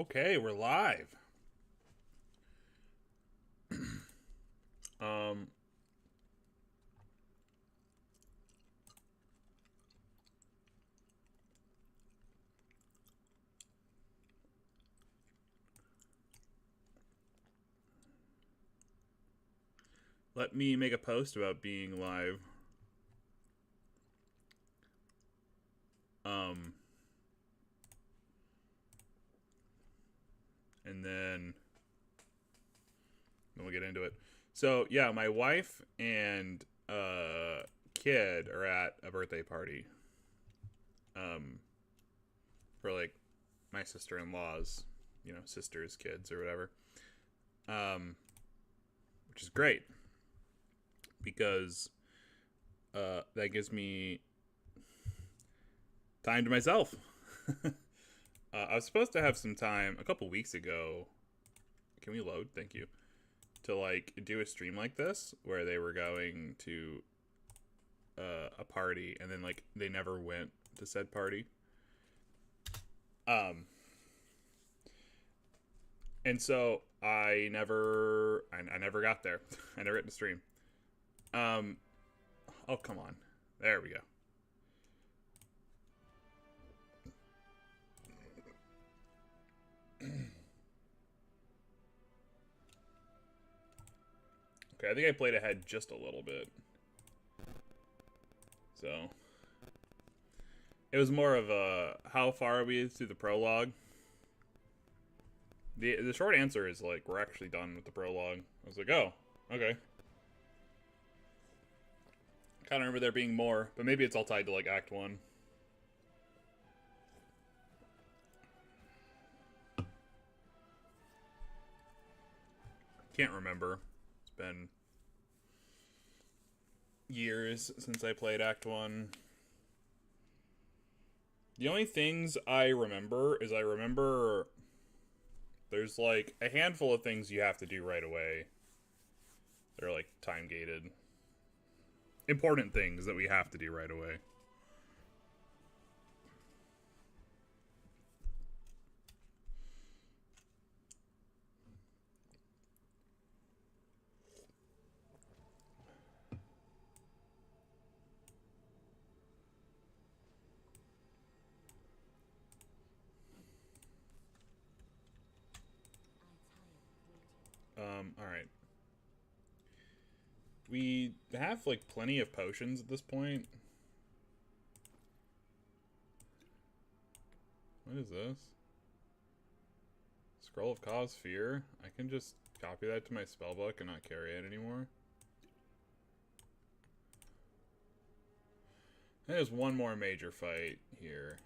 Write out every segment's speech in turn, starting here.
Okay, we're live. um, Let me make a post about being live. Um, and then we'll get into it. So yeah, my wife and kid are at a birthday party. Um, for like my sister-in-law's, sister's kids or whatever. Um, which is great because that gives me time to myself. I was supposed to have some time a couple weeks ago. Can we load? Thank you. To like do a stream like this where they were going to a party and then like they never went to said party. Um, and so I never got there. I never got to stream. Um, oh come on, there we go. Okay, I think I played ahead just a little bit. So it was more of a how far are we through the prologue? The short answer is like we're actually done with the prologue. I was like, oh, okay. Kind of remember there being more, but maybe it's all tied to like Act 1. Can't remember. It's been years since I played Act 1. The only things I remember is I remember there's like a handful of things you have to do right away. They're like time gated. Important things that we have to do right away. Alright. We have like plenty of potions at this point. What is this? Scroll of Cause Fear? I can just copy that to my spellbook and not carry it anymore. There's one more major fight here.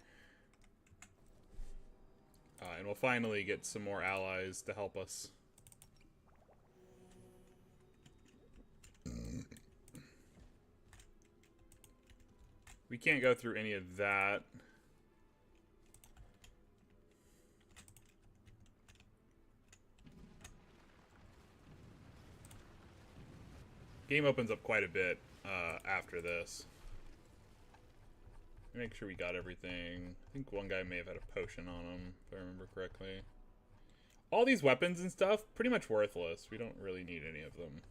And we'll finally get some more allies to help us. We can't go through any of that. Game opens up quite a bit after this. Make sure we got everything. I think one guy may have had a potion on him, if I remember correctly. All these weapons and stuff, pretty much worthless. We don't really need any of them.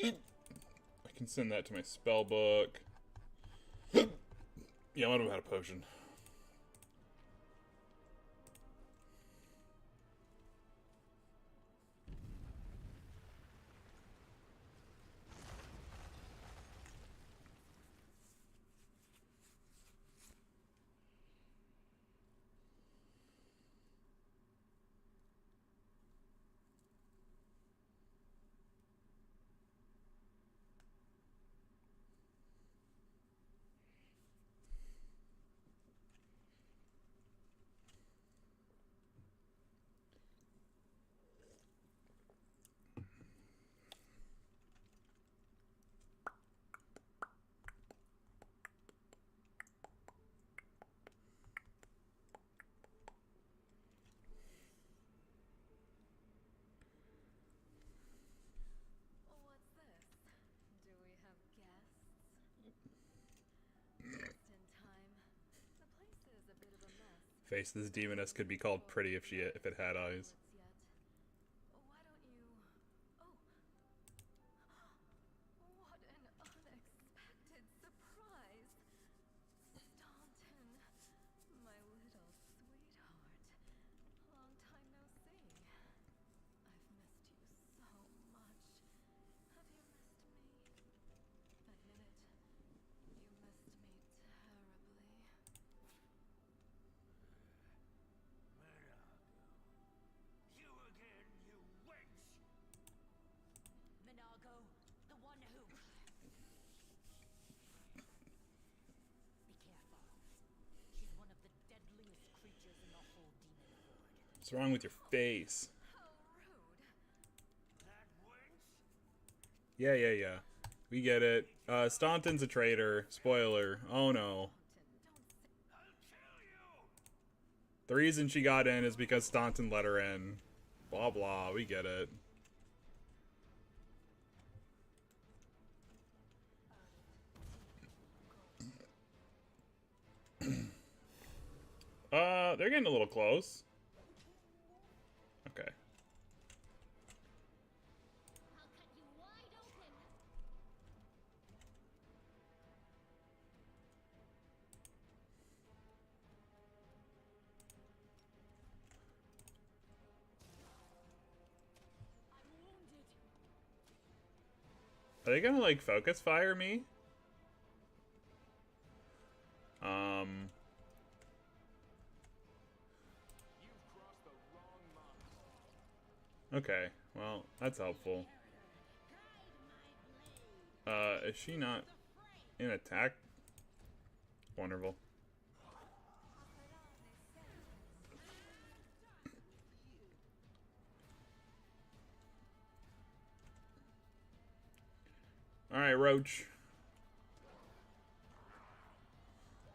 I can send that to my spell book. Yeah, I might have had a potion. Face this demoness could be called pretty if it had eyes. Why don't you... Oh. What an unexpected surprise. Staunton, my little sweetheart. Long time no see. I've missed you so much. Have you missed me? Admit it. You missed me terribly. You again, you wench! Minago, the one who... Be careful. She's one of the deadliest creatures in the whole demon horde. What's wrong with your face? How rude. That wench? Yeah. We get it. Staunton's a traitor. Spoiler. Oh no. I'll kill you! The reason she got in is because Staunton let her in. Blah blah, we get it. They're getting a little close. Okay. I'll cut you wide open. I'm wounded. Are they gonna like focus fire me? You've crossed the wrong line. Okay, well, that's helpful. Is she not in attack? Wonderful. Alright, Roach.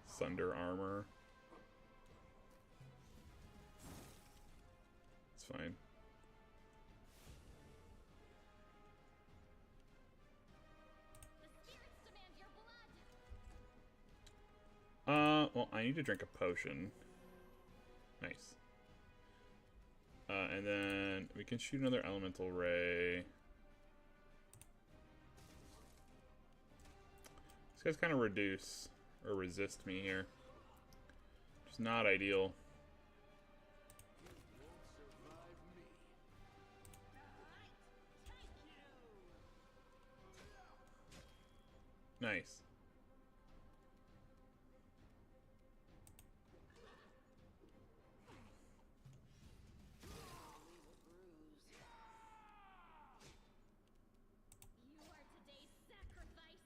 Thunder armor. It's fine. The spirits demand your blood. Well, I need to drink a potion. Nice. And then we can shoot another elemental ray. These guys kind of reduce or resist me here. Which is not ideal. Nice. You are today's sacrifice.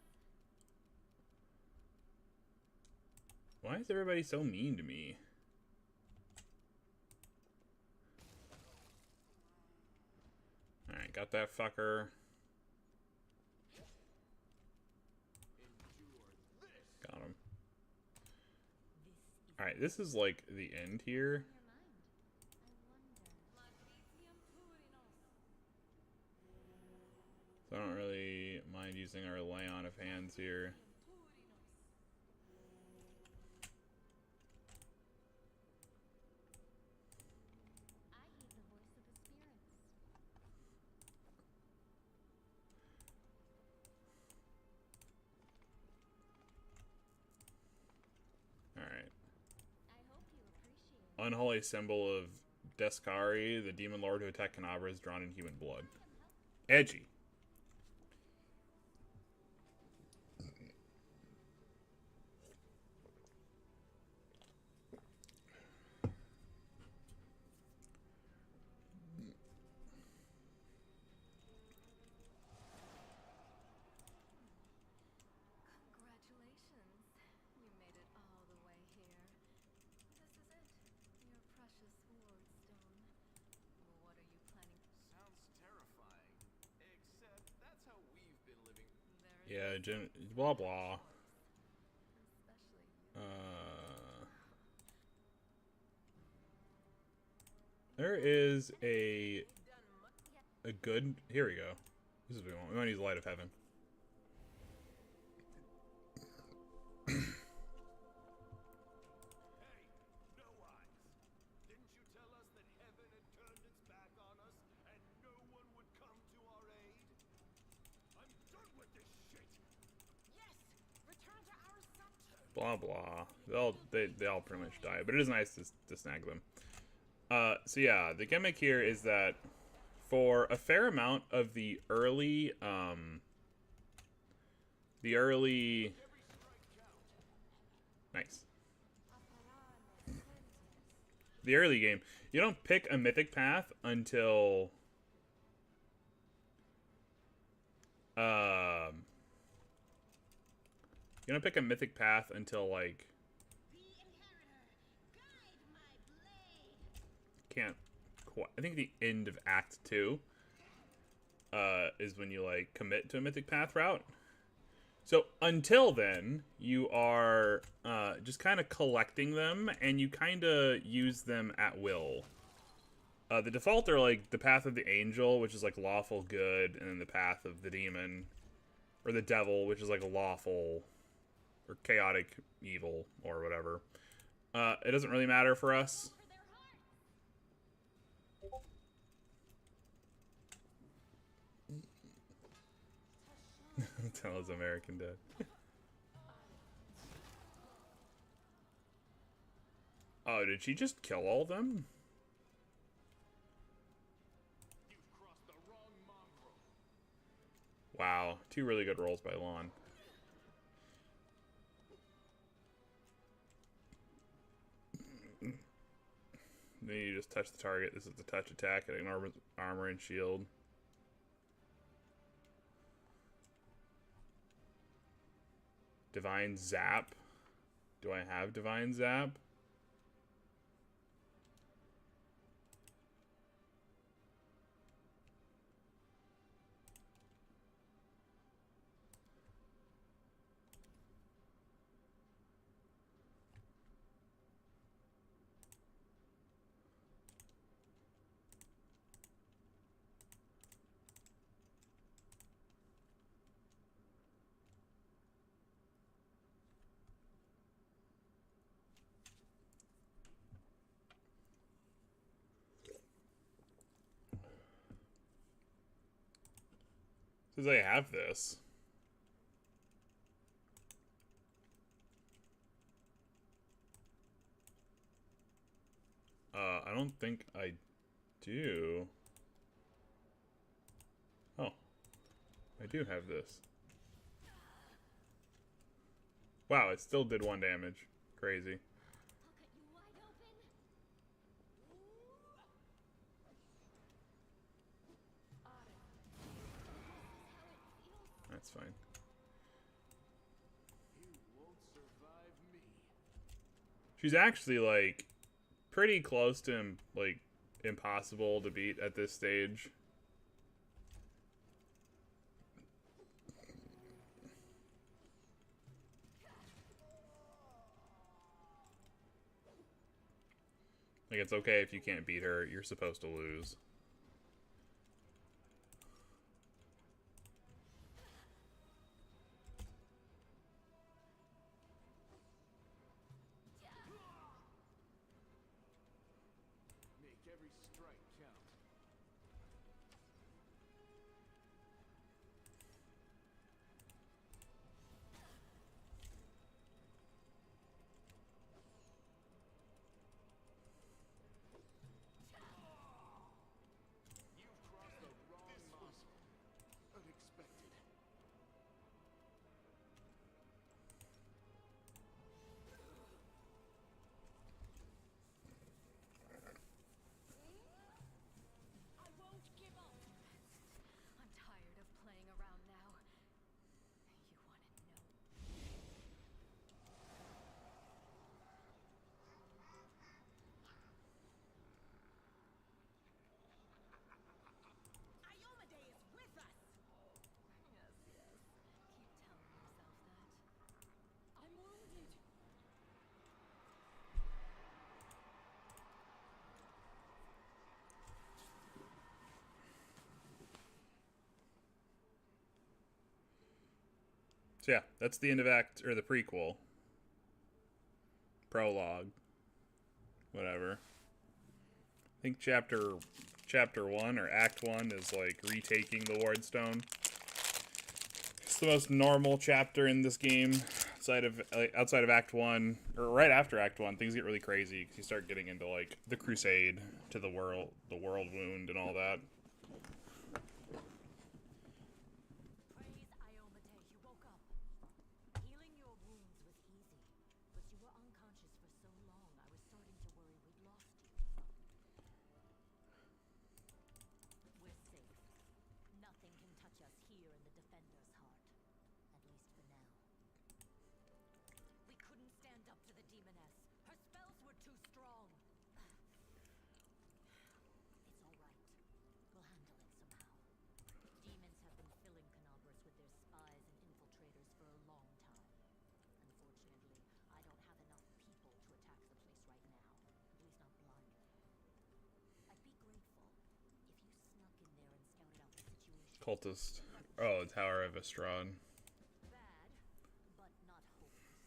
Why is everybody so mean to me? Alright, got that fucker. Got him. Alright, this is like the end here. So I don't really mind using our lay on of hands here. I hear the voice of the spirits. Alright. I hope you appreciate it. Unholy symbol of Deskari, the demon lord who attacked Canabra, is drawn in human blood. Edgy. Congratulations. You made it all the way here. This is it. Your precious ward stone. What are you planning? Sounds terrifying. Except that's how we've been living. Yeah, Jim, blah blah. Especially you. There is a good. Here we go. This is what we want. We want to use the light of heaven. Hey, no eyes. blah blah. They all pretty much die, but it is nice to snag them. So yeah, the gimmick here is that for a fair amount of the early nice. The early game, you don't pick a mythic path until you don't pick a mythic path until like can't quite, I think the end of Act 2 is when you like commit to a mythic path route. So until then, you are just kind of collecting them, and you kind of use them at will. The default are like the path of the angel, which is like lawful good, and then the path of the demon, or the devil, which is like lawful or chaotic evil, or whatever. It doesn't really matter for us. Tell his American Dad. Oh, did she just kill all of them? Wow, 2 really good rolls by Lon. Then you just touch the target. This is the touch attack. It ignores armor and shield. Divine Zap. Do I have Divine Zap? Says I have this. I don't think I do. Oh. I do have this. Wow, it still did 1 damage. Crazy. That's fine. She's actually, like, pretty close to, like, impossible to beat at this stage. Like, it's okay if you can't beat her. You're supposed to lose. So yeah, that's the end of Act, or the prequel. Prologue. Whatever. I think chapter 1 or Act 1 is like retaking the Ward Stone. It's the most normal chapter in this game. outside of Act 1 or right after Act 1, things get really crazy because you start getting into like the crusade to the world wound and all that. Praise Iomade, you woke up. Healing your wounds was easy, but you were unconscious for so long, I was starting to worry we'd lost you. We're safe. Nothing can touch us here in the Defender's heart. At least for now. We couldn't stand up to the Demoness. Her spells were too strong. It's all right. We'll handle it somehow. Demons have been filling Canobras with their spies and infiltrators for a long time. Unfortunately, I don't have enough people to attack the place right now. At least not blindly. I'd be grateful if you snuck in there and scouted out the situation. Cultist. Oh, the Tower of Estrad. Bad, but not hopeless.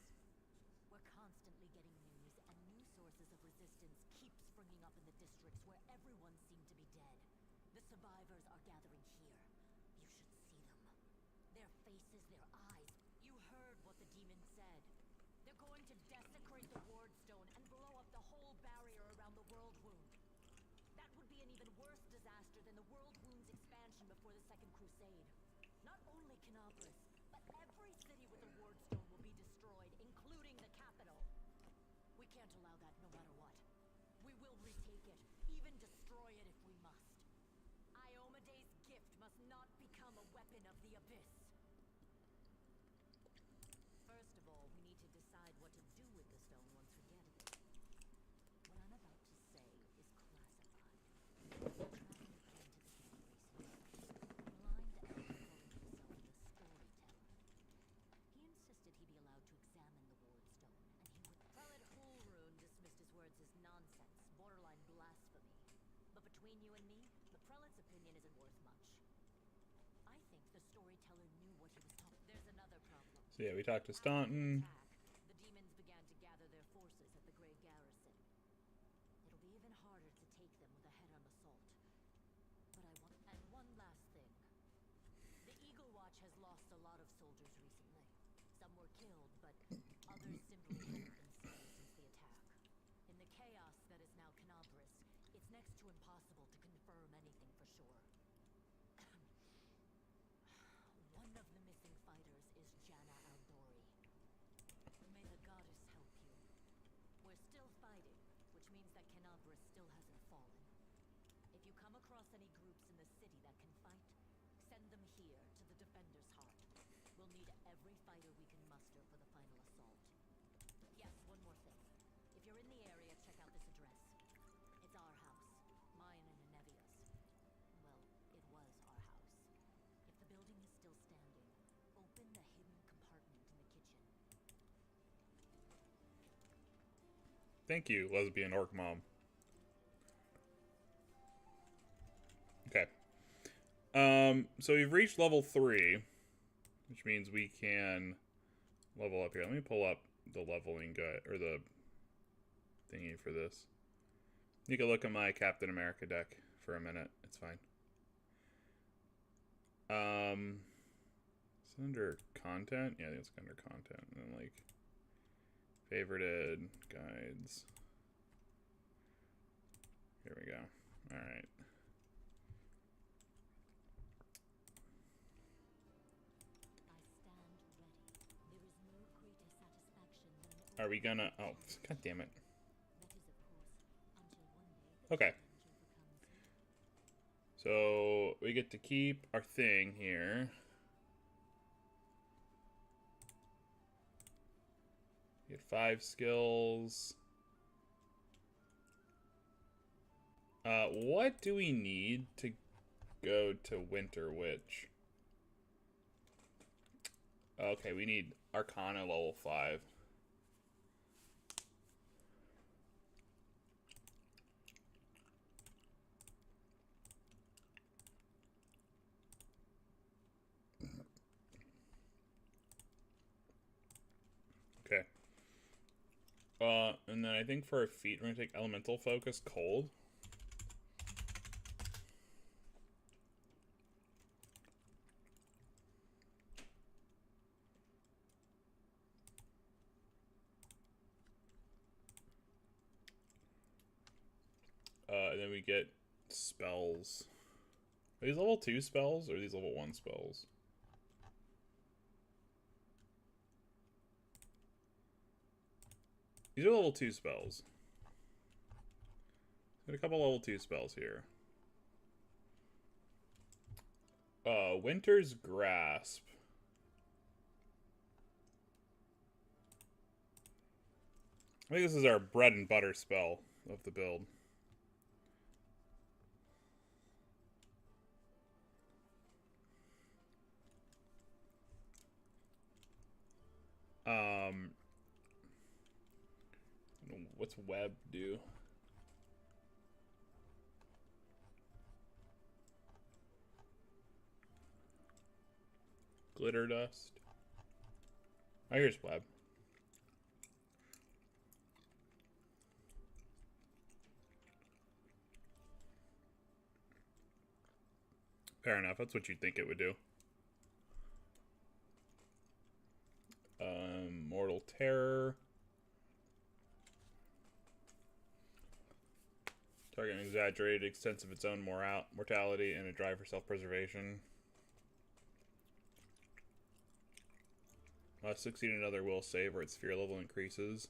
We're constantly getting news, and new sources of resistance keep springing up in the districts where everyone seemed to be dead. The survivors are gathering here. You should see them. Their faces, their eyes. You heard what the demon said. They're going to desecrate the Ward Stone and blow up the whole barrier around the World Wound. That would be an even worse disaster than the World Wound's expansion before the Second Crusade. Not only Canobras, but every city with a Ward Stone will be destroyed, including the capital. We can't allow that no matter what. We will retake it, even destroy it if we must. Iomade's gift must not become a weapon of the Abyss. First of all, we need to decide what to do with the stone once we get it. What I'm about to say is classified. Traveler came to the city recently. Blind elf calling himself the Storyteller. He insisted he be allowed to examine the Ward Stone, and he would. Prelate Hulrune dismissed his words as nonsense, borderline blasphemy. But between you and me, the prelate's opinion isn't worth much. I think the Storyteller knew what he was talking. There's another problem. So yeah, we talked to After the Staunton. attack, the demons began to gather their forces at the Grey Garrison. It'll be even harder to take them with a head-on assault. But I want... And one last thing. The Eagle Watch has lost a lot of soldiers recently. Some were killed, but others simply haven't been seen since the attack. In the chaos that is now Canobras, it's next to impossible to confirm anything for sure. One of the missing fighters is Jana Aldori. May the goddess help you. We're still fighting, which means that Canobras still hasn't fallen. If you come across any groups in the city that can fight, send them here to the Defender's Heart. We'll need every fighter we can muster for the final assault. Yes, one more thing. If you're in the area, check out this address. It's our house. Mine and Anevia's. Well, it was our house. If the building is still standing, open the hidden compartment in the kitchen. Thank you, lesbian orc mom. Okay. So we've reached level 3, which means we can level up here. Let me pull up the leveling guide, or the thingy for this. You can look at my Captain America deck for a minute. It's fine. It's under content. Yeah, I think it's under content. And then like favorited guides. Here we go. All right. I stand ready. There is no greater satisfaction than an Are we gonna? Oh, god damn it. That is, of course, until one day the Okay. challenge overcomes you. So we get to keep our thing here. We get 5 skills. What do we need to go to Winter Witch? Okay, we need Arcana level 5. Okay. And then I think for our feet, we're gonna take Elemental Focus, Cold. we get spells. Are these level 2 spells or are these level 1 spells? These are level 2 spells. Got a couple level 2 spells here. Winter's Grasp. I think this is our bread and butter spell of the build. What's web do? Glitter dust. Oh, here's web. Fair enough. That's what you'd think it would do. Mortal Terror. Target an exaggerated extent of its own mortality and a drive for self-preservation. Must succeed in another will save where its fear level increases.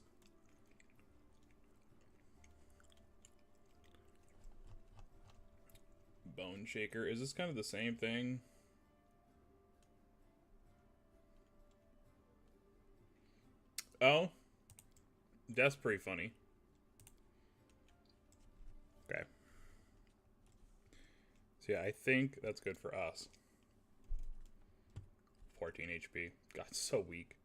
Bone Shaker. Is this kind of the same thing? Oh. That's pretty funny. Okay. So yeah, I think that's good for us. 14 HP. God, so weak.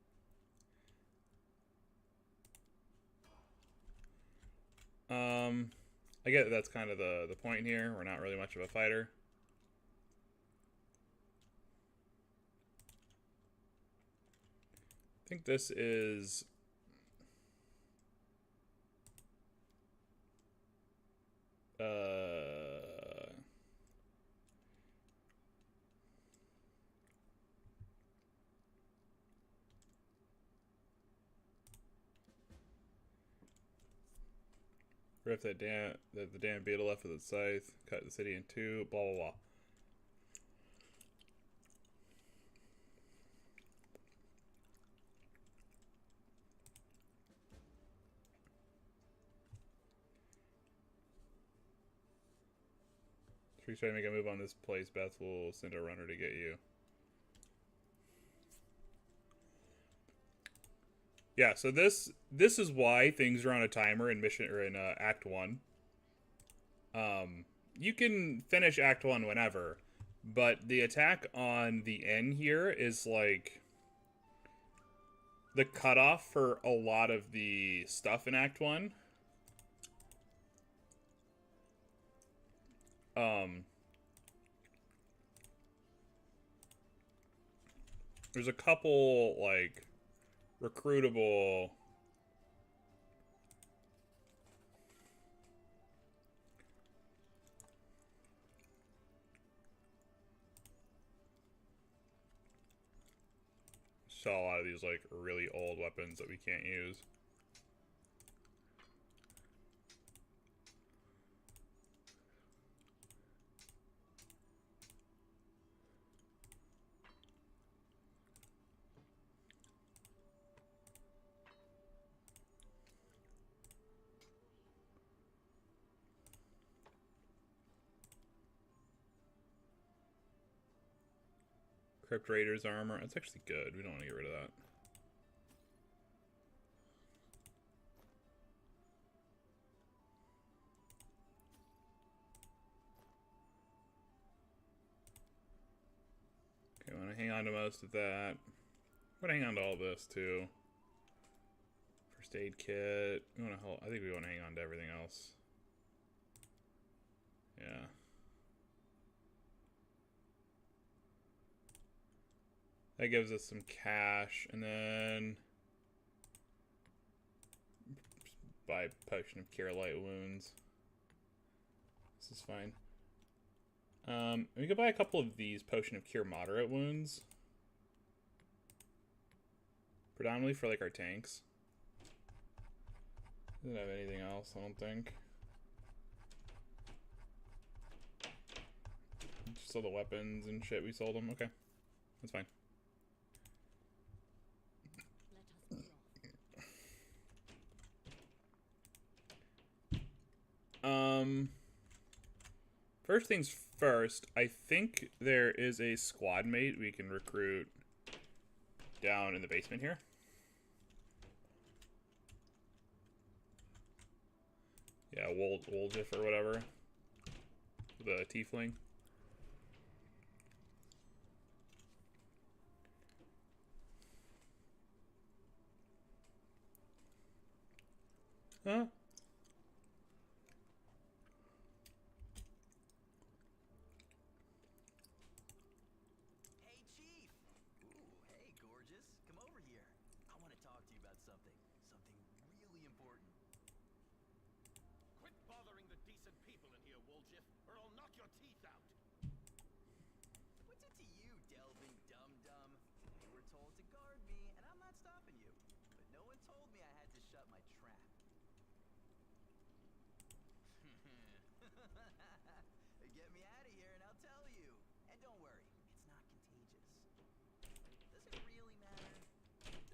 I get that's kind of the point here. We're not really much of a fighter. I think this is... Rip the damn beetle left with its scythe. Cut the city in two. Blah blah blah. If we try to make a move on this place, Beth will send a runner to get you. Yeah, so this is why things are on a timer in mission or in Act 1. You can finish Act 1 whenever, but the attack on the N here is like the cutoff for a lot of the stuff in Act 1. There's a couple like recruitable saw a lot of these like really old weapons that we can't use. Crypt Raiders armor. That's actually good. We don't want to get rid of that. Okay, I want to hang on to most of that. I'm going to hang on to all this too. First aid kit. We want to hold, I think we want to hang on to everything else. Yeah. That gives us some cash, and then buy Potion of Cure Light Wounds. This is fine. We could buy a couple of these Potion of Cure Moderate Wounds. Predominantly for like our tanks. Doesn't have anything else, I don't think. all the weapons and shit we sold him. Okay, that's fine. Let us be off. First things first, I think there is a squad mate we can recruit down in the basement here. Yeah, Woljiff or whatever. The tiefling. Huh? Hey, Chief! Ooh, hey, gorgeous. Come over here. I want to talk to you about something. Something really important. Quit bothering the decent people in here, Woljiff, or I'll knock your teeth out. What's it to you, delving dum-dum? You were told to guard me, and I'm not stopping you. But no one told me I had to shut my trap. Get me out of here and I'll tell you. And don't worry, it's not contagious. Does it really matter?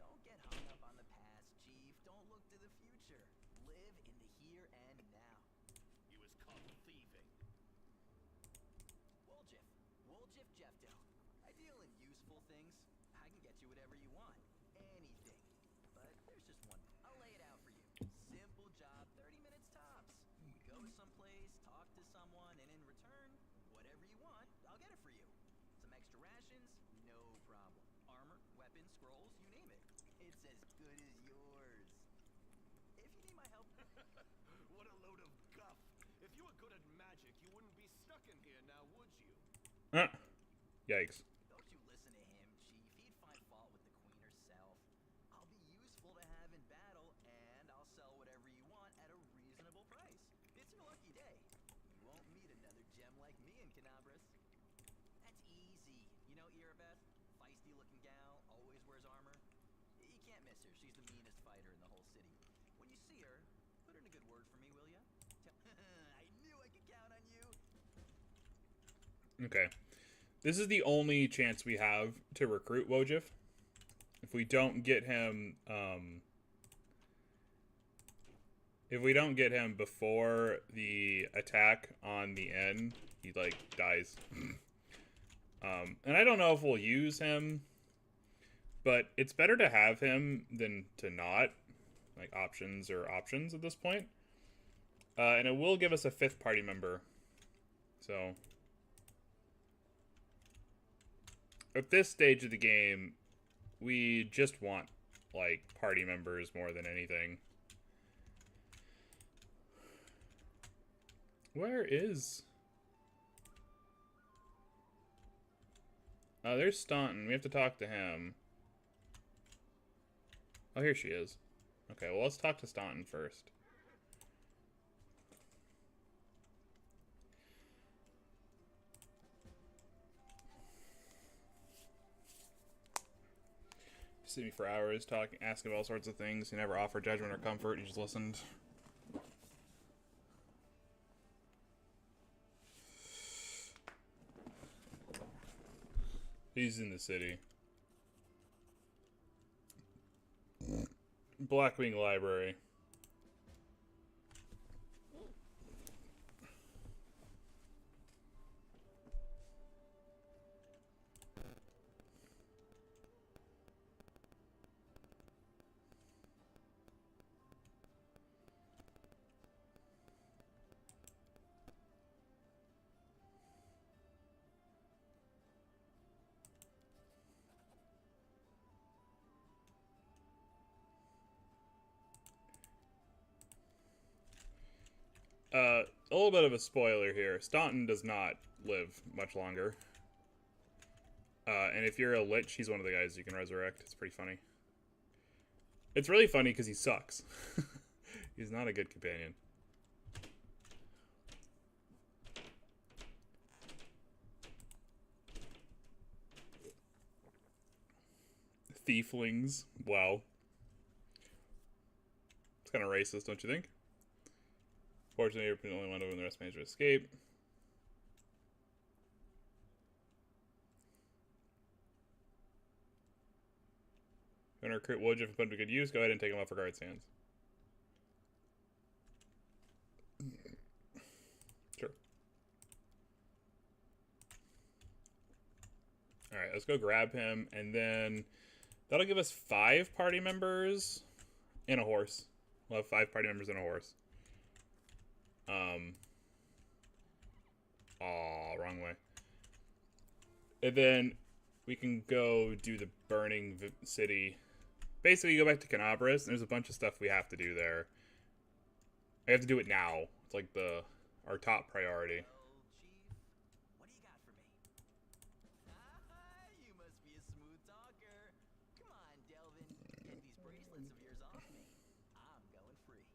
Don't get hung up on the past, Chief. Don't look to the future. Live in the here and now. You was caught thieving. Woljiff. Woljiff Jeffdo. I deal in useful things. I can get you whatever you want. Anything. But there's just one. I'll lay it out for you. Simple job, 30 minutes tops. We go someplace, talk to someone, and in return, whatever you want, I'll get it for you. Some extra rations? No problem. Armor, weapons, scrolls, you name it. It's as good as yours. If you need my help, What a load of guff. If you were good at magic, you wouldn't be stuck in here now, would you? Yikes. don't you listen to him, Chief. He'd find fault with the Queen herself. I'll be useful to have in battle, and I'll sell whatever you want at a reasonable price. It's your lucky day. You won't meet another gem like me in Canabras. That's easy. You know Irabeth? Feisty-looking gal, always wears armor. You can't miss her. She's the meanest fighter in the whole city. When you see her, put in a good word for me, will ya? I knew I could count on you. Okay. This is the only chance we have to recruit Wojif. If we don't get him, if we don't get him before the attack on the end, he, like, dies. And I don't know if we'll use him, but it's better to have him than to not. Like, options are options at this point. And it will give us a 5th party member. So, at this stage of the game, we just want, like, party members more than anything. Where is... Oh, there's Staunton. We have to talk to him. Oh, here she is. Okay, well, let's talk to Staunton first. See me for hours, talking, asking all sorts of things. He never offered judgment or comfort. He just listened. He's in the city. Blackwing Library. A little bit of a spoiler here. Staunton does not live much longer. And if you're a lich, he's one of the guys you can resurrect. It's pretty funny. It's really funny because he sucks. He's not a good companion. Thieflings. Wow. It's kind of racist, don't you think? Fortunately, you're the only one of them the rest managed to escape. If you want to recruit Woodruff and put him to good use, go ahead and take him off for guard stands. Sure. Alright, let's go grab him, and then that'll give us 5 party members and a horse. We'll have 5 party members and a horse. Aw, wrong way. And then we can go do the burning city. Basically, go back to Canabras, and there's a bunch of stuff we have to do there. I have to do it now. It's like our top priority. Well, Chief, what do you got for me? You must be a smooth talker. Come on, Delvin, get these bracelets of yours off me. I'm going free.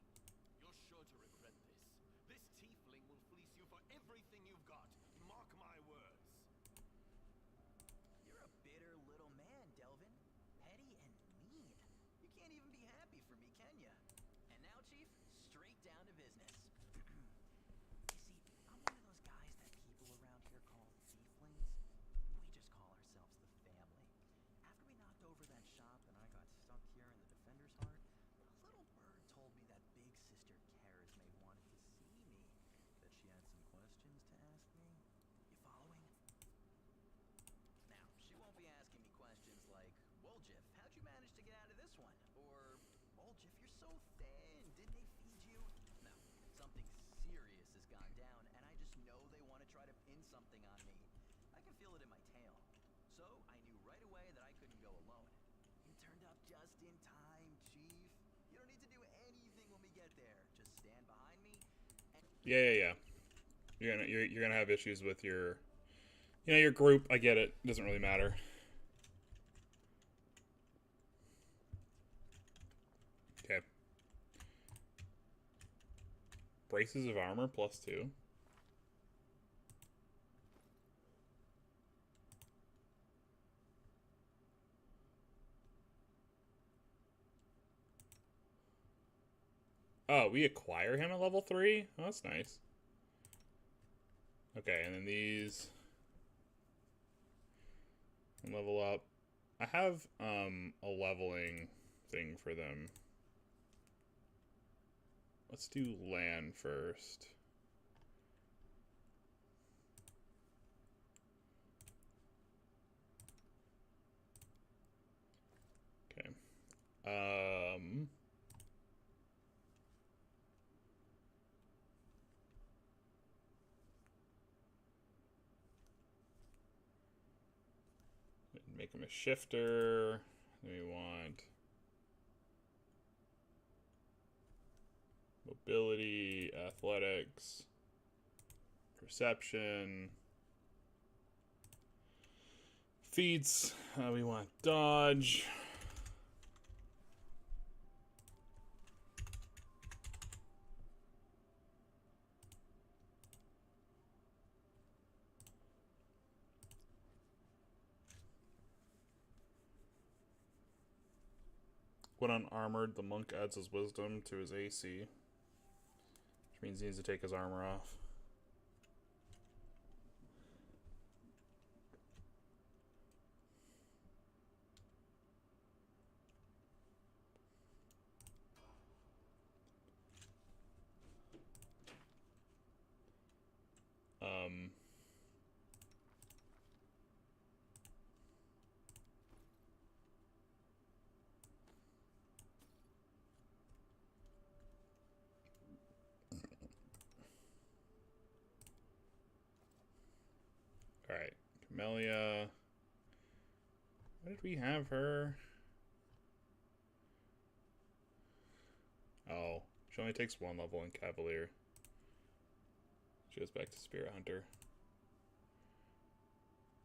You're sure to regret this. This tiefling will fleece you for everything you've got. Mark my words. You're a bitter little man, Delvin. Petty and mean. You can't even be happy for me, can ya? And now, Chief, straight down to business. You see, I'm one of those guys that people around here call tieflings. We just call ourselves the family. After we knocked over that shop and I got stuck here in the Defender's Heart, a little bird told me that Big Sister Caresme wanted to see me, that she had some questions to ask me. You following? Now, she won't be asking me questions like, Woljif, how'd you manage to get out of this one? Or, Woljif, you're so thin, didn't they feed you? No, something serious has gone down, and I just know they want to try to pin something on me. I can feel it in my tail. So, I knew right away that I couldn't go alone. You turned up just in time, Chief. You don't need to do anything when we get there. Just stand behind me and... Yeah. You're gonna have issues with your, your group. I get it. Doesn't really matter. Okay. Braces of armor +2. Oh, we acquire him at level 3? Oh, that's nice. Okay, and then these level up. I have a leveling thing for them. Let's do land first. Okay. Make him a shifter. Then we want mobility, athletics, perception, feats. We want dodge. When unarmored, the monk adds his wisdom to his AC, which means he needs to take his armor off. Alright, Camellia. Why did we have her? Oh, she only takes 1 level in Cavalier. She goes back to Spirit Hunter.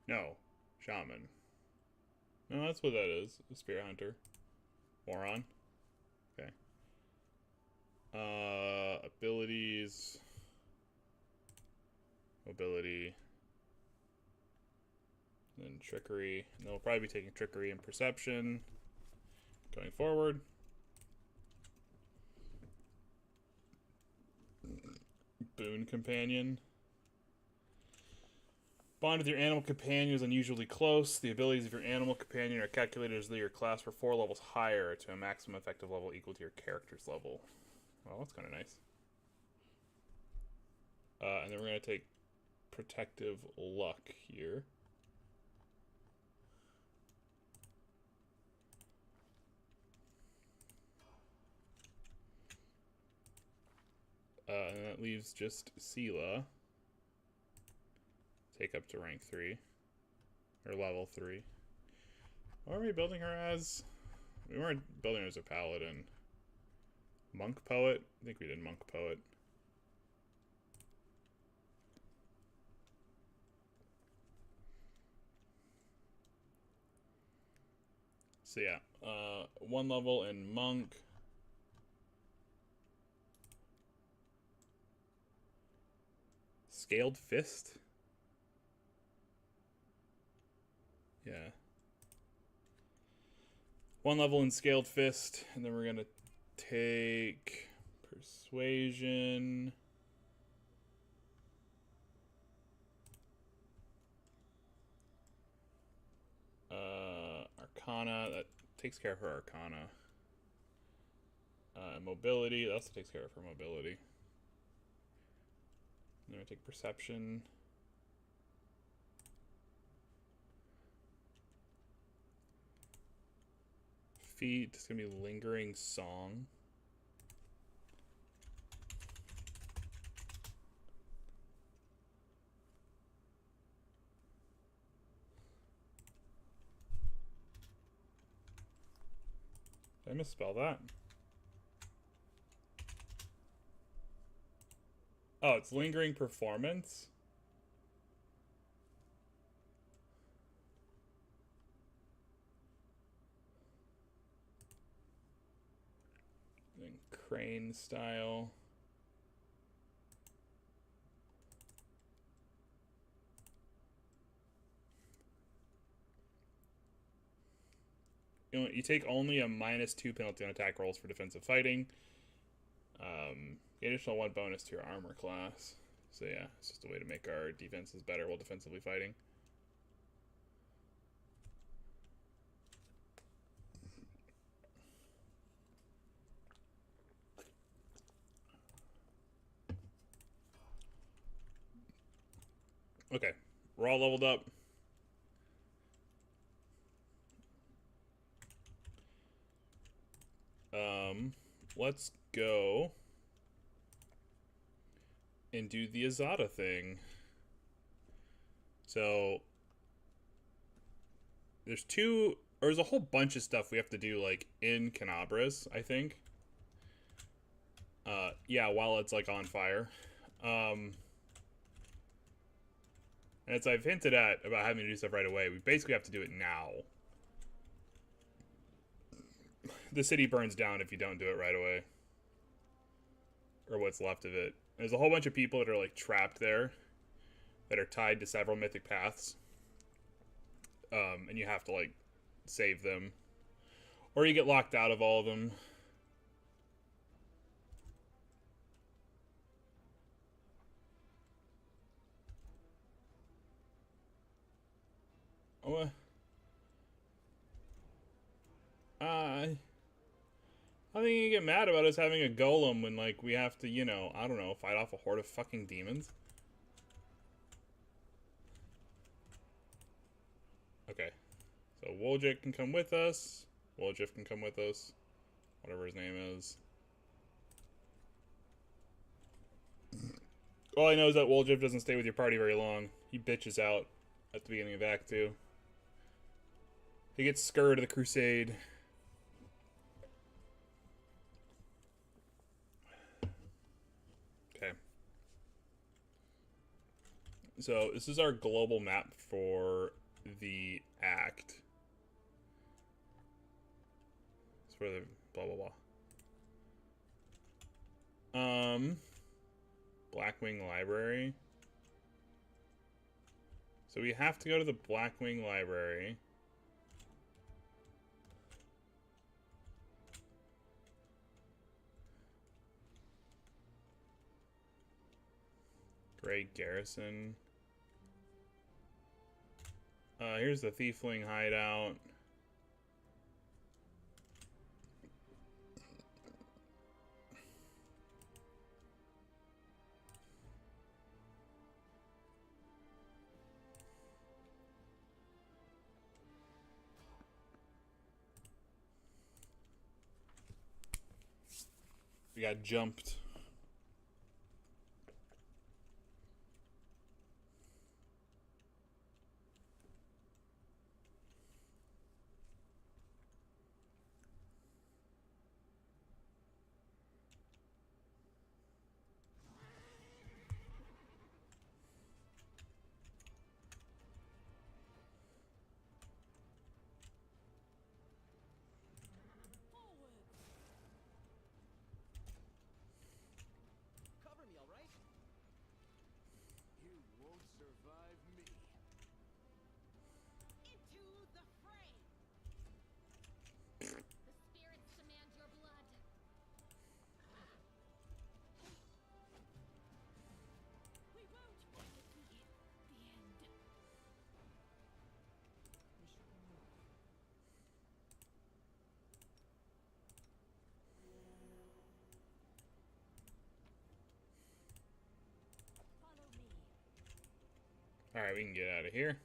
No, Shaman. No, that's what that is. A Spirit Hunter. Moron. Okay. Abilities. Mobility. Then Trickery. And they'll probably be taking Trickery and Perception going forward. Boon Companion. Bond with your animal companion is unusually close. The abilities of your animal companion are calculated as though your class for 4 levels higher to a maximum effective level equal to your character's level. Well, that's kind of nice. And then we're going to take protective luck here. And that leaves just Sela. Take up to rank 3. Or level 3. What are we building her as? We weren't building her as a paladin. Monk poet? I think we did monk poet. So yeah, 1 level in monk. Scaled fist? Yeah. 1 level in scaled fist, and then we're gonna take persuasion. Arcana, that takes care of her arcana. Mobility, that also takes care of her mobility. I'm gonna take perception. Feet, it's gonna be lingering song. Did I misspell that? Oh, it's lingering performance. And crane style. You take only a -2 penalty on attack rolls for defensive fighting. Additional 1 bonus to your armor class. So yeah, it's just a way to make our defenses better while defensively fighting. Okay, we're all leveled up. Let's go and do the Azata thing. So there's a whole bunch of stuff we have to do like in Canabras, I think. Yeah, while it's like on fire. And as I've hinted at about having to do stuff right away, we basically have to do it now. The city burns down if you don't do it right away. Or what's left of it. There's a whole bunch of people that are like trapped there that are tied to several mythic paths. And you have to like save them. Or you get locked out of all of them. Oh, I think you get mad about us having a golem when, like, we have to, you know, I don't know, fight off a horde of fucking demons. Okay. So Woljif can come with us. Woljif can come with us. Whatever his name is. All I know is that Woljif doesn't stay with your party very long. He bitches out at the beginning of Act 2. He gets scurred to the crusade. Okay. So this is our global map for the act. It's for the blah blah blah. Blackwing Library. So we have to go to the Blackwing Library. Grey Garrison. Here's the Thiefling hideout. We got jumped. Cover me, all right? You won't survive me. Into the fray! The spirits demand your blood. We won't make it to the end. Follow me. Alright, we can get out of here.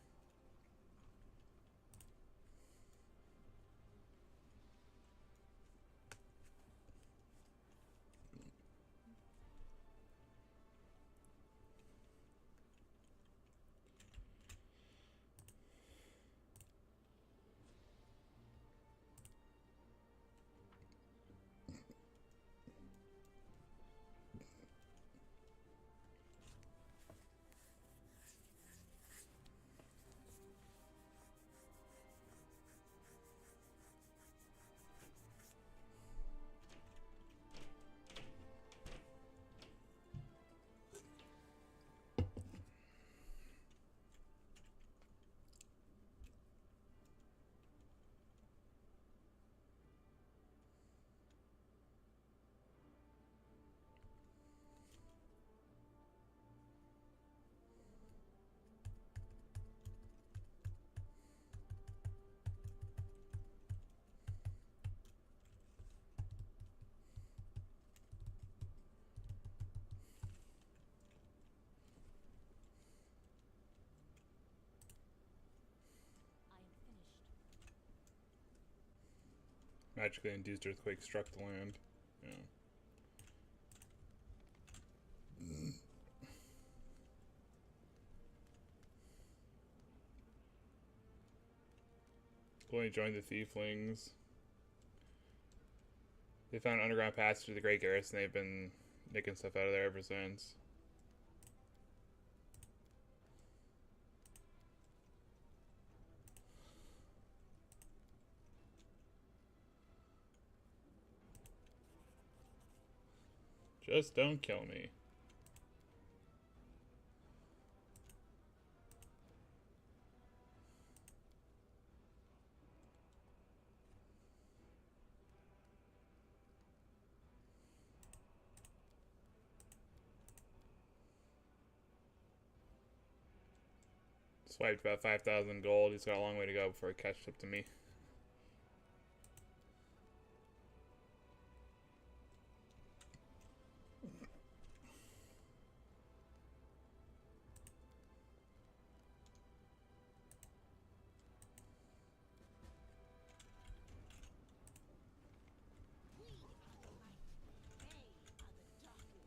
I am finished. Magically induced earthquake struck the land. Yeah. Chloe joined the Thieflings. They found an underground passage to the Great Garrison. They've been nicking stuff out of there ever since. Just don't kill me. Swiped about 5,000 gold. He's got a long way to go before he catches up to me. We are the light. They are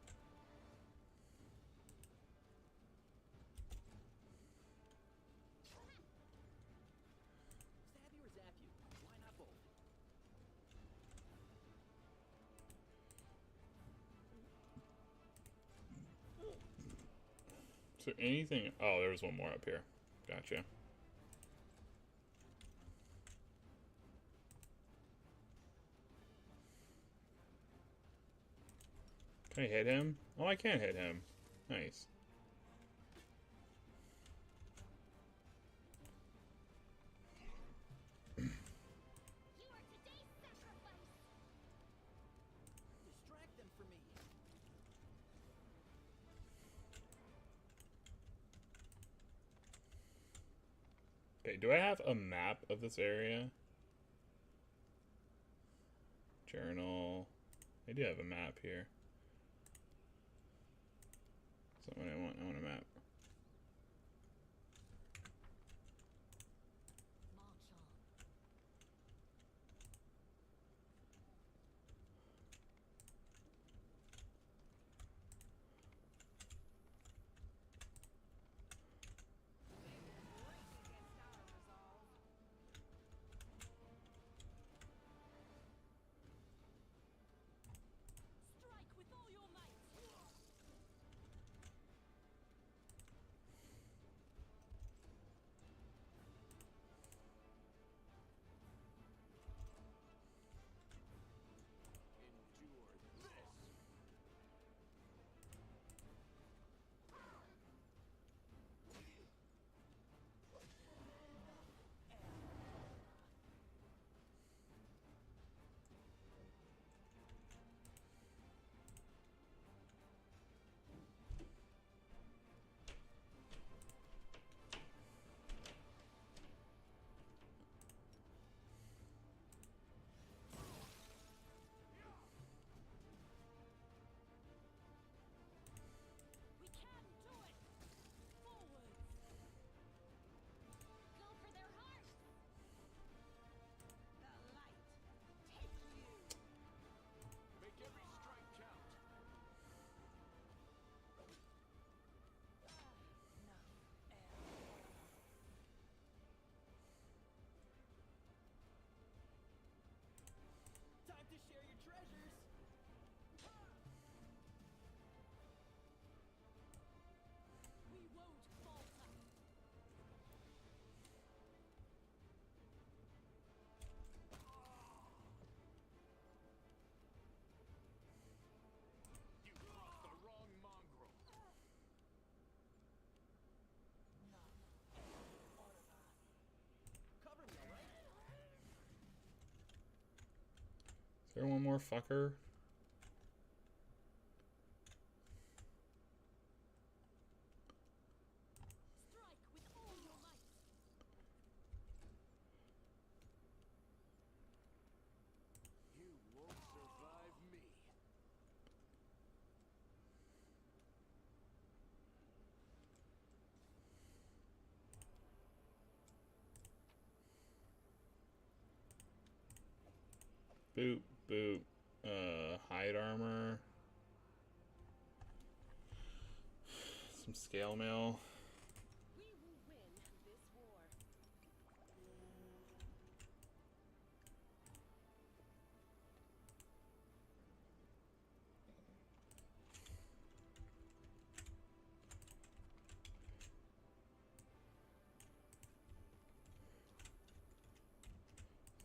the darkness. Stab you or zap you? Why not both? Is there anything? Oh, there was one more up here. Gotcha. Can I hit him? Oh, I can hit him. Nice. You are today's sacrifice. Distract them for me. Okay, do I have a map of this area? Journal. I do have a map here. That's not what I want. I want a map. March on. Strike with all your might. Endure this. We can do it. Forwards. Go for their hearts! The light. Take you. Make every strike count. Time to share your treasures. We won't falter. You brought the wrong mongrel. Cover me, all right? Is there one more fucker? Strike with all your might. You won't survive me. Boop, boop. Hide armor. Some scale mail. We will win this war.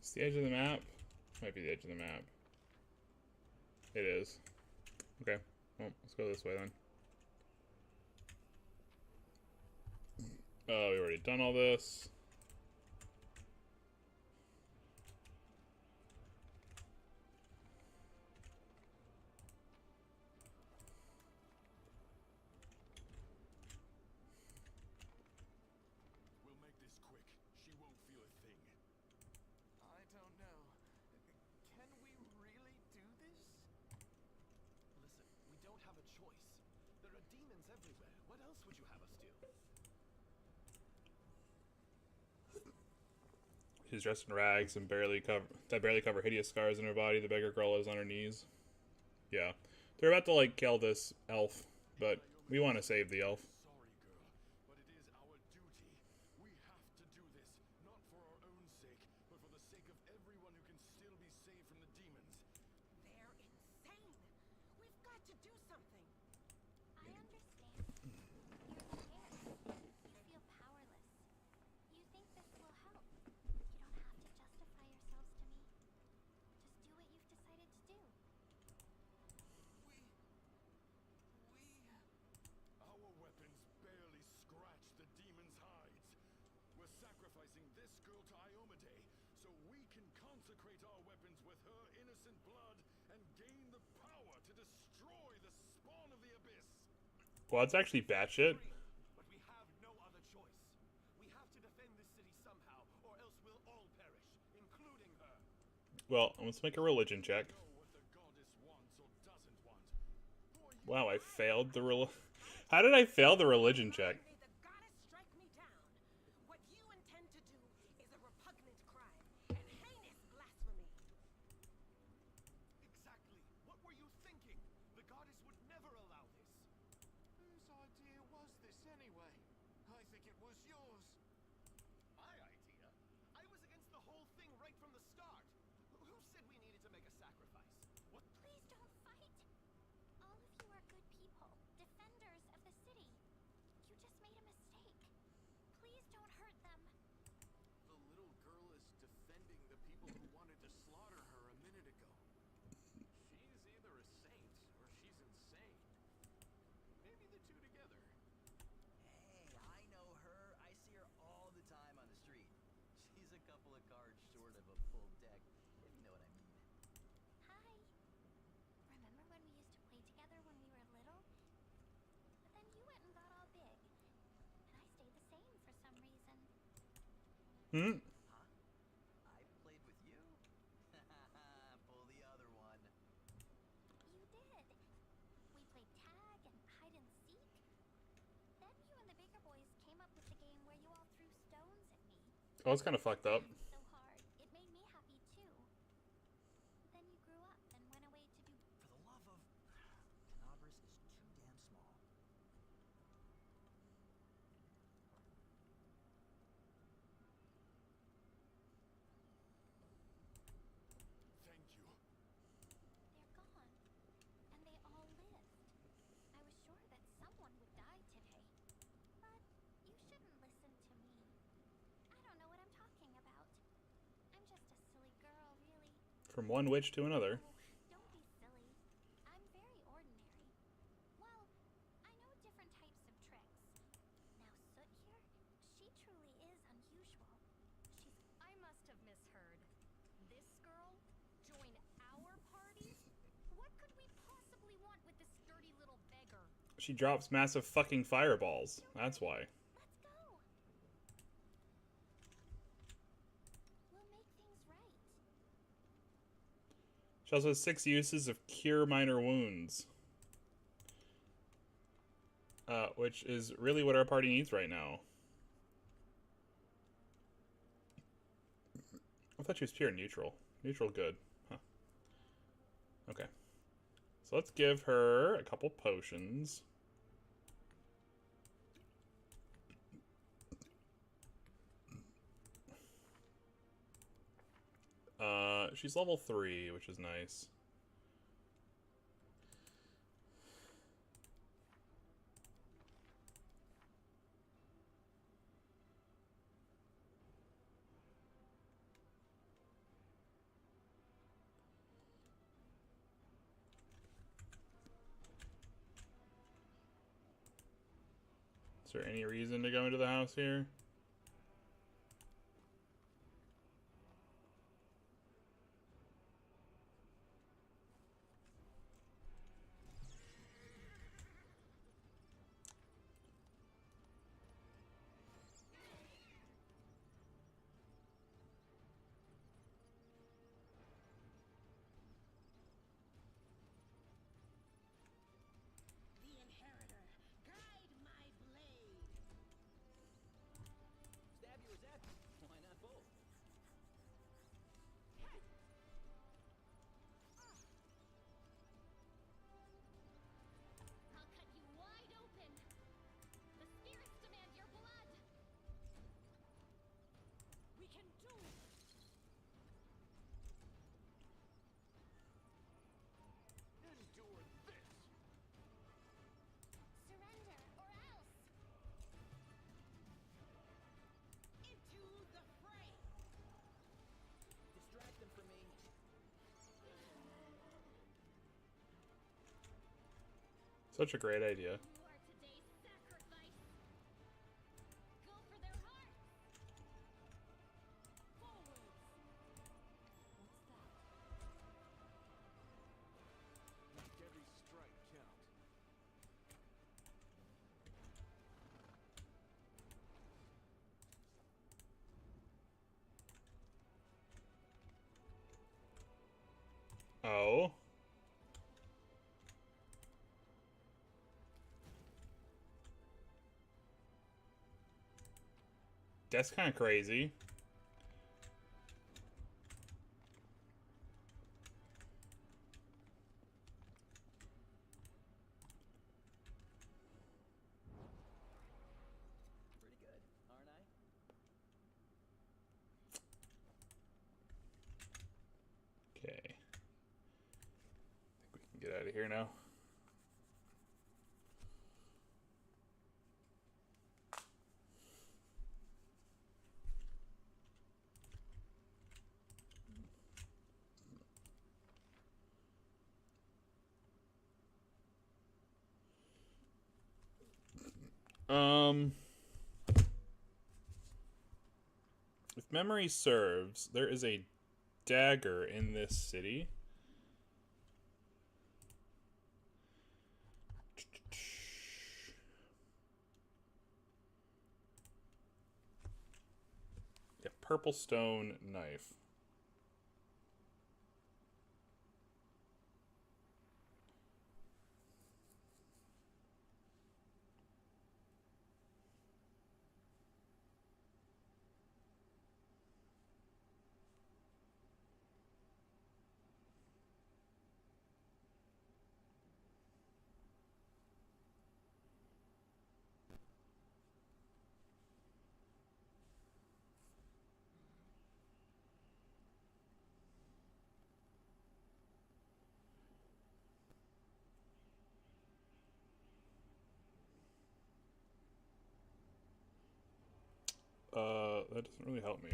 It's the edge of the map. Might be the edge of the map. It is. Okay. Well, let's go this way then. Oh, we already done all this. We'll make this quick. She won't feel a thing. I don't know. Can we really do this? Listen, we don't have a choice. There are demons everywhere. What else would you have us do? She's dressed in rags and barely cover hideous scars in her body. The beggar girl is on her knees. Yeah. They're about to, like, kill this elf, but we want to save the elf. Sorry, girl, but it is our duty. We have to do this, not for our own sake, but for the sake of everyone who can still be saved from the demons. They're insane. We've got to do something. I understand. You're scared. You feel powerless. You think this will help. You don't have to justify yourselves to me. Just do what you've decided to do. Our weapons barely scratch the demons' hides. We're sacrificing this girl to Iomade so we can consecrate our weapons with her innocent blood and gain the power to destroy the spawn of the abyss. Well, it's actually batshit. But we have no other choice. We have to defend this city somehow. Well, let's make a religion check. Know what the goddess wants or doesn't want. Who are you? Wow, I failed the How did I fail the religion check? May the goddess strike me down. What you intend to do is a repugnant crime and heinous blasphemy. Exactly. What were you thinking? The goddess would never allow this. Whose idea was this anyway? I think it was yours. My idea? I was against the whole thing right from the start. Who said we needed to make a sacrifice? What? Please don't fight. All of you are good people, defenders of the city. You just made a mistake. Please don't hurt them. The little girl is defending the people who wanted to slaughter her a minute ago. She's either a saint or she's insane. Maybe the two together. Hey, I know her. I see her all the time on the street. She's a couple of cards short of a full deck, if you know what I mean. Hi. Remember when we used to play together when we were little? But then you went and got all big. And I stayed the same for some reason. Hmm? Huh? I played with you? Pull the other one. You did. We played tag and hide and seek. Then you and the bigger boys came up with the game where you all threw stones at me. Oh, it's kind of fucked up. So hard. It made me happy too. Then you grew up and went away to do. For the love of... Canobras is too damn small. Thank you. They're gone. And they all lived. I was sure that someone would die today. But you shouldn't listen to me. I don't know what I'm talking about. I'm just a silly girl, really. From one witch to another. Oh, don't be silly. I'm very ordinary. Well, I know different types of tricks. Now, Soot here, she truly is unusual. She's. I must have misheard. This girl join our party? What could we possibly want with this dirty little beggar? She drops massive fucking fireballs. That's why. Let's go. We'll make things right. She also has 6 uses of cure minor wounds. Which is really what our party needs right now. I thought she was pure neutral. Neutral good. Huh. Okay. So let's give her a couple potions. She's level 3, which is nice. Is there any reason to go into the house here? The inheritor, guide my blade. Stab you or zap you? Why not both? I'll cut you wide open. The spirits demand your blood. We can do it. Endure this. Surrender or else. Into the fray. Distract them from me. Such a great idea. You are today's sacrifice. Go for their hearts. Forwards. What's that? Make every strike count. Oh. That's kind of crazy. Pretty good, aren't I? Okay. I think we can get out of here now. If memory serves, there is a dagger in this city. A purple stone knife. That doesn't really help me.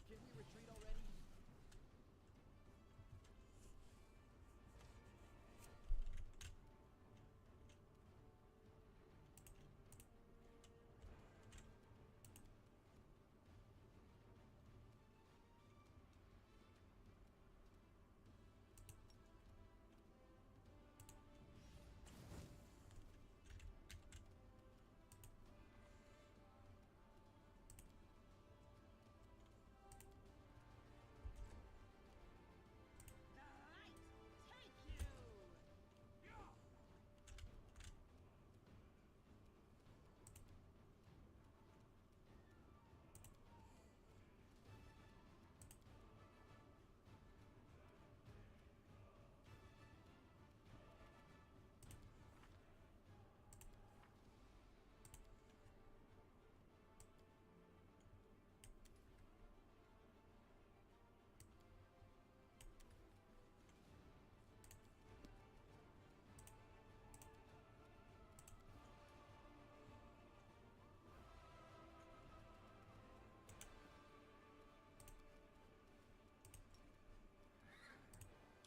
Can we retreat already?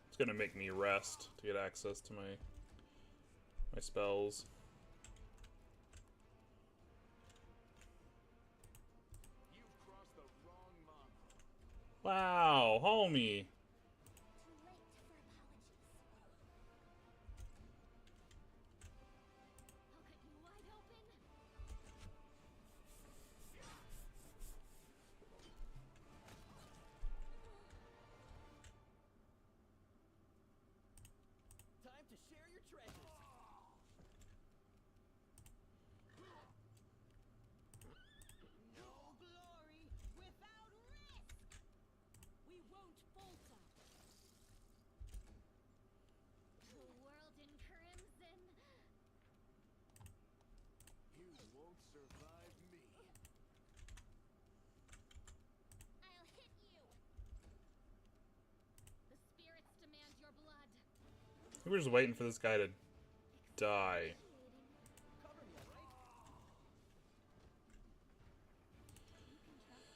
It's gonna make me rest to get access to my spells. You've crossed the wrong mongrel. Wow, homie. Too late for apologies. I'll cut you wide open. Time to share your treasures. No glory without risk! We won't falter. The world in crimson. You won't survive me. I'll hit you. The spirits demand your blood. We're just waiting for this guy to die. Cover me, alright? You can trust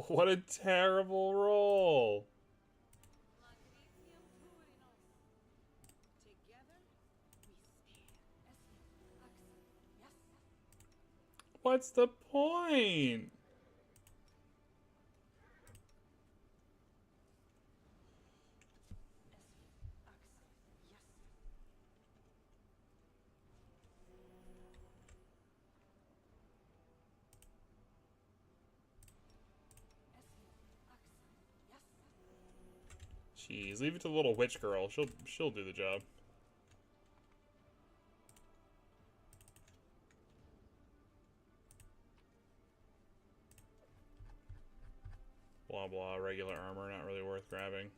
him. What a terrible roll. Together, we stand. Yes. What's the point? keys. Leave it to the little witch girl. She'll do the job. Blah blah. Regular armor, not really worth grabbing.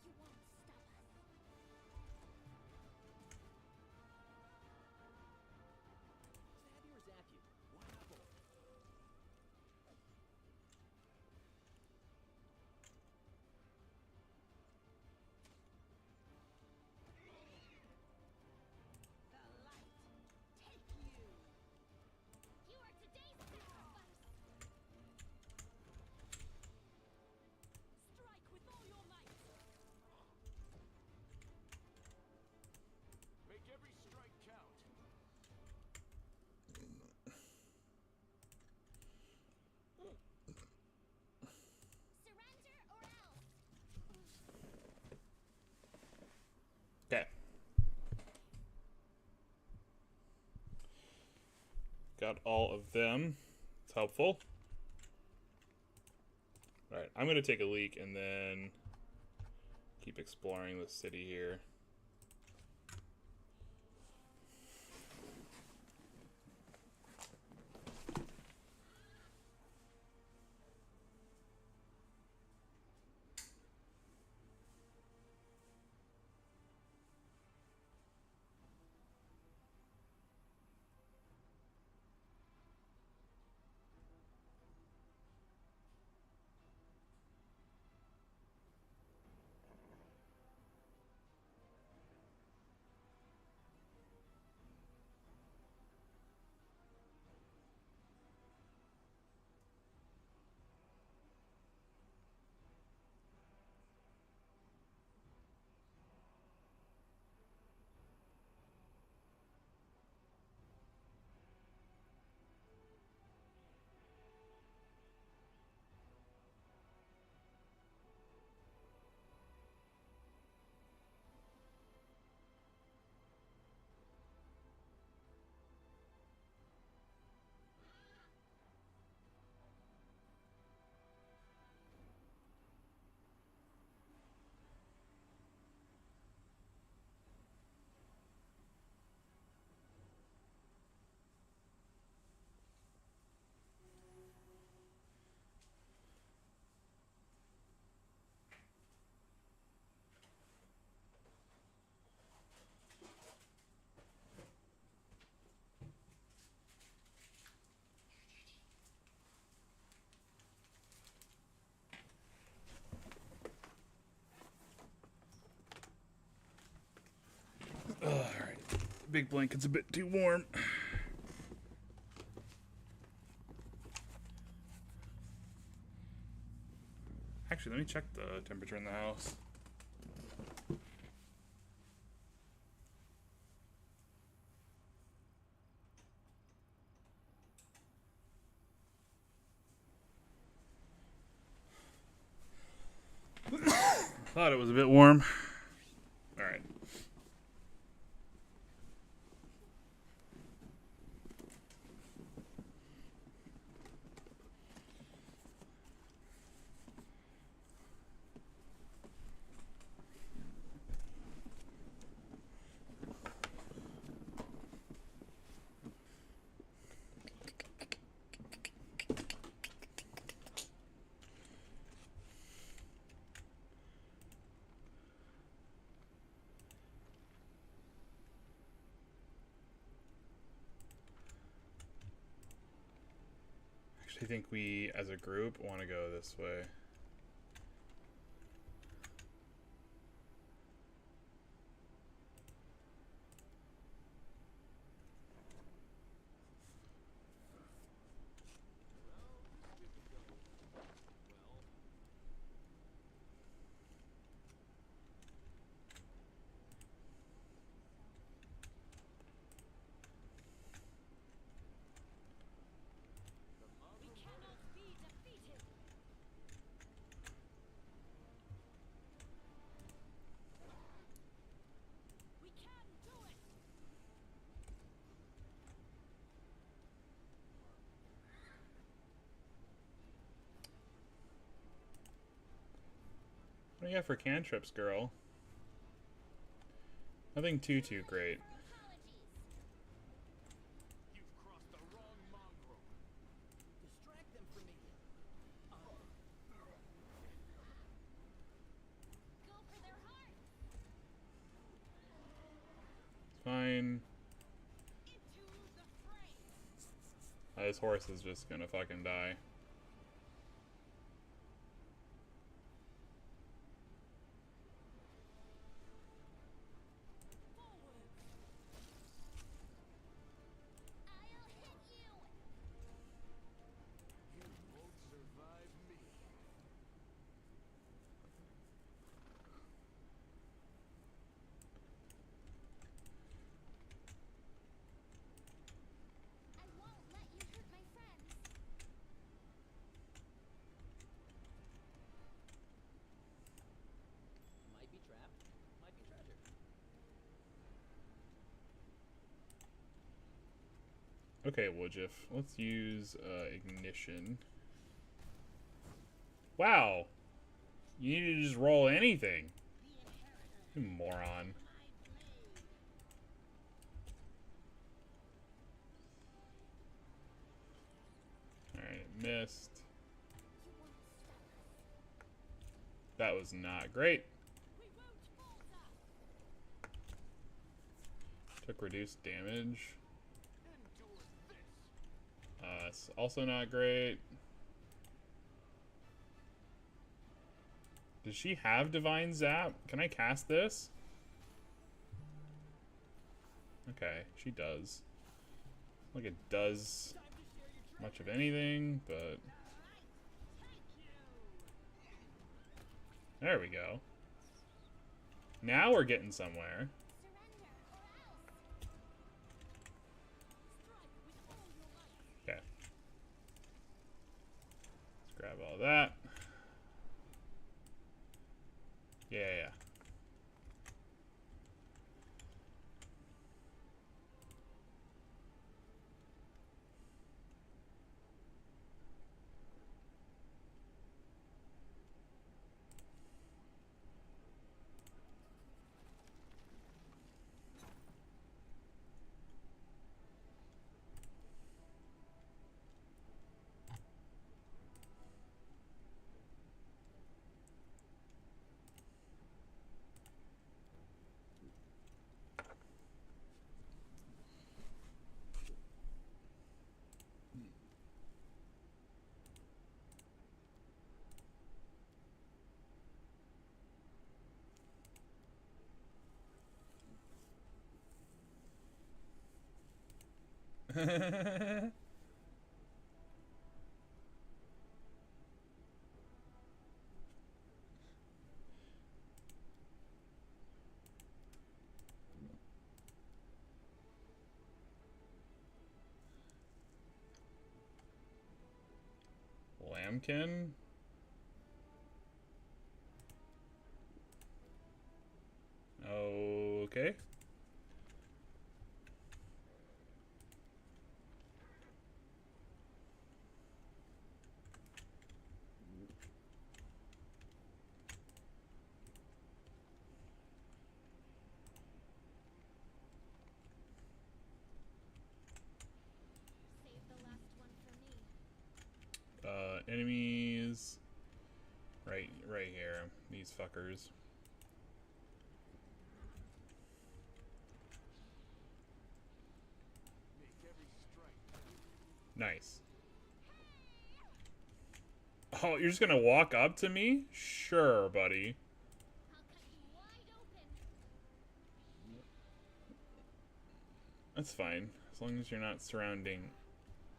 You won't stop us. Stab you or zap you? Why not both? The light. Take you. You are today's sacrifice. Strike with all your might. Make every strike count. Surrender or else. Okay. Got all of them. It's helpful. Alright, I'm going to take a leak and then keep exploring the city here. Alright. Big blanket's a bit too warm. Actually, let me check the temperature in the house. Thought it was a bit warm. Alright. I think we, as a group, want to go this way. We cannot be defeated. We can do it. What do you got for cantrips, girl? Nothing too great. You've crossed the wrong mongrel. Distract them from me. Go for their heart. Fine. Into the fray. This horse is just gonna fucking die. Forward. I'll hit you! You won't survive me. I won't let you hurt my friends. Might be trapped, might be treasure. Okay, Woodjiff. Let's use ignition. Wow! You need to just roll anything. You moron. Alright, missed. That was not great. We won't falter. Took reduced damage. Endure this. It's also not great. Does she have Divine Zap? Can I cast this? Okay, she does. Like it does much of anything, but there we go. Now we're getting somewhere. Surrender, or else. Strike with all your might. Okay. Let's grab all that. Yeah. Lambkin? Okay. Save the last one for me. Enemies. Right here. These fuckers. Make every strike count. Nice. Oh, you're just gonna walk up to me? Sure, buddy. I'll cut you wide open. That's fine. As long as you're not surrounding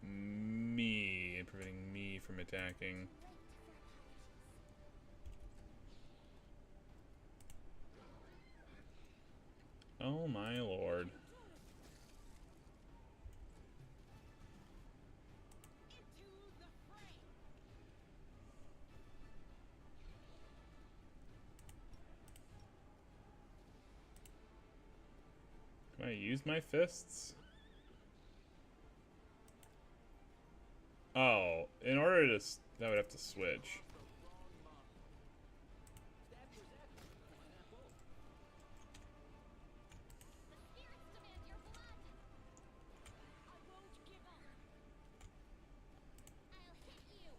me and preventing me from attacking. Oh my lord. Can I use my fists? Oh, in order to... I would have to switch. The spirits demand your blood. I won't give up. I'll hit you.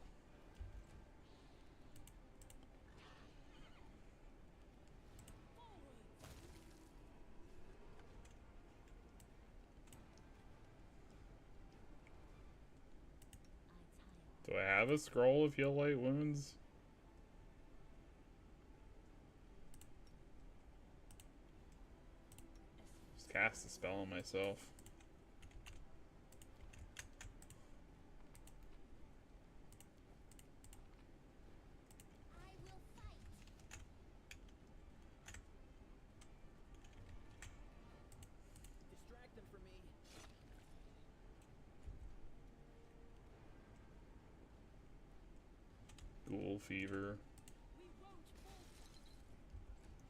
Do I have a scroll of heal light wounds? Just cast a spell on myself. I will fight. Distract them for me. Ghoul fever. We won't falter.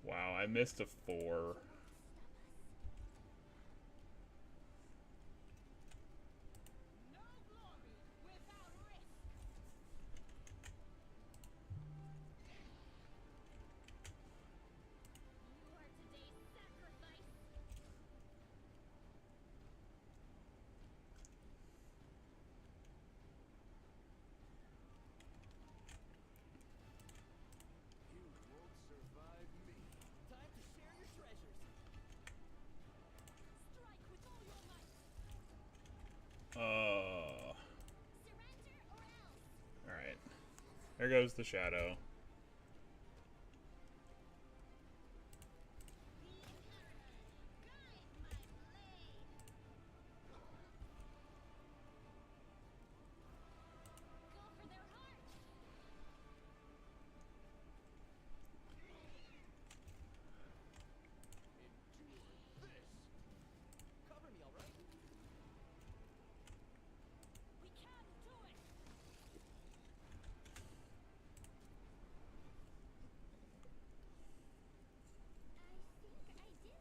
Wow, I missed a 4. No glory without risk. You are today's sacrifice. You won't survive me. Time to share your treasures. Strike with all your might. Surrender or else. Alright. There goes the shadow. Go for their heart. Cover me, all right? We can do it. I think I did it.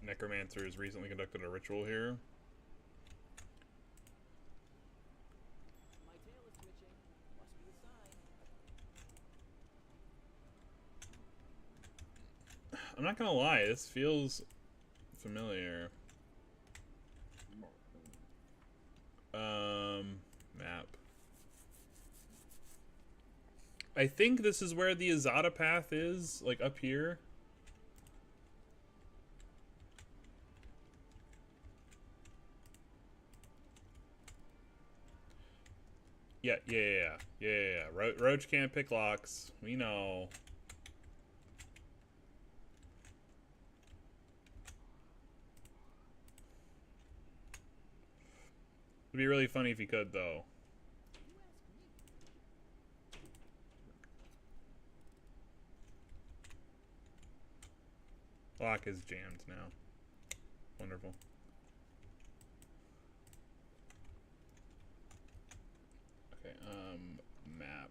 Necromancer has recently conducted a ritual here. My tail is twitching. Must be a sign. I'm not gonna lie, this feels familiar. Map. I think this is where the Azata path is, like up here. Yeah. Roach can't pick locks. We know. It'd be really funny if he could, though. Lock is jammed now. Wonderful. Okay, map.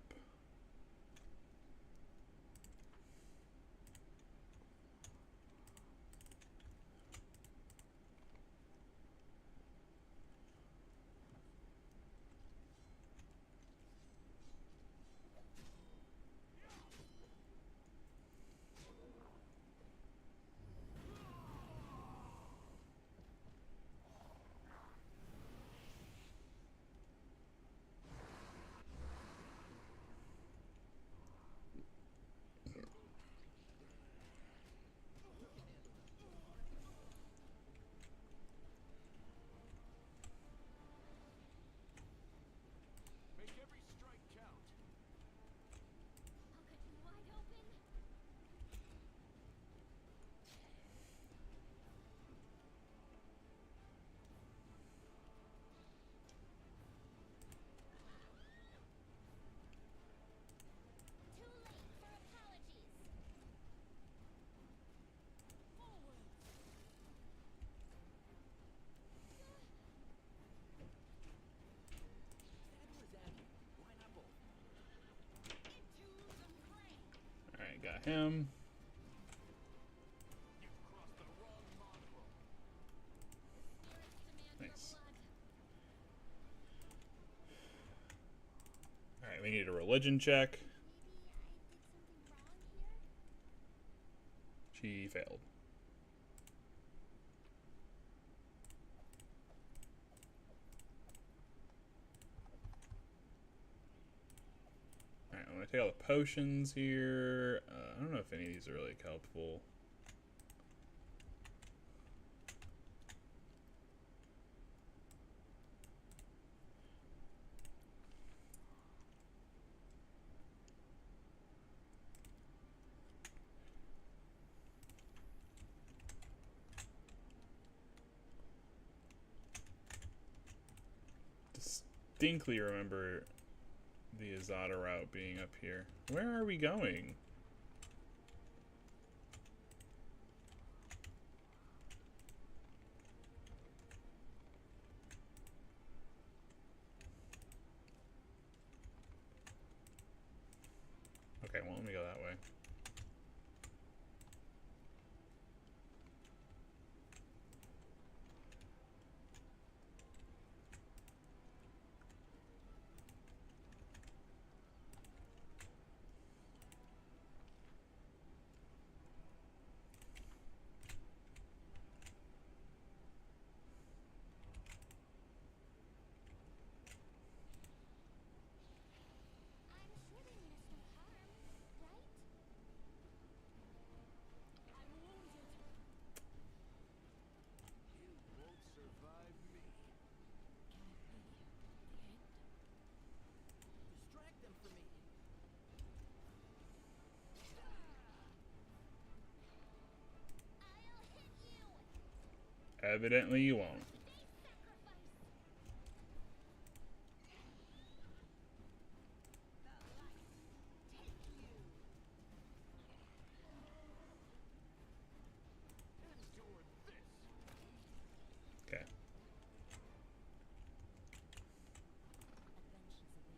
got him. Nice. Alright, we need a religion check. She failed. Alright, I'm gonna take all the potions here. I don't know if any of these are really helpful. Distinctly remember the Azata route being up here. Where are we going? Okay, well, let me go that way. I'm sure they mean us no harm, right? I'm wounded. You won't survive me. Can it be the end? Distract them for me. I'll hit you! Evidently you won't. Face sacrifice! Endure this. Okay. Adventions await.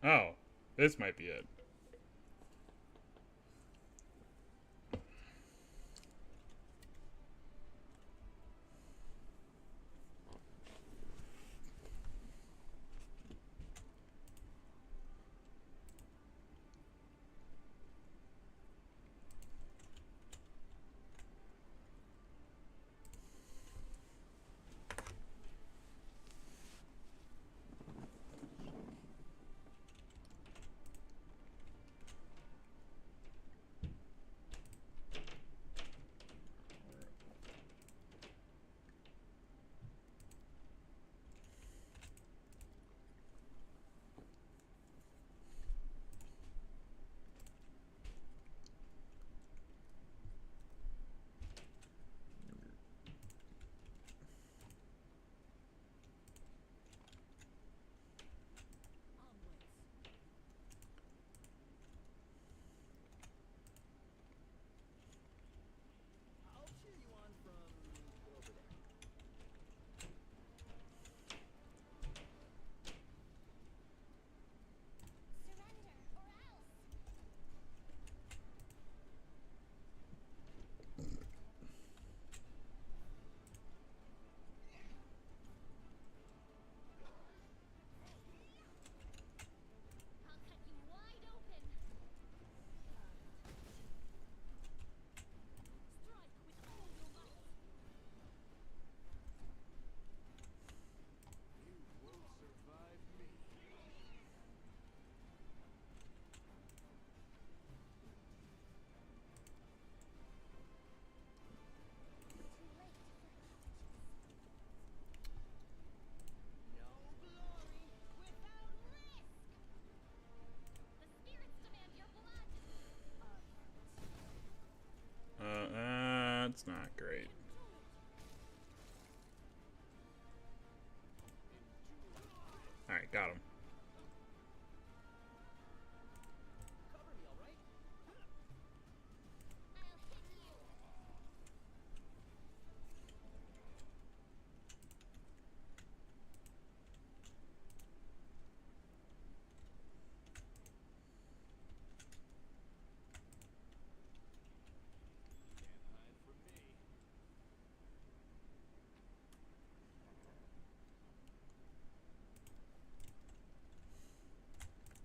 Oh, this might be it. I'll cheer you on from over there. Surrender, or else! I'll cut you wide open. Strike with all your might. You won't survive me. Too late for apologies. No glory without risk. The spirits demand your blood. That's not great. Alright, got him. Cover me, all right? I'll hit you. Can't hide from me.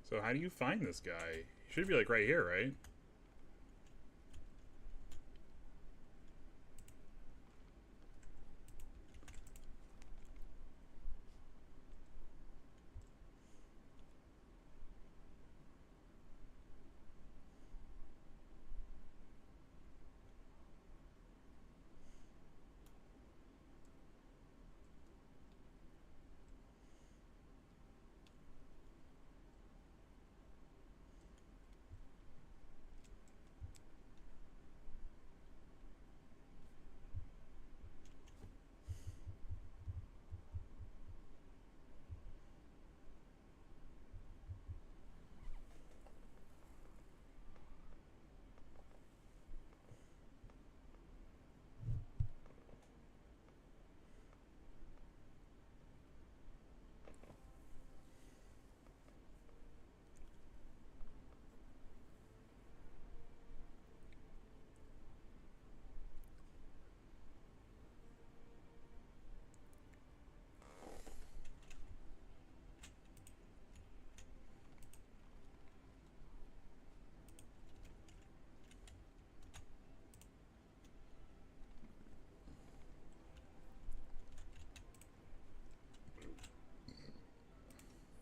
So how do you find this guy? He should be like right here, right?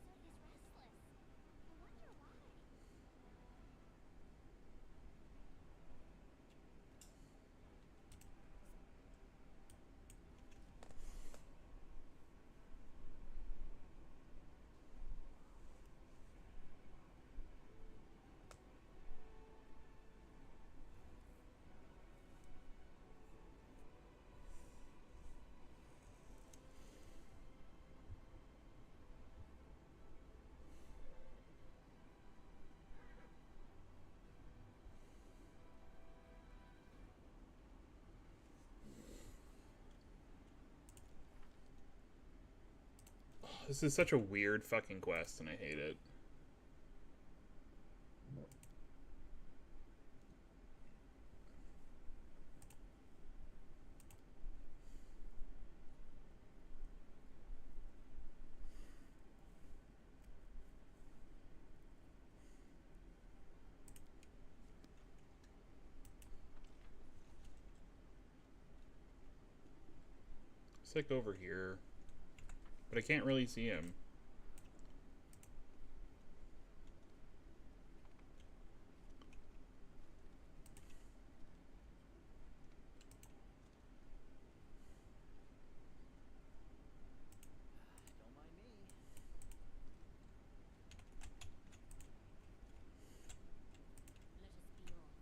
Sodia's restless. I wonder why. This is such a weird fucking quest, and I hate it. He's like over here. But I can't really see him. Don't mind me. Let us be off.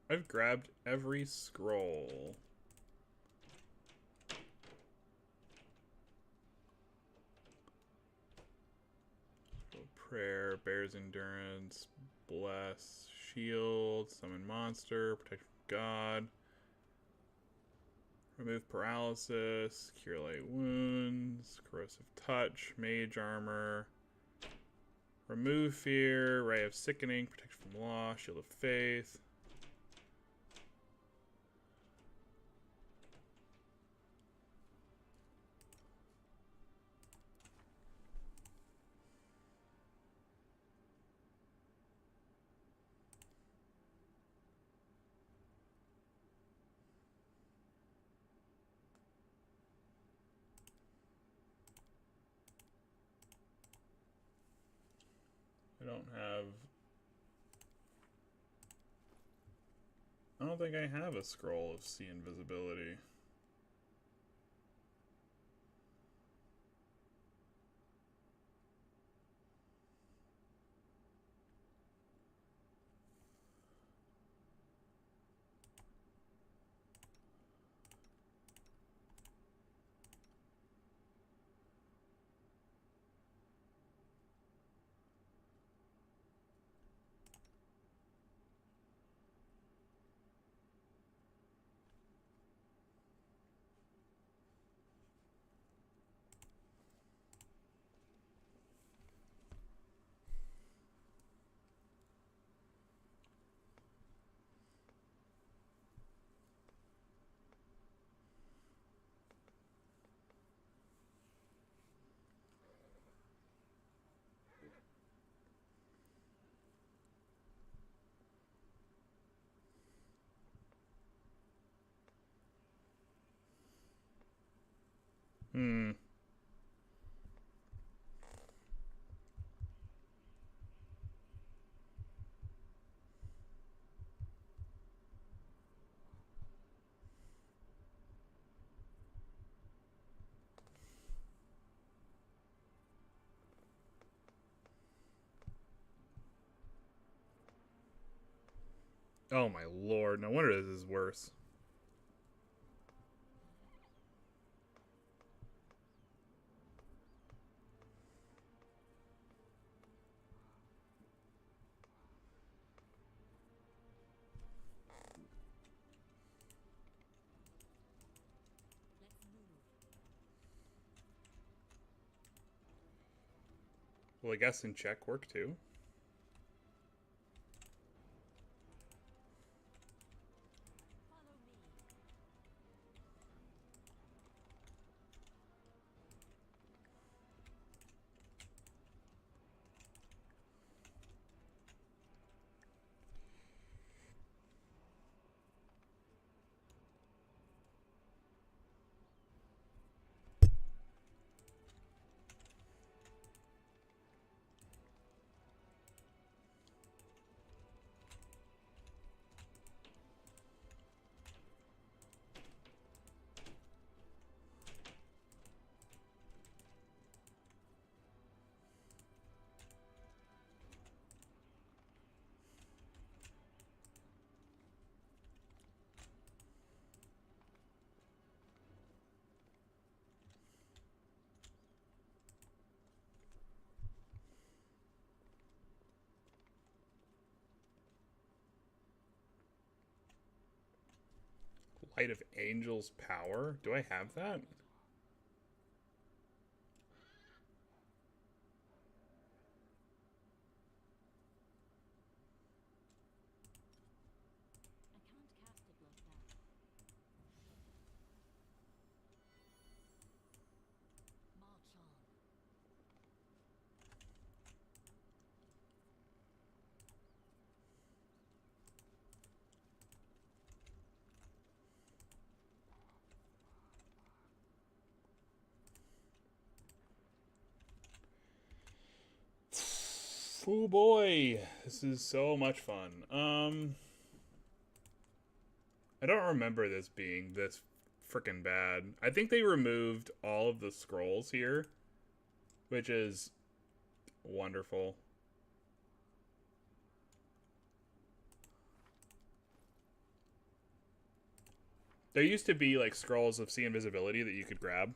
I've grabbed every scroll. Prayer, bears endurance, bless, shield, summon monster, protect from God, remove paralysis, cure light wounds, corrosive touch, mage armor, remove fear, ray of sickening, protection from law, shield of faith. I don't think I have a scroll of see invisibility. Hmm. Oh my lord, no wonder this is worse. Let's move. Well, I guess in check work too. Follow me. Light of Angel's Power? Do I have that? I can't cast it like that. March on. Oh boy, this is so much fun. I don't remember this being this freaking bad. I think they removed all of the scrolls here, which is wonderful. There used to be like scrolls of sea invisibility that you could grab.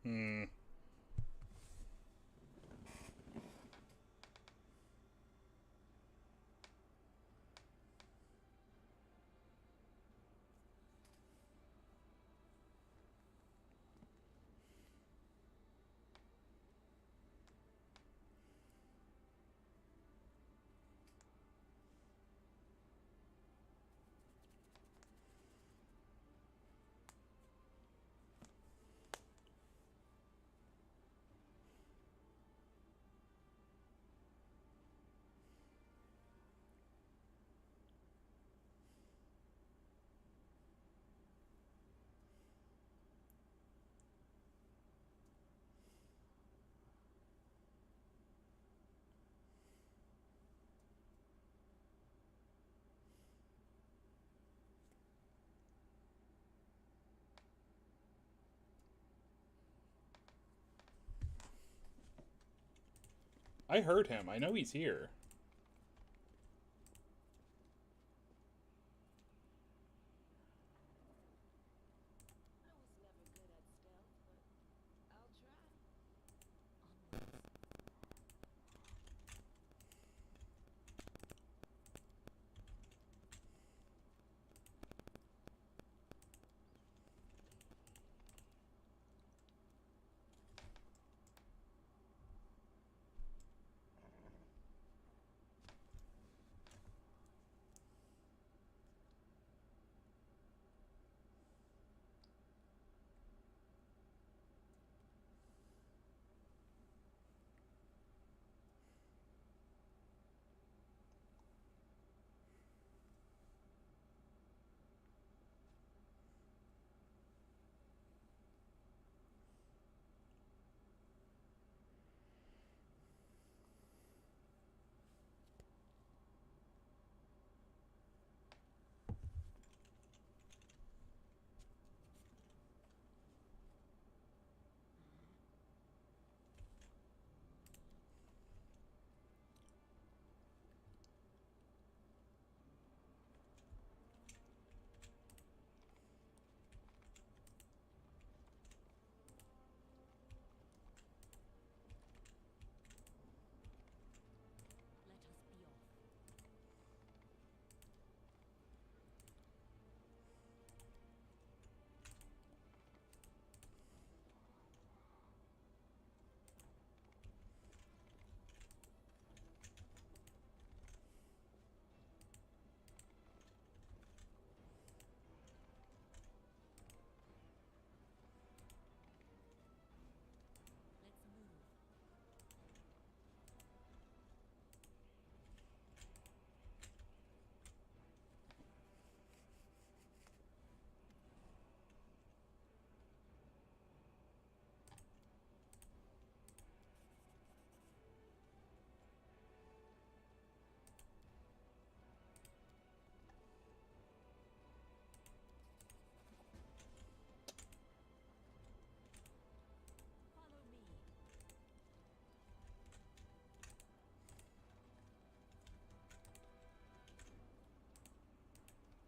Hmm. I heard him. I know he's here.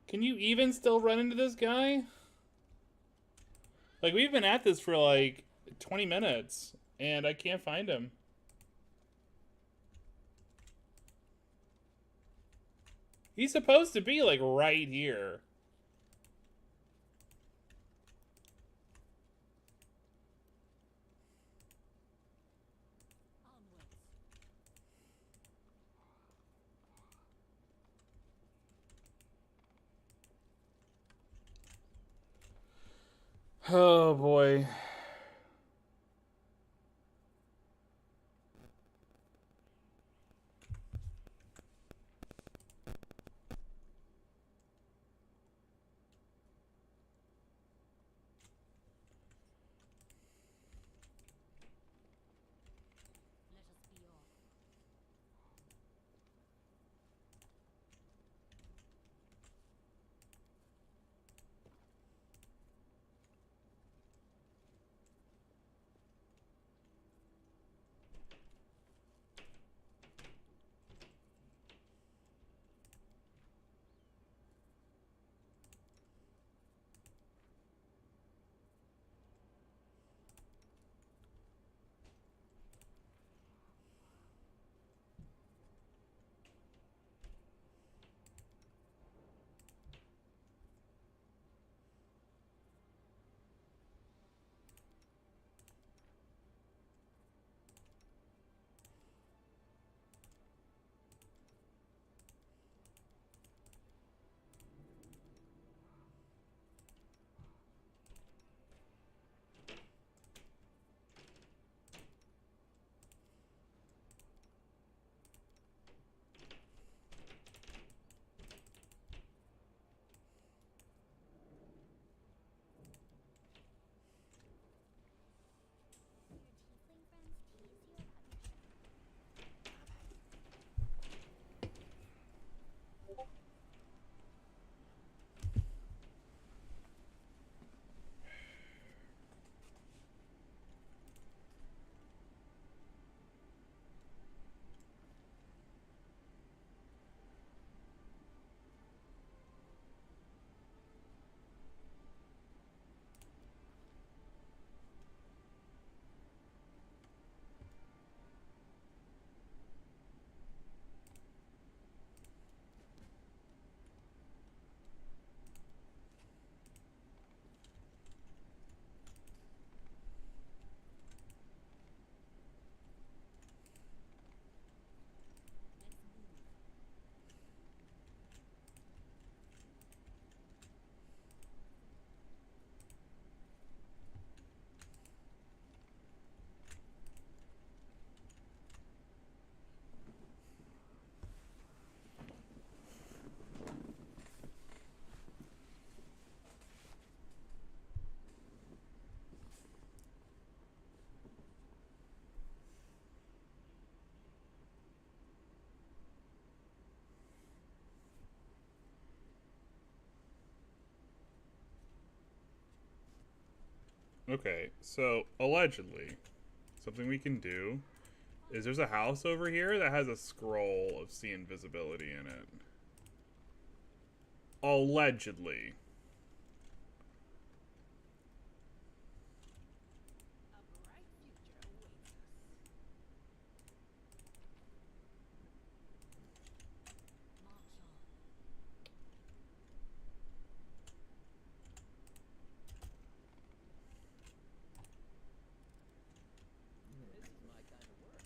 Can you even still run into this guy? Like, we've been at this for like 20 minutes, and I can't find him. He's supposed to be, like, right here. Oh, boy. Let us be off. Do your tiefling friends tease you about your Okay, so allegedly, something we can do is there's a house over here that has a scroll of see invisibility in it. Allegedly. March on. This is my kind of work.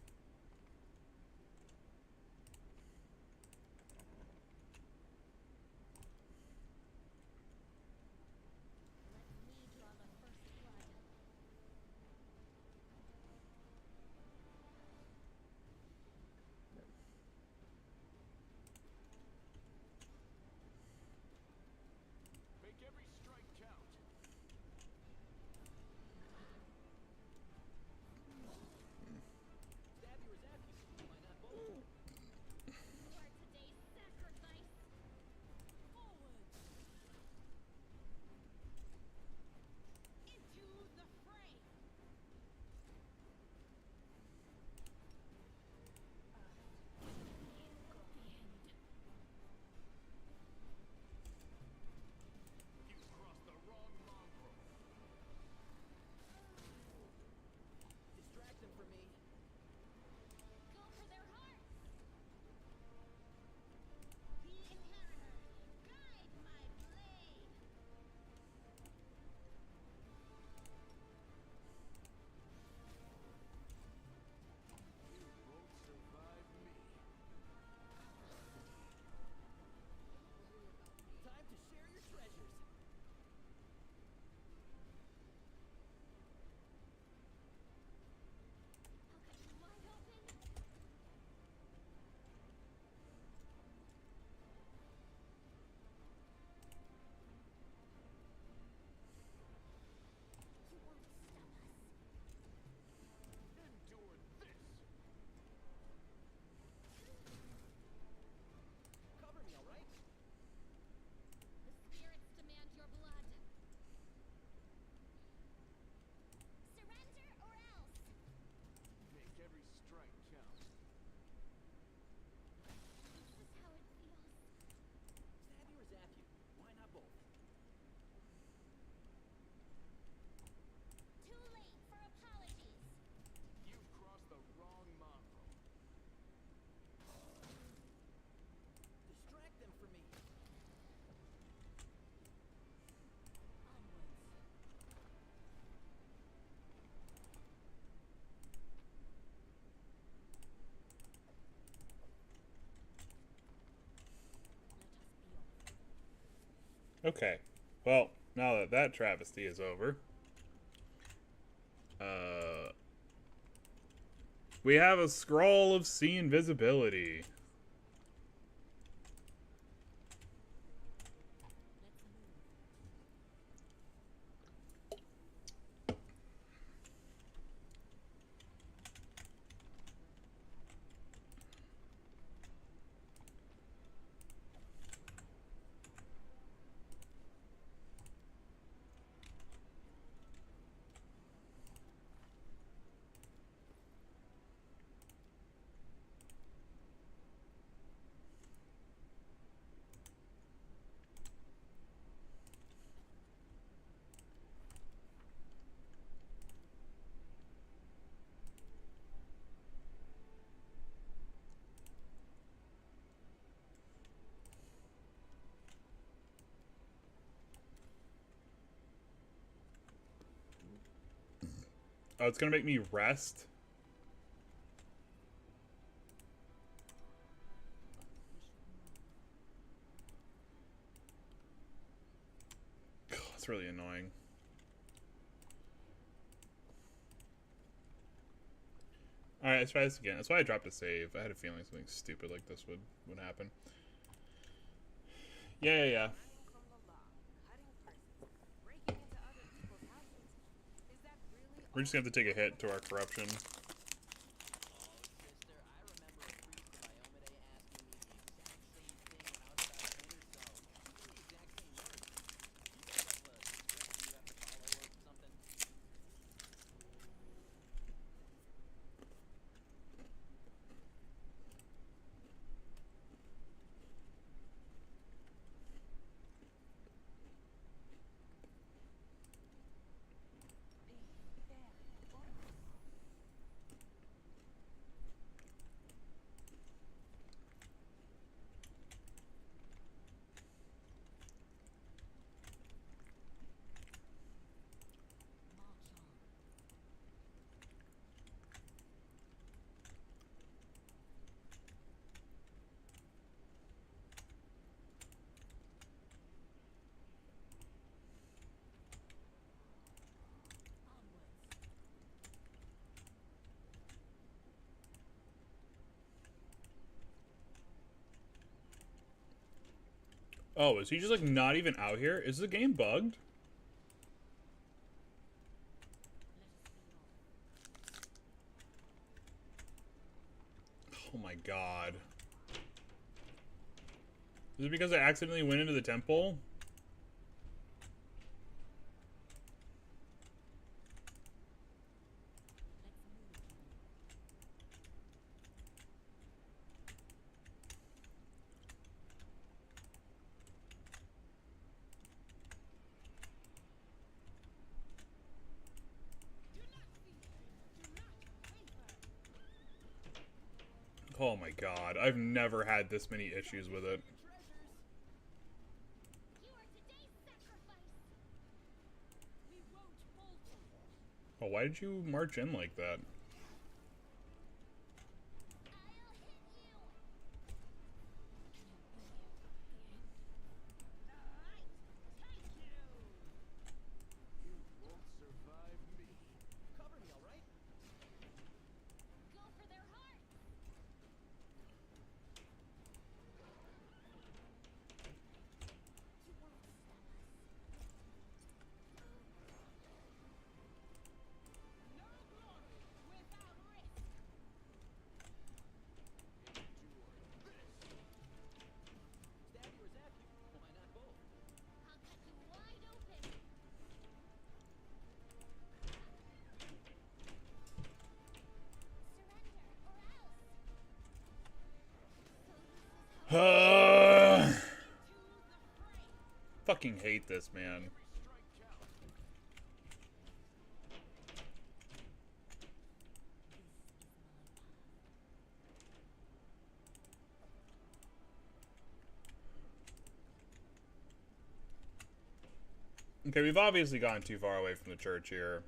Okay. Well, now that that travesty is over, uh, we have a scroll of sea invisibility. Oh, it's gonna make me rest? God, that's really annoying. Alright, let's try this again. That's why I dropped a save. I had a feeling something stupid like this would happen. Yeah. We're just gonna have to take a hit to our corruption. Oh, sister, I remember a priest of Iomade asking me the exact same thing outside of Winter Zone. Even the exact same words. You guys have a script you have to follow or something? Oh, is he just like not even out here? Is the game bugged? Oh my god. Is it because I accidentally went into the temple? Oh my god, I've never had this many issues with it. Oh, why did you march in like that? You won't survive me. Cover me, alright? Go for their hearts! You won't stop us. No glory without risk! Stab you or zap you? Why not both? I'll cut you wide open! Surrender, or else. Fucking hate this, man. Strike count. Okay, we've obviously gone too far away from the church here.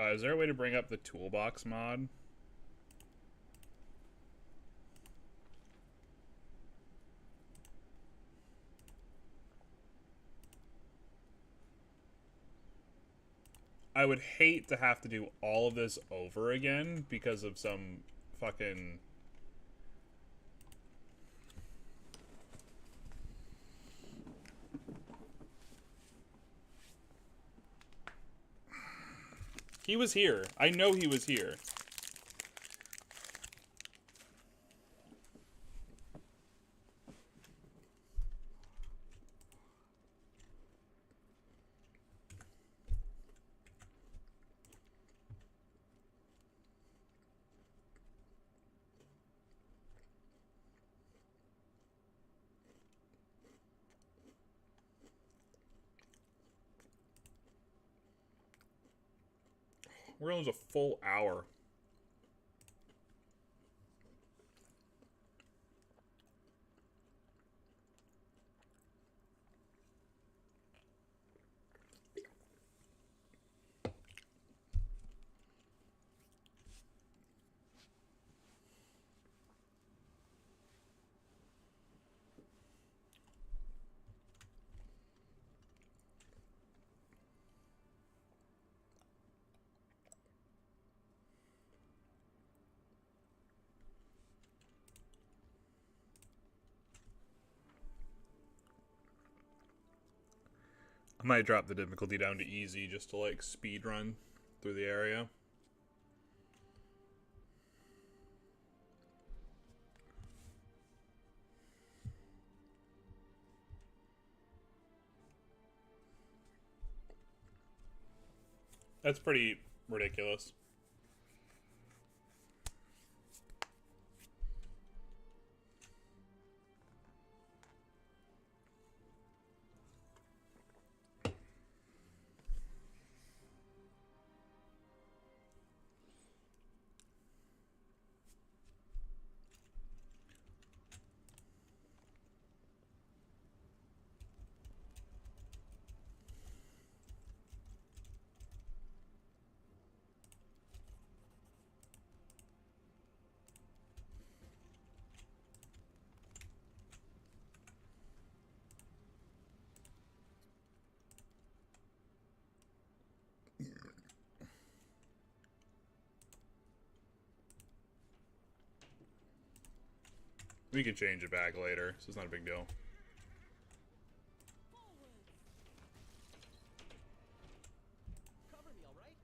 Is there a way to bring up the toolbox mod? I would hate to have to do all of this over again because of some fucking... He was here. I know he was here. We're gonna lose a full hour. I might drop the difficulty down to easy just to like speed run through the area. That's pretty ridiculous. We can change it back later, so it's not a big deal. Cover me, all right?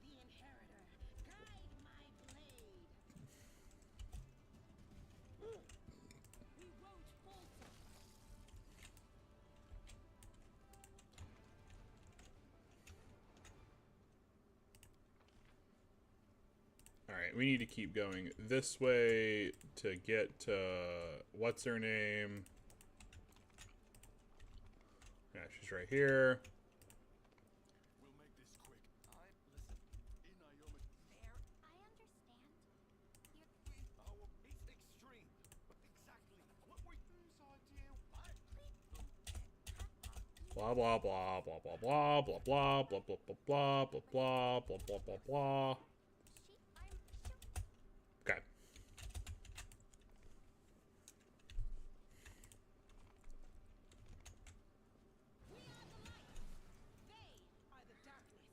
The Inheritor, guide my blade. We won't falter. Alright, we need to keep going this way to get to... what's her name? Yeah, she's right here. We'll make this quick. Listen, In Ioma, there I understand. You're it's extreme. But exactly what were whose idea? What? Blah blah blah blah blah blah blah blah blah blah blah blah blah blah blah blah blah blah. Okay. We are the light. They are the darkness.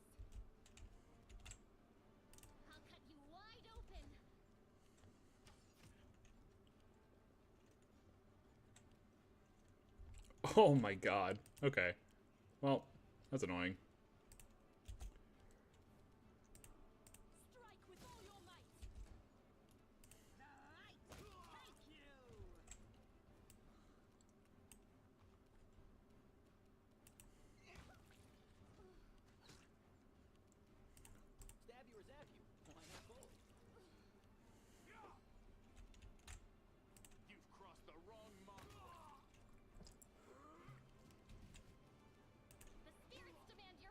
I'll cut you wide open. Oh my god. Okay. Well, that's annoying. Strike with all your might. The light take you. Stab you or zap you? Why not both? you've crossed the wrong mark. The spirits demand your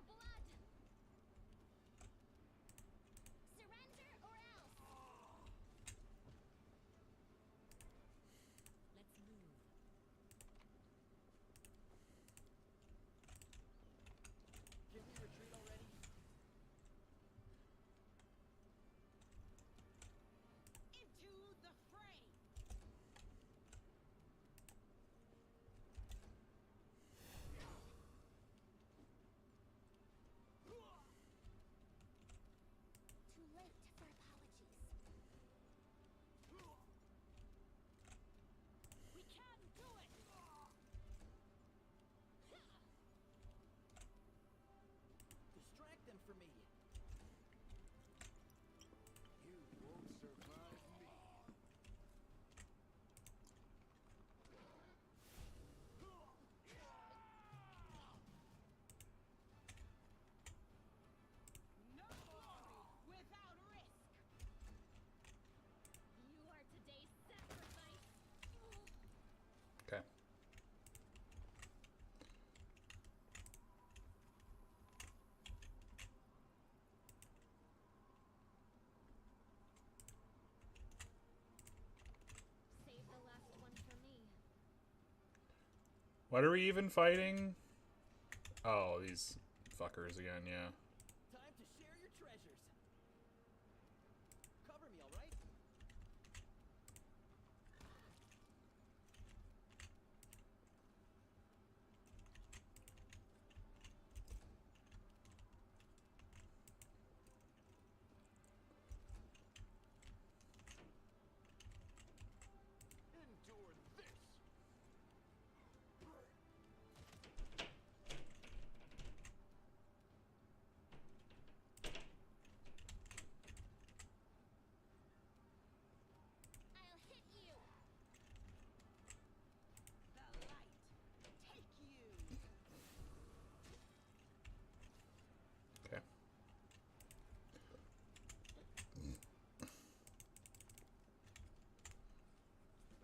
What are we even fighting? Oh, these fuckers again, yeah. Time to share your treasures. Cover me, all right? Endure this! I'll hit you. The light. Take you. Okay.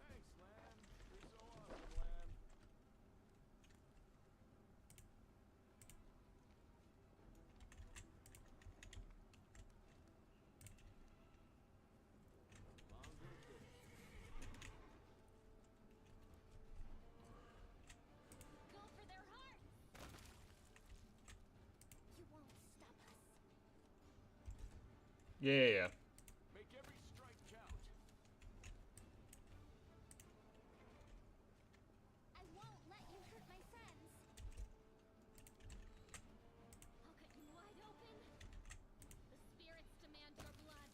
Thanks, Lamb. You're so awesome, Lamb. Longer day. Go for their hearts. You won't stop us. Yeah. Make every strike count. I won't let you hurt my friends. I'll cut you wide open. The spirits demand your blood.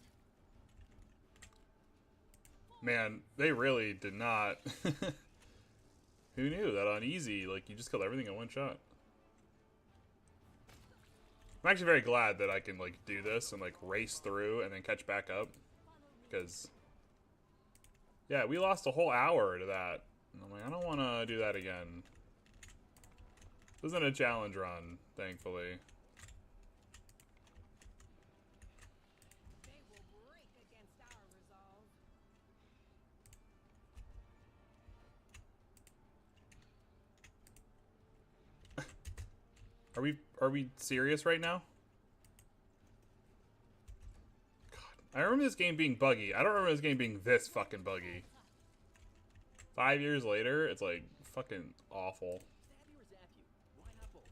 Man, they really did not. Who knew that on easy, like, you just killed everything in one shot? I'm actually very glad that I can, like, do this and, like, race through and then catch back up. Because, yeah, we lost a whole hour to that. And I'm like, I don't want to do that again. This isn't a challenge run, thankfully. They will break against our resolve. Are we serious right now? God, I remember this game being buggy. I don't remember this game being this fucking buggy. 5 years later, it's like fucking awful. Stab you or zap you? Why not both?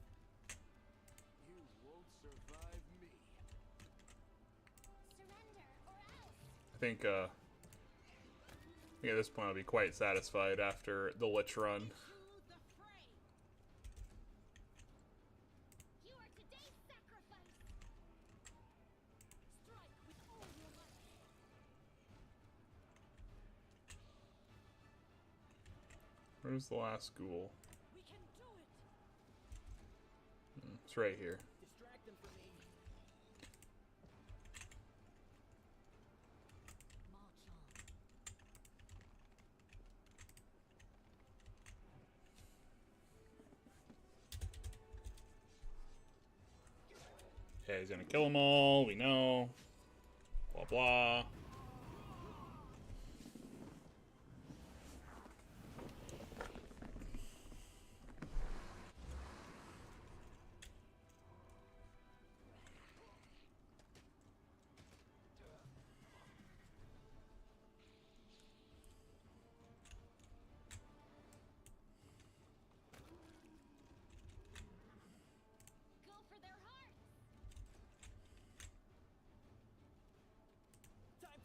You won't survive me. Surrender or else. I think at this point I'll be quite satisfied after the Lich run. To the fray. You are today's sacrifice. Strike with all your might. Where's the last school? We can do it. It's right here. Distract them for me. March on. Yeah, he's gonna kill them all, we know. Blah blah. Go for their hearts. Time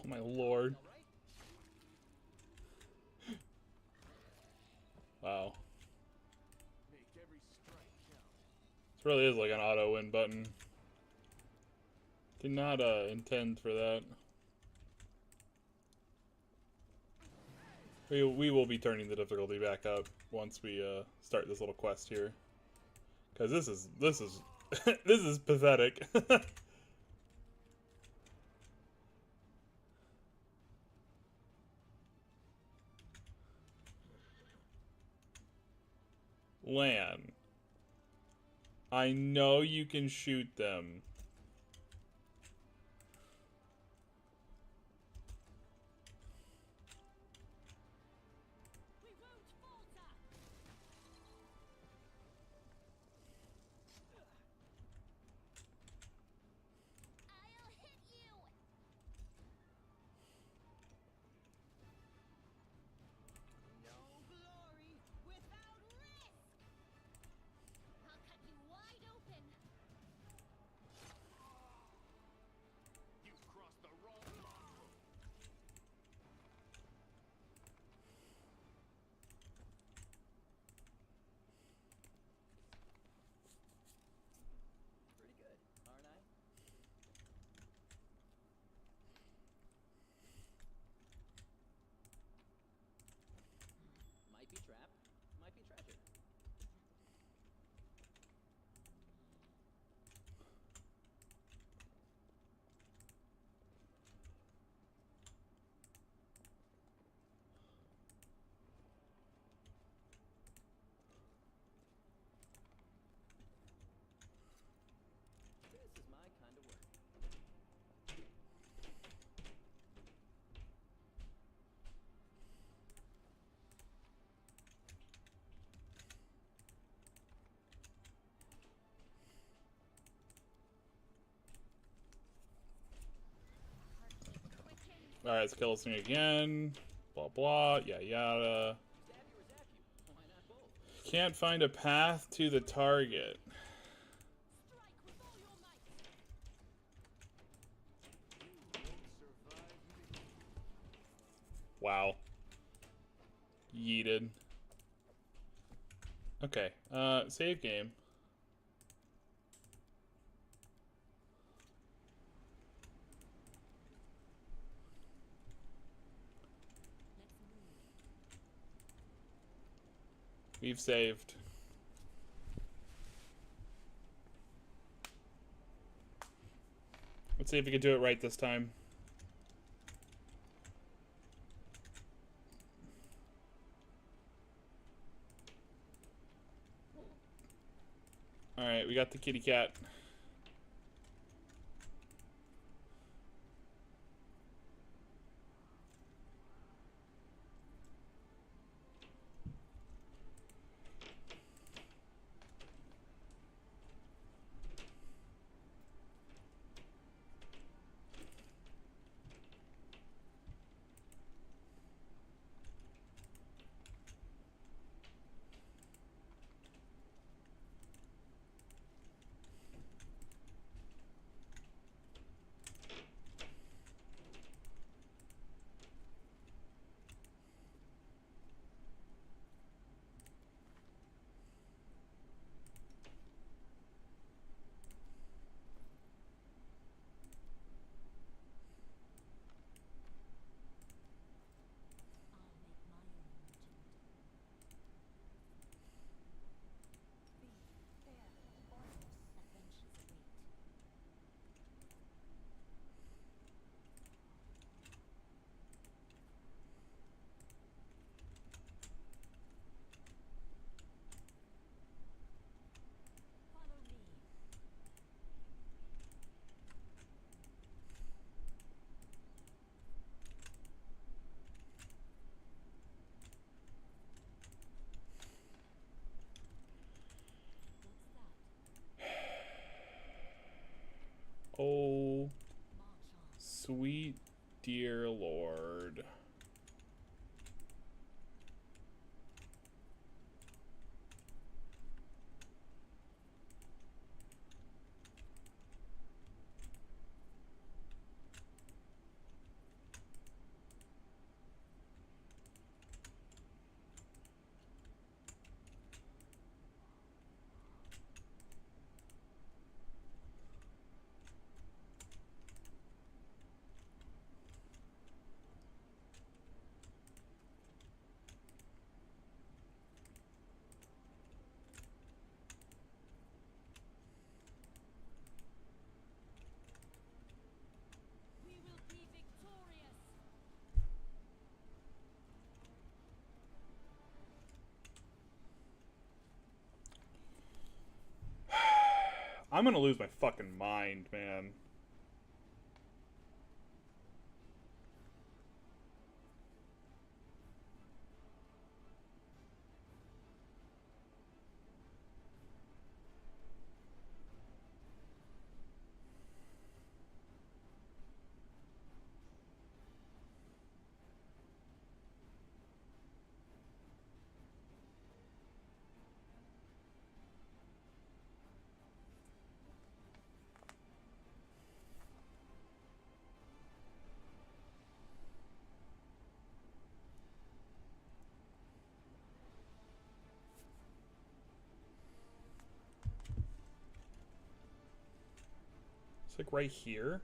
my lord. Wow. Make every strike count. This really is like an auto win button. Did not intend for that. We will be turning the difficulty back up once we start this little quest here, because this is this is pathetic. Lan, I know you can shoot them. We won't falter! I'll hit you! No glory without risk! I'll cut you wide open. You've crossed the wrong line. Pretty good, aren't I? Might be trap, might be treasure. This is my kind of work. All right, let's kill this thing again. Blah blah. Yeah, yada. Stab you or zap you? Why not both? Can't find a path to the target. Strike with all your might! You won't survive me. Wow. Yeeted. Okay. Save game. Let's move. We've saved. Let's see if we can do it right this time. Alright, we got the kitty cat. I'm gonna lose my fucking mind, man. It's like right here.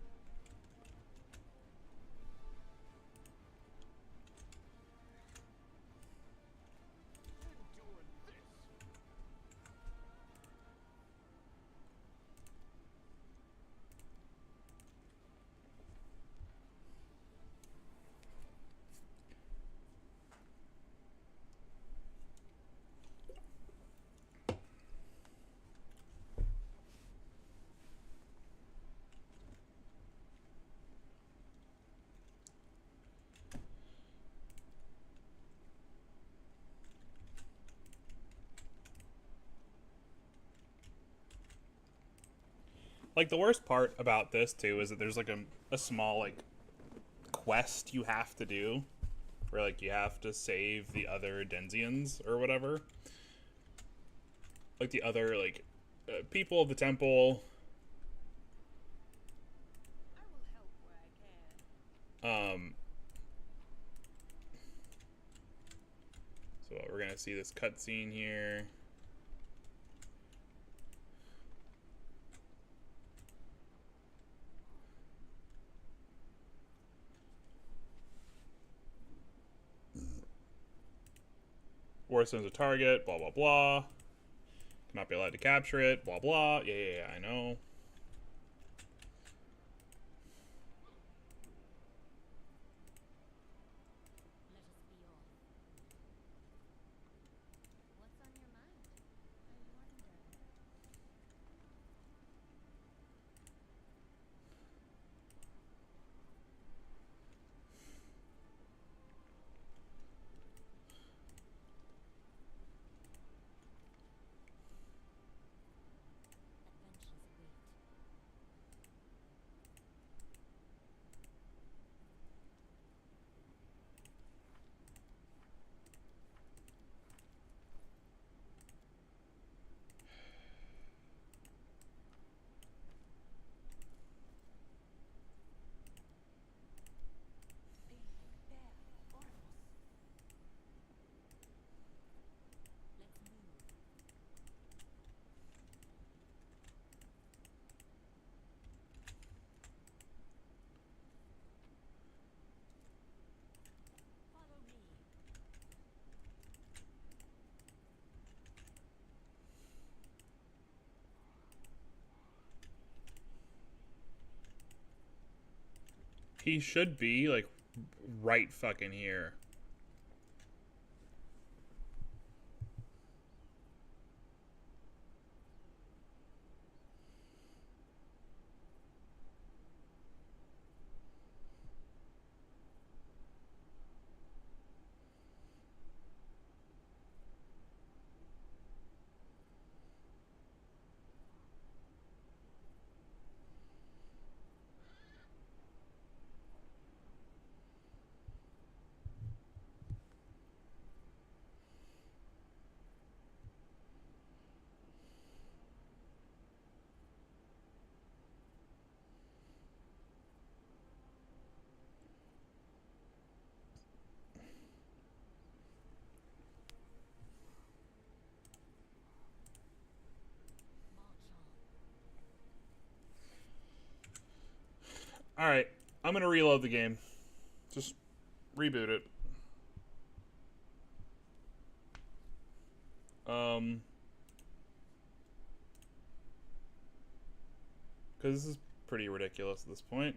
Like, the worst part about this, too, is that there's, like, a small, like, quest you have to do. Where, like, you have to save the other Denzians, or whatever. Like, the other, like, people of the temple. I will help where I can. So we're gonna see this cutscene here. Warstone's a target, blah, blah, blah. Cannot be allowed to capture it, blah, blah. Yeah, I know. Let us be off. What's on your mind? I wonder. Adventures await. Let's move. Follow me. He should be, like, right fucking here. Alright, I'm gonna reload the game. Just reboot it. Because this is pretty ridiculous at this point.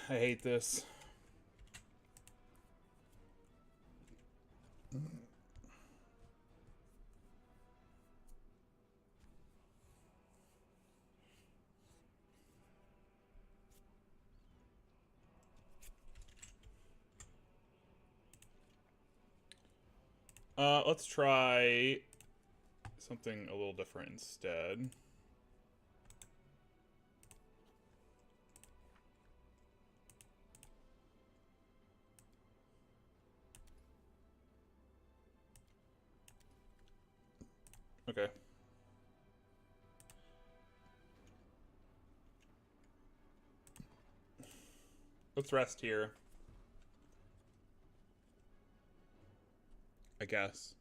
I hate this. Let's try something a little different instead. Okay. Let's rest here. I guess.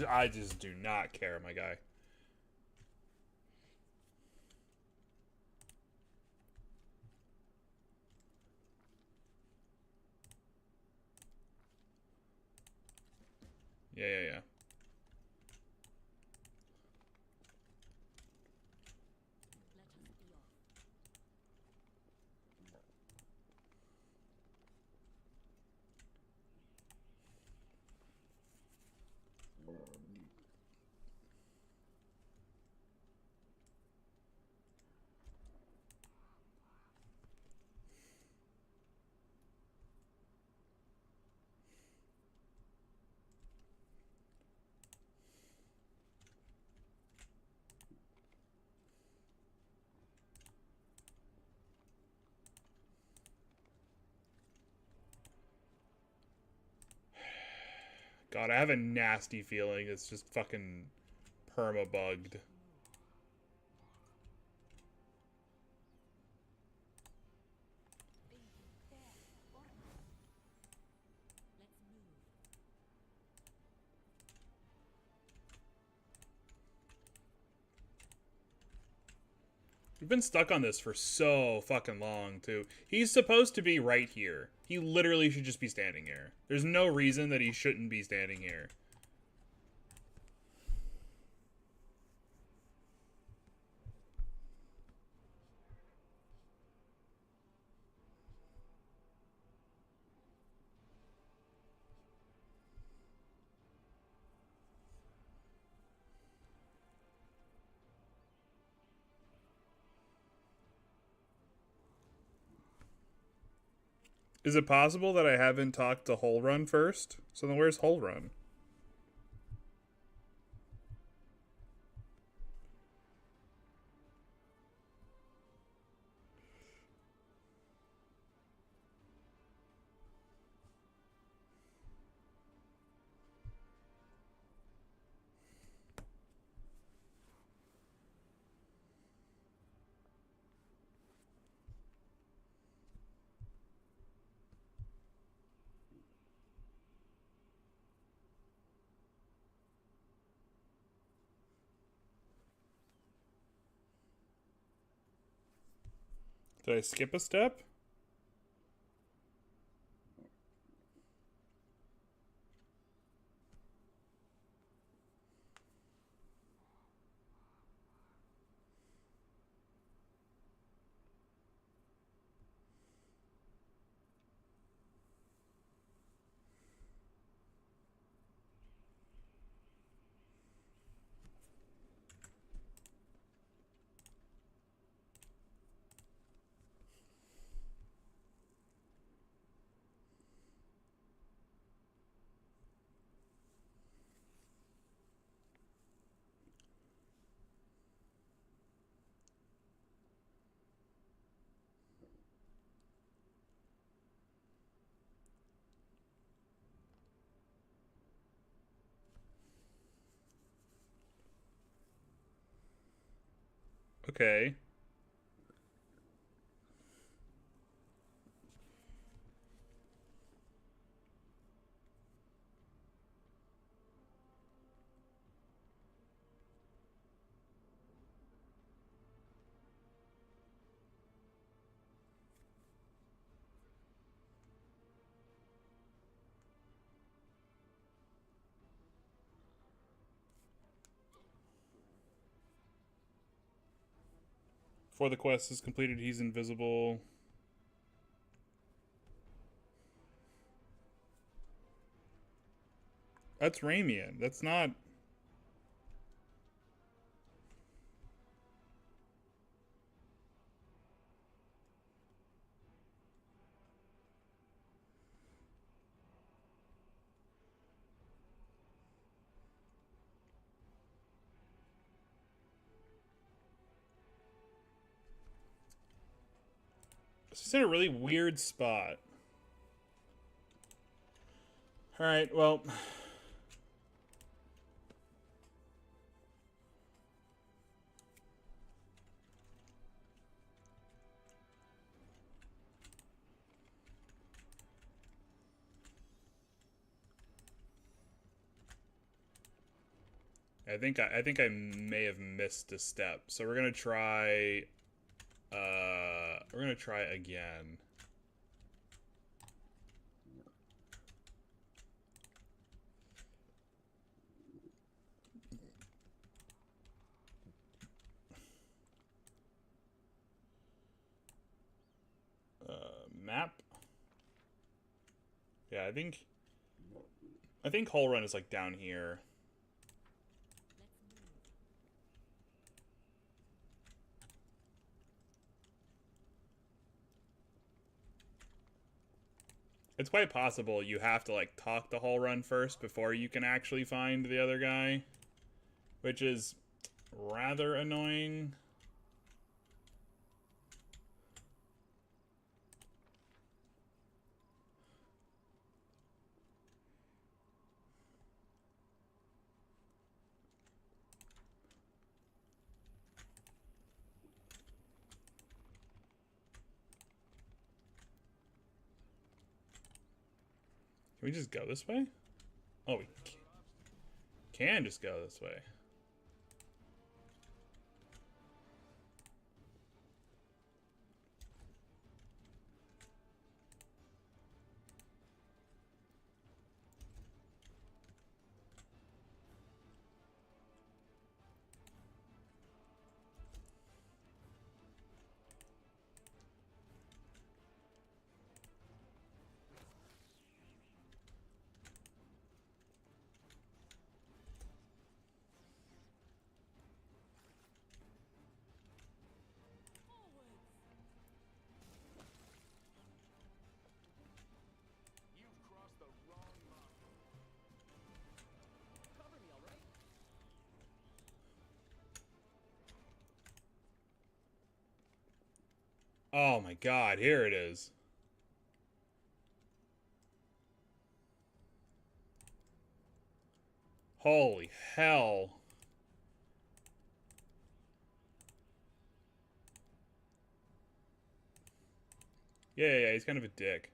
I just do not care, my guy. Yeah, yeah, yeah. Let us be off. God, I have a nasty feeling it's just fucking perma-bugged. Let's move. We've been stuck on this for so fucking long, too. He's supposed to be right here. He literally should just be standing here. There's no reason that he shouldn't be standing here. Is it possible that I haven't talked to Whole Run first? So then where's Whole Run? Did I skip a step? Okay. Before the quest is completed, he's invisible. That's Ramian. That's not... It's just in a really weird spot. Alright, well... I think I may have missed a step. So we're gonna try again. Map. Yeah, I think Hull Run is like down here. It's quite possible you have to like talk to Hull Run first before you can actually find the other guy, which is rather annoying. Can we just go this way? Oh, we can just go this way. You've crossed the wrong line. Cover me, all right? Oh my god, here it is. Holy hell. Yeah, he's kind of a dick.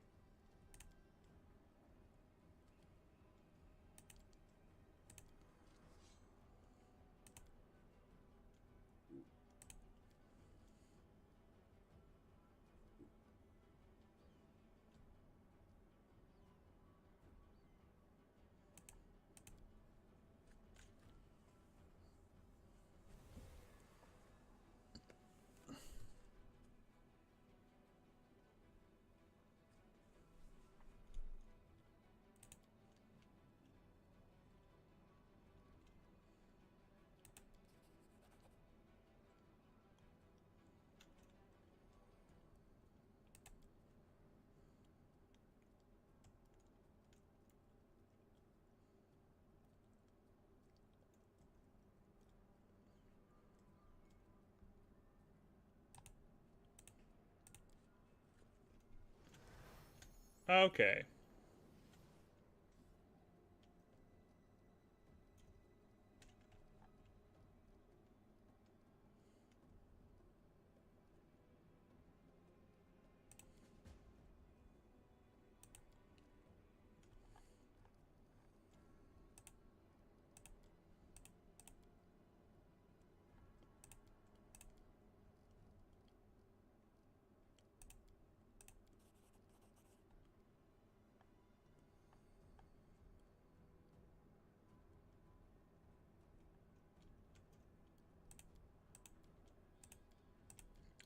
Okay.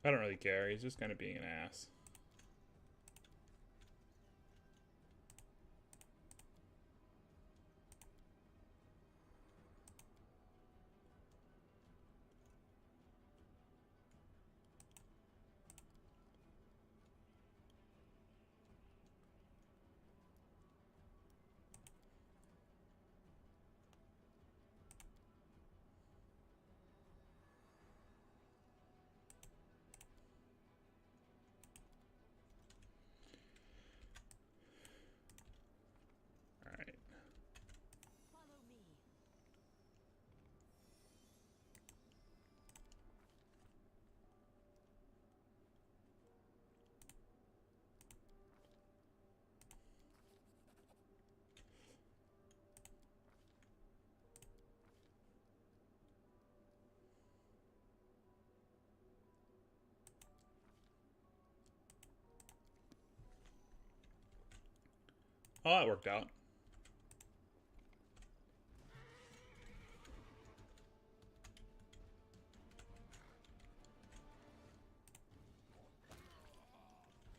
I don't really care. He's just kind of being an ass. Alright. Follow me. Oh, that worked out.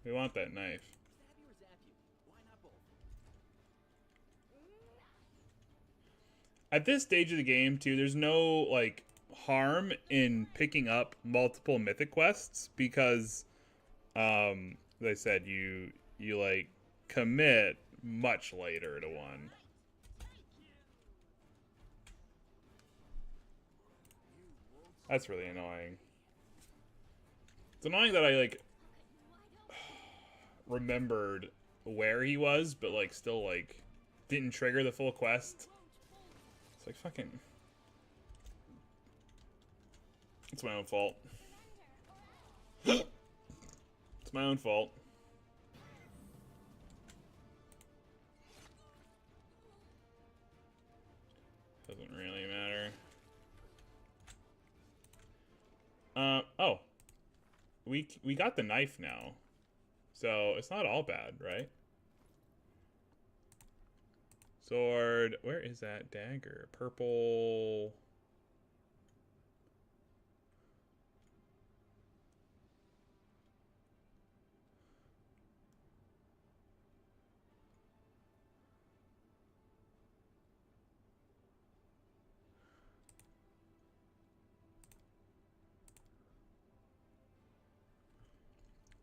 We want that knife. Stab you or zap you? Why not both? At this stage of the game, too, there's no, like, harm in picking up multiple mythic quests because, as I said, you like, commit much later to one. That's really annoying. It's annoying that I, like, remembered where he was, but, like, still, like, didn't trigger the full quest. It's like, fucking... It's my own fault. It's my own fault. Doesn't really matter. Oh. We got the knife now. So, it's not all bad, right? Sword. Where is that dagger? Purple.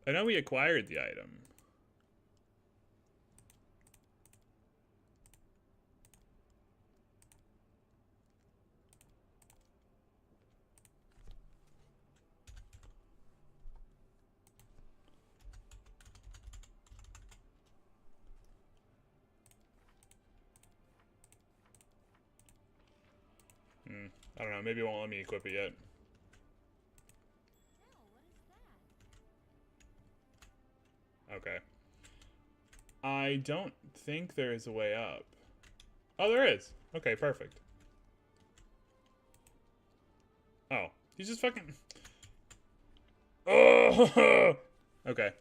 I know we acquired the item. I don't know. Maybe it won't let me equip it yet. Okay. I don't think there is a way up. Oh, there is. Okay, perfect. Oh, he's just fucking... Oh! Okay.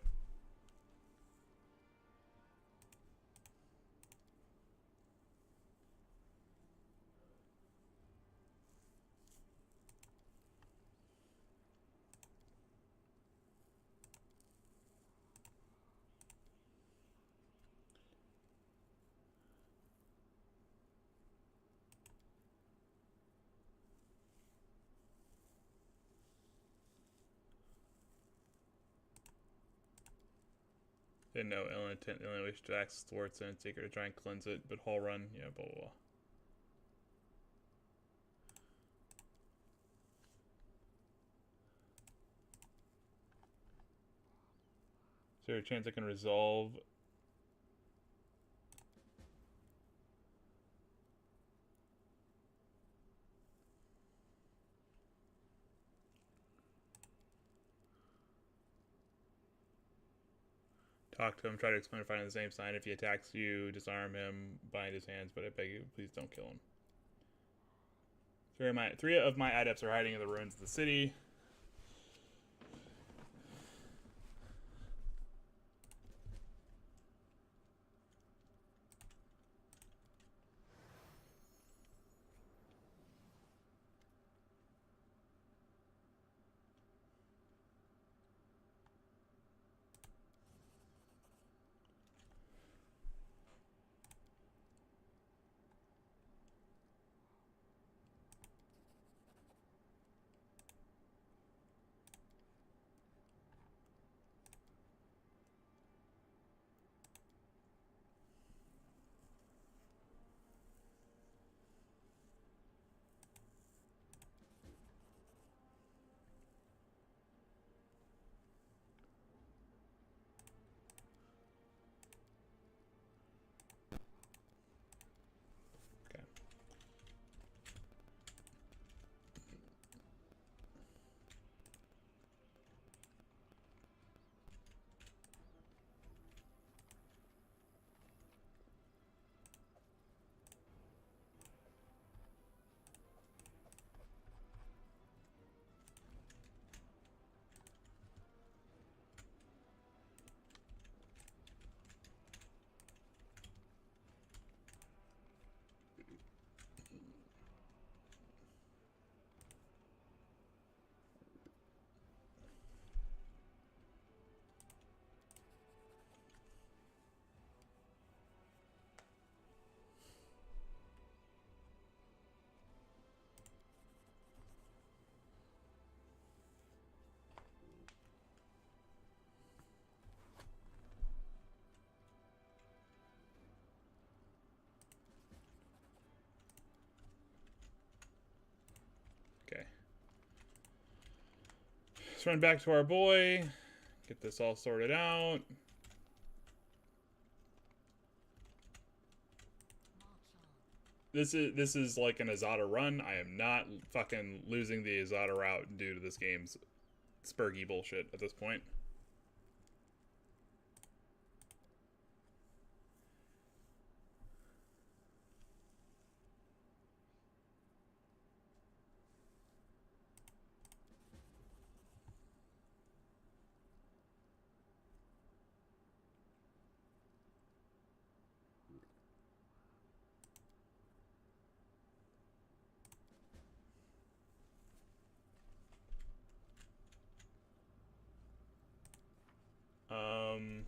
Didn't know ill intent, the only wish to access towards and seeker to try and cleanse it, but Hall Run, yeah, blah blah blah. Is there a chance I can resolve? Talk to him, try to explain or find the same sign. If he attacks you, disarm him, bind his hands, but I beg you, please don't kill him. Three of my adepts are hiding in the ruins of the city. Okay. Let's run back to our boy. Get this all sorted out. This is like an Azata run. I am not fucking losing the Azata route due to this game's spurgy bullshit at this point. Um,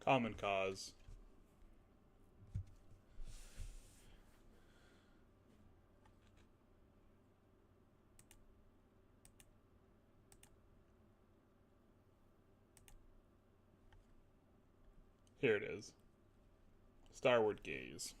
common cause. Here it is. Starward gaze.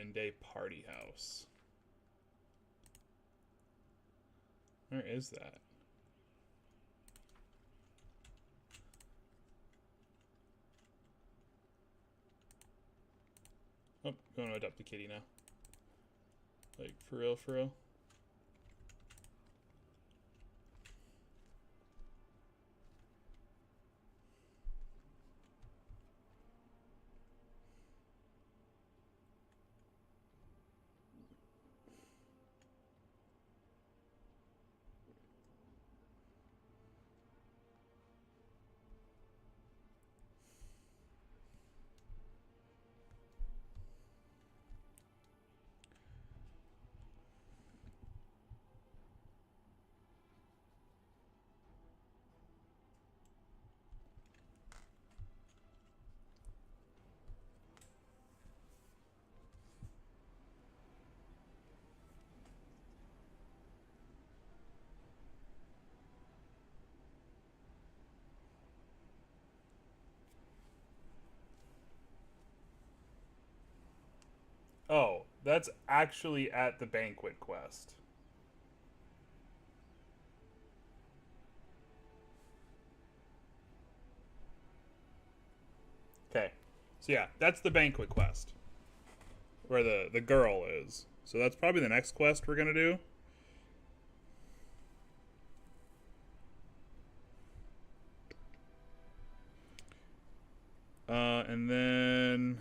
Rende Party House. Where is that? Oh, going to adopt the kitty now. Like, for real, for real? That's actually at the banquet quest. Okay. So yeah, that's the banquet quest. Where the girl is. So that's probably the next quest we're gonna do. And then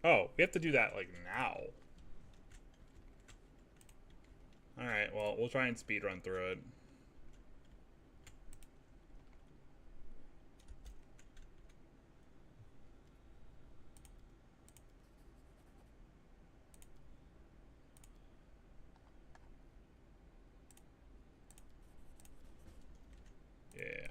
oh, we have to do that like now. Alright, well, we'll try and speed run through it. Yeah.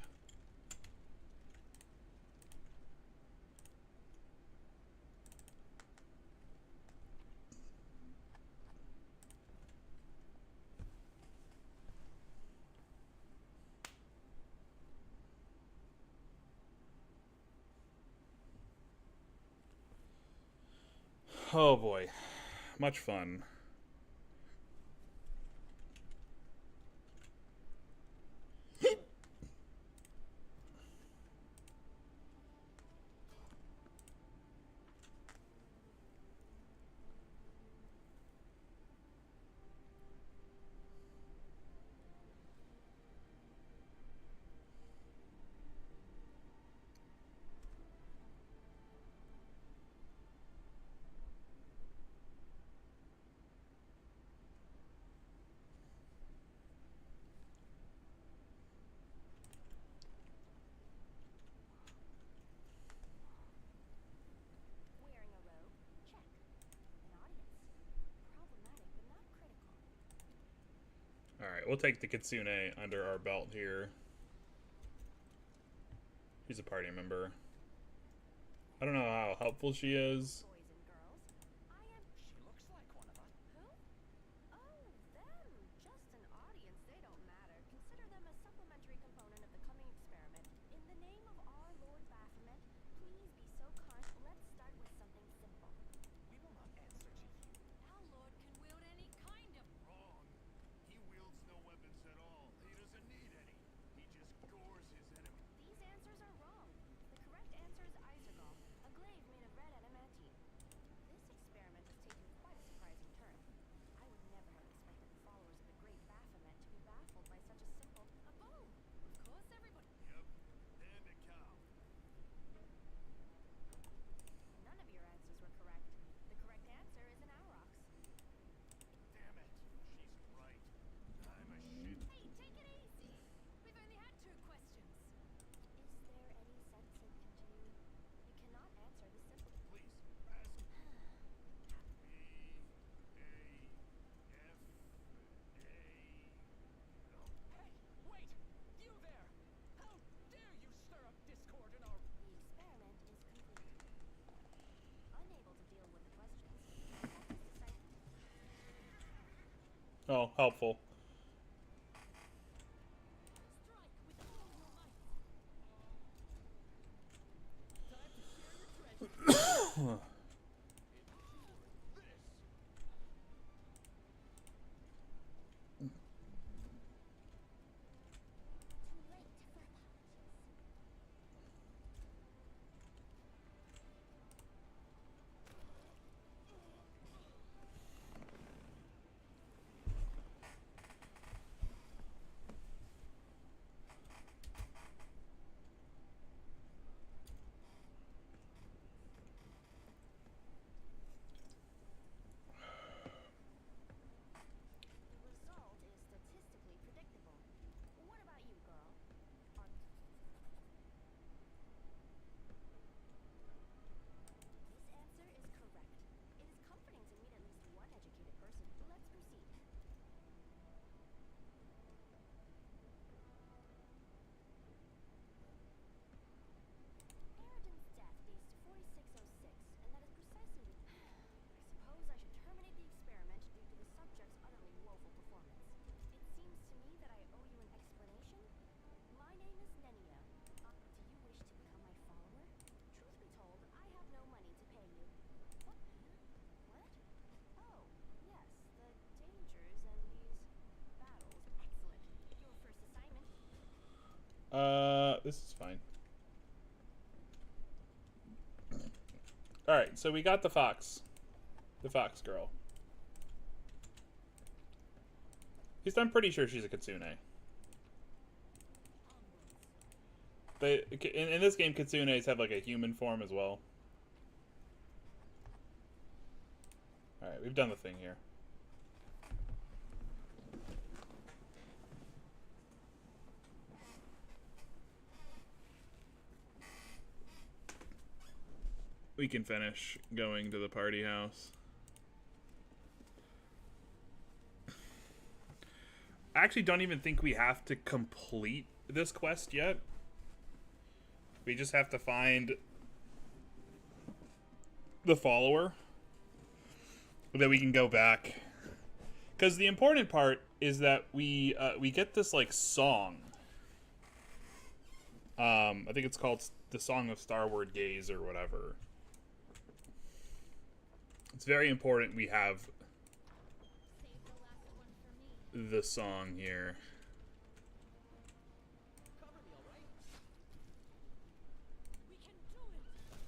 Oh boy. Much fun. Wearing a robe? Check. An audience? Problematic, but not critical. Alright, we'll take the Kitsune under our belt here. She's a party member. I don't know how helpful she is. Boys and girls, I am. She looks like one of us. Who? Oh, them. Just an audience. They don't matter. Consider them a supplementary component of the coming experiment. In the name of our Lord Baphomet, please be so kind. Let's start with something simple. We will not answer to you. Our Lord can wield any kind of. Wrong. He wields no weapons at all. He doesn't need any. He just gores his enemy. These answers are wrong. The correct answer is Isergal, a glaive made of red adamantine. This experiment has taken quite a surprising turn. I would never have expected the followers of the great Baphomet to be baffled by such a simple a bow. Of course, everybody. Yep. And a cow. None of your answers were correct. The correct answer is an aurochs. Damn it. She's right. I'm a shit. Hey, take it easy. We've only had 2 questions. Is there any sense in continuing? You cannot answer this simply. Please, ask B A F A. Oh, Hey, wait! You there! How dare you stir up discord in our... The experiment is complete. Unable to deal with the questions, focus decisive. Oh, helpful. Strike with all your might! Time to share your treasure! Too late for apologies. this is fine. Alright, so we got the fox. The fox girl. At least I'm pretty sure she's a kitsune. They, in this game, kitsunes have like a human form as well. Alright, we've done the thing here. We can finish going to the party house. I actually don't even think we have to complete this quest yet. We just have to find the follower. That we can go back. Because the important part is that we get this, like, song. I think it's called the Song of Starward Gaze or whatever. It's very important we have the song here. Cover me, all right? We can do it! I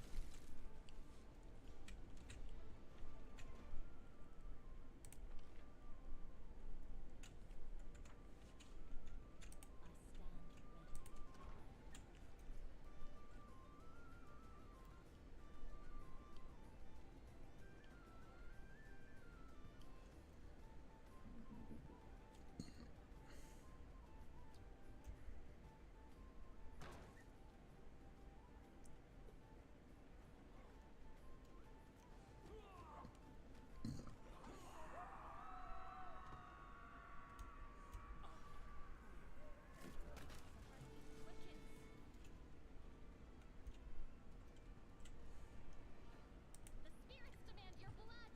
The spirits demand your blood.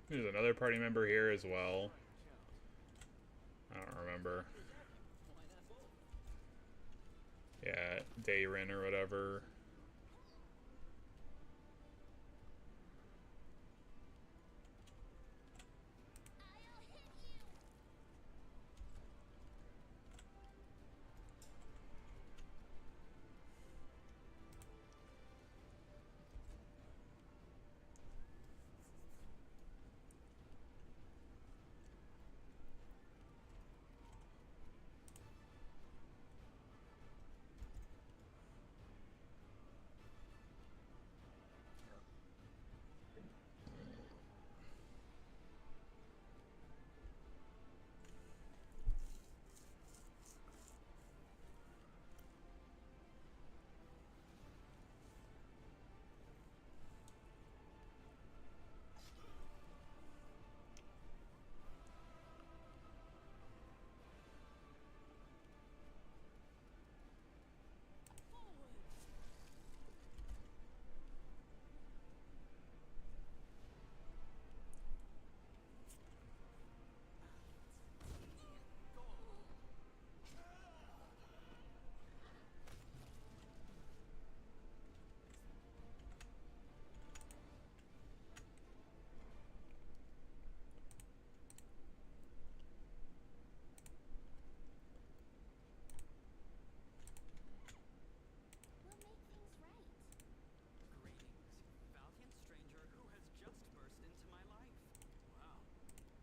There's another party member here as well. I don't remember. Why not both? Yeah, Dayrin or whatever. I'll hit you. We'll make things right. Greetings, valiant stranger who has just burst into my life. Wow.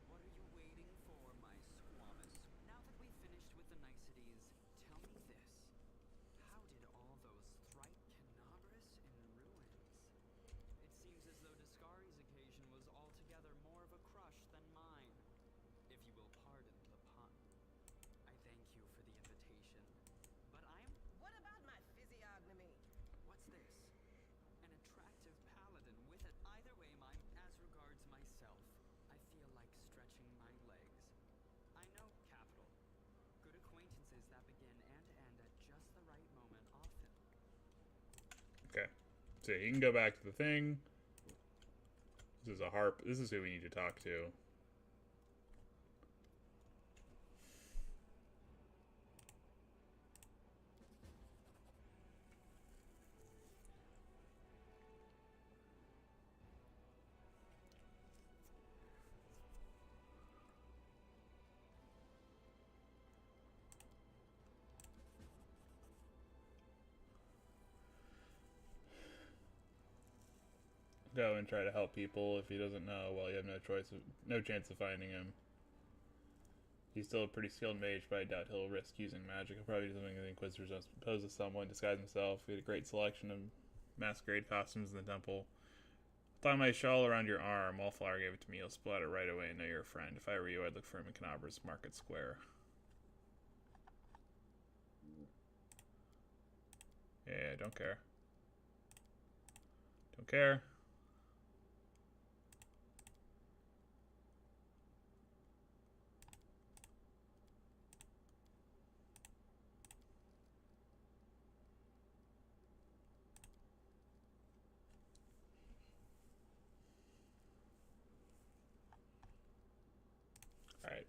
What are you waiting for, my squamous? Now that we've finished with the niceties, tell me this. How did all those thrite Canabras in ruins? It seems as though Discari's occasion was altogether more of a crush than mine. If you will pardon the pun. I thank you for the invitation, but I'm... What about my physiognomy? What's this? An attractive paladin with it. Either way, as regards myself, I feel like stretching my legs. I know, capital. Good acquaintances that begin and end at just the right moment often. Okay. So you can go back to the thing. This is a harp. This is who we need to talk to. go and try to help people if he doesn't know. Well, you have no chance of finding him. He's still a pretty skilled mage, but I doubt he'll risk using magic. He'll probably do something the Inquisitors don't pose as someone, disguise himself. He had a great selection of masquerade costumes in the temple. Tie my shawl around your arm. Wallflower gave it to me. He'll spot it right away and know you're a friend. If I were you, I'd look for him in Canabra's Market Square. Yeah, don't care. Don't care. Alright.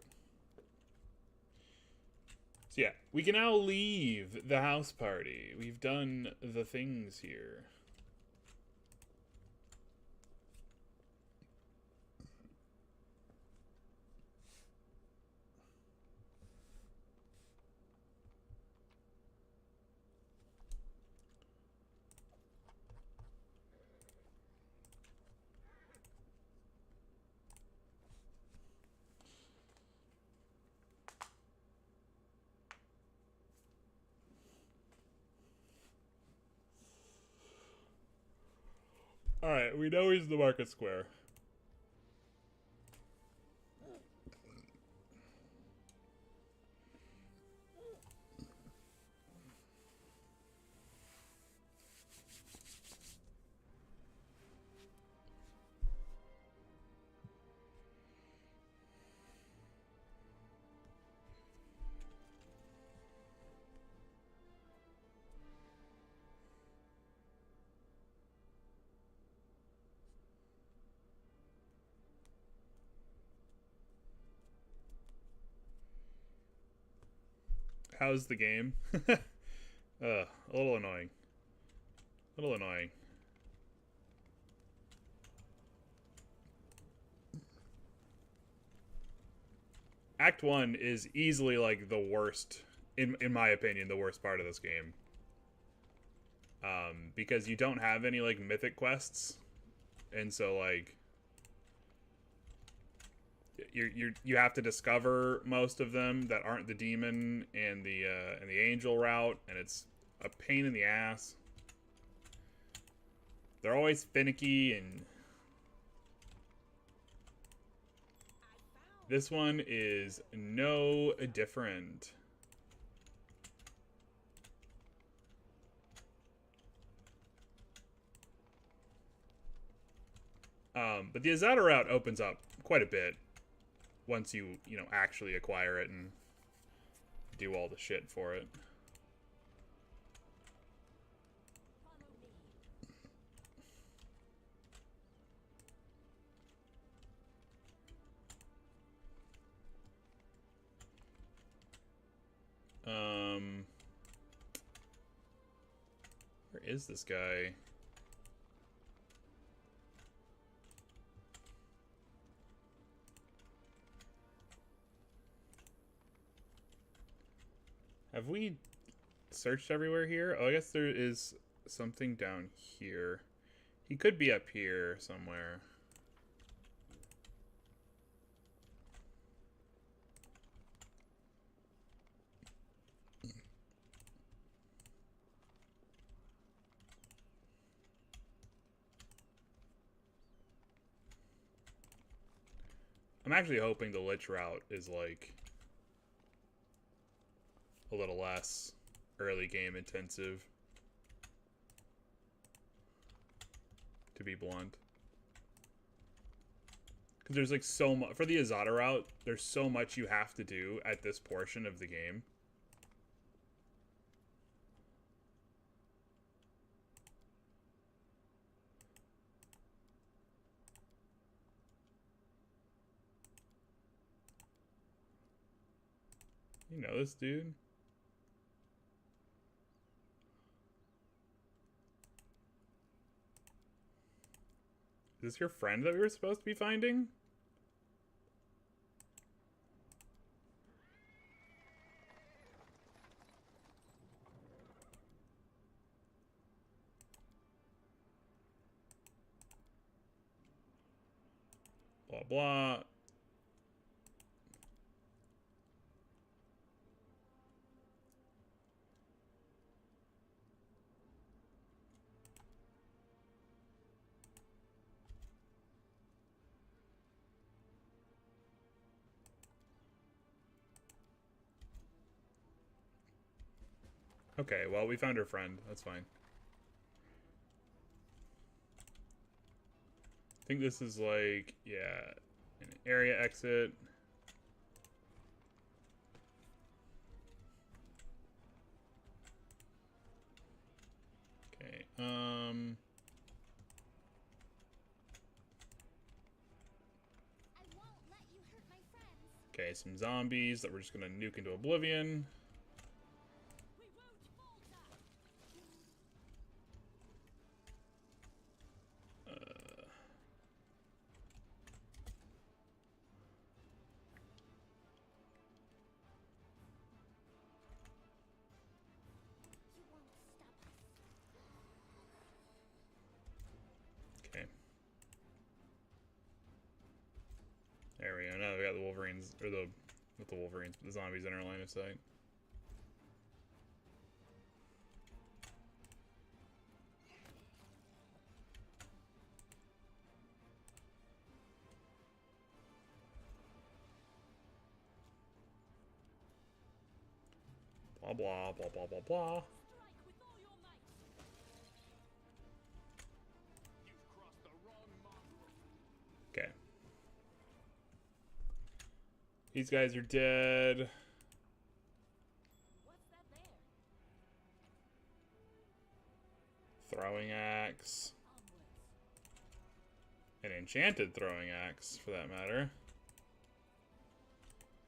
So yeah, we can now leave the house party. We've done the things here. Alright, we know he's in the Market Square. How's the game? A little annoying. A little annoying. Act 1 is easily, like, the worst, in my opinion, the worst part of this game. Because you don't have any, like, mythic quests. And so, like, you have to discover most of them that aren't the demon and the angel route, and it's a pain in the ass. They're always finicky, and this one is no different. But the Azata route opens up quite a bit once you know, actually acquire it and do all the shit for it. Where is this guy? Have we searched everywhere here? Oh, I guess there is something down here. He could be up here somewhere. I'm actually hoping the Lich route is, like, a little less early game intensive, to be blunt. Because there's, like, so much for the Azata route. There's so much you have to do at this portion of the game. You know this dude? Is this your friend that we were supposed to be finding? Blah, blah. Okay, well, we found her friend. That's fine. I think this is like, yeah, an area exit. Okay, I won't let you hurt my friends. okay, some zombies that we're just gonna nuke into oblivion. We won't falter! You won't stop us. Okay. There we go. Now we got the Wolverines, or the, not the Wolverines, but the zombies in our line of sight. Blah, blah, blah, blah, blah, blah. Strike with all your might! You've crossed the wrong mark. Okay. These guys are dead. What's that there? Throwing axe. Onwards. An enchanted throwing axe, for that matter.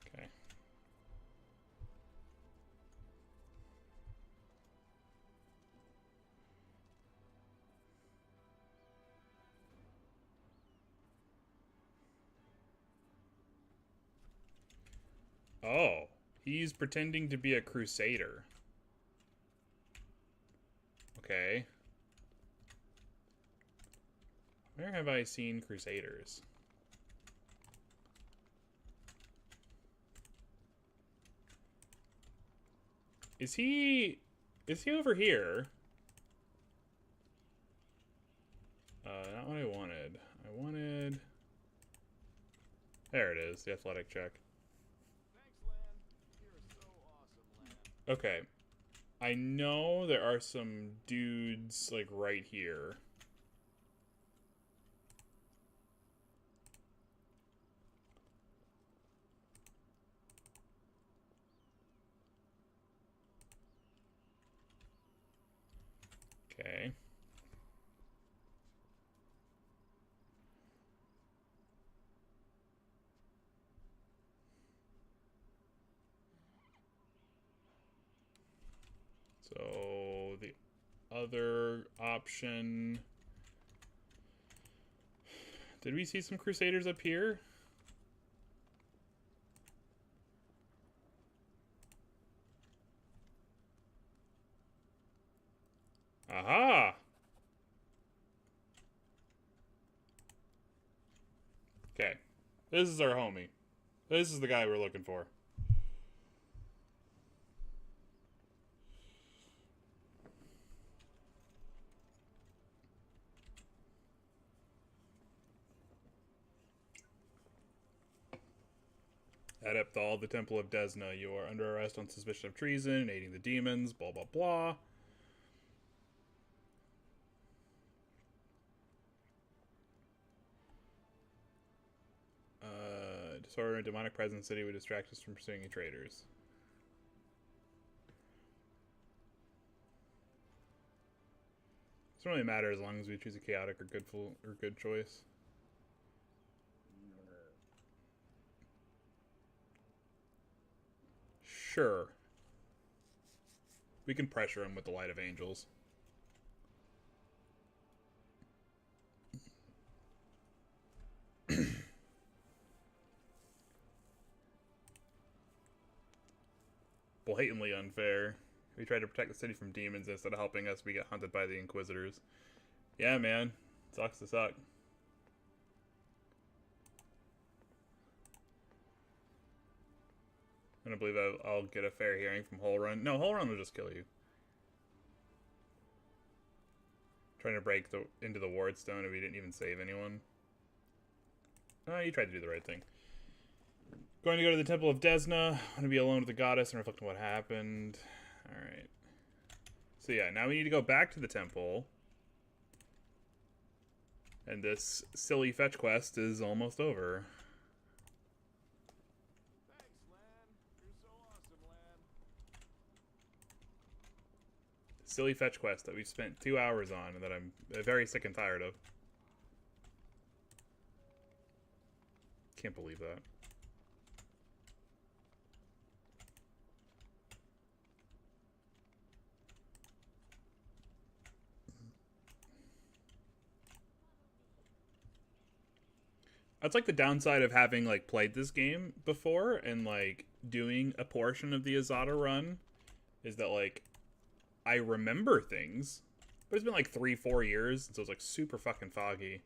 Okay. Oh, he's pretending to be a crusader. Okay. Where have I seen crusaders? Is he over here? Not what I wanted. I wanted... There it is, the athletic check. Thanks, Lan. You're so awesome, Lan. Okay. I know there are some dudes, like, right here. Okay. So, the other option... Did we see some crusaders up here? Aha! Okay. This is our homie. This is the guy we're looking for. Adept all the Temple of Desna. You are under arrest on suspicion of treason, aiding the demons, blah blah blah. Disorder and demonic presence in the city would distract us from pursuing traitors. It doesn't really matter as long as we choose a chaotic or good choice. Sure. We can pressure him with the light of angels. Blatantly unfair. We try to protect the city from demons instead of helping us. We get hunted by the Inquisitors. Yeah, man. Sucks to suck. I don't believe I'll get a fair hearing from Whole Run. No, Whole Run will just kill you. Trying to break into the Ward Stone if he didn't even save anyone. You tried to do the right thing. Going to go to the Temple of Desna. Want to be alone with the goddess and reflect on what happened. Alright. So yeah, now we need to go back to the temple. And this silly fetch quest is almost over. Thanks, Lan. You're so awesome, Lan. Silly fetch quest that we've spent 2 hours on and that I'm very sick and tired of. Can't believe that. That's like the downside of having like played this game before and like doing a portion of the Azata run is that like I remember things, but it's been like 3-4 years, so it's like super fucking foggy.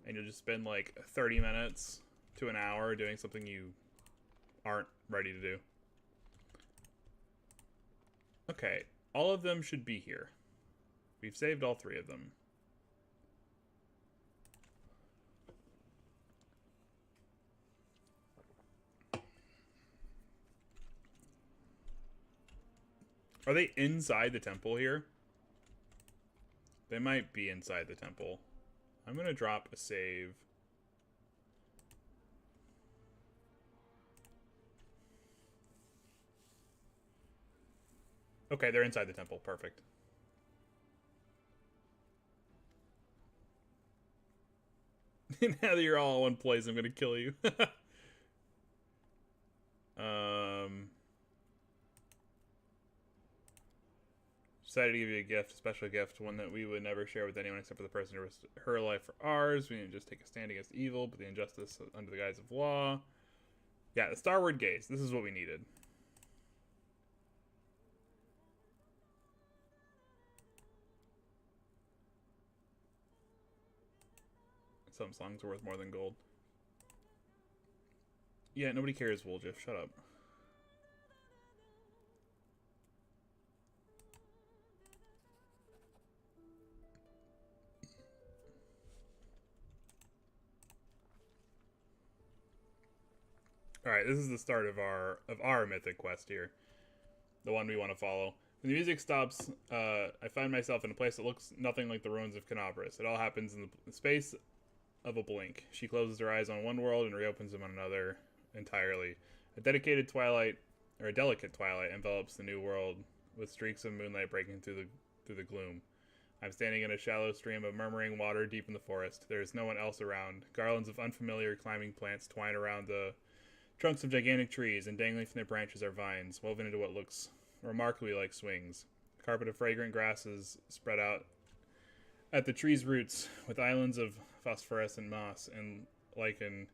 And you'll just spend like 30 minutes to an hour doing something you aren't ready to do. Okay, all of them should be here. We've saved all 3 of them. Are they inside the temple here? They might be inside the temple. I'm gonna drop a save. Okay, they're inside the temple. Perfect. Now that you're all in one place, I'm gonna kill you. Decided to give you a gift, a special gift, one that we would never share with anyone except for the person who risked her life for ours. We need to just take a stand against evil, but the injustice under the guise of law. Yeah, the Starward Gaze. This is what we needed. Some songs are worth more than gold. Yeah, nobody cares, Woljif. Shut up. Alright, this is the start of our mythic quest here. The one we want to follow. When the music stops, I find myself in a place that looks nothing like the ruins of Canopus. It all happens in the space of a blink. She closes her eyes on one world and reopens them on another entirely. A delicate twilight envelops the new world, with streaks of moonlight breaking through the gloom. I'm standing in a shallow stream of murmuring water deep in the forest. There is no one else around. Garlands of unfamiliar climbing plants twine around the trunks of gigantic trees, and dangling from their branches are vines, woven into what looks remarkably like swings. A carpet of fragrant grasses spread out at the tree's roots, with islands of phosphorescent moss and lichen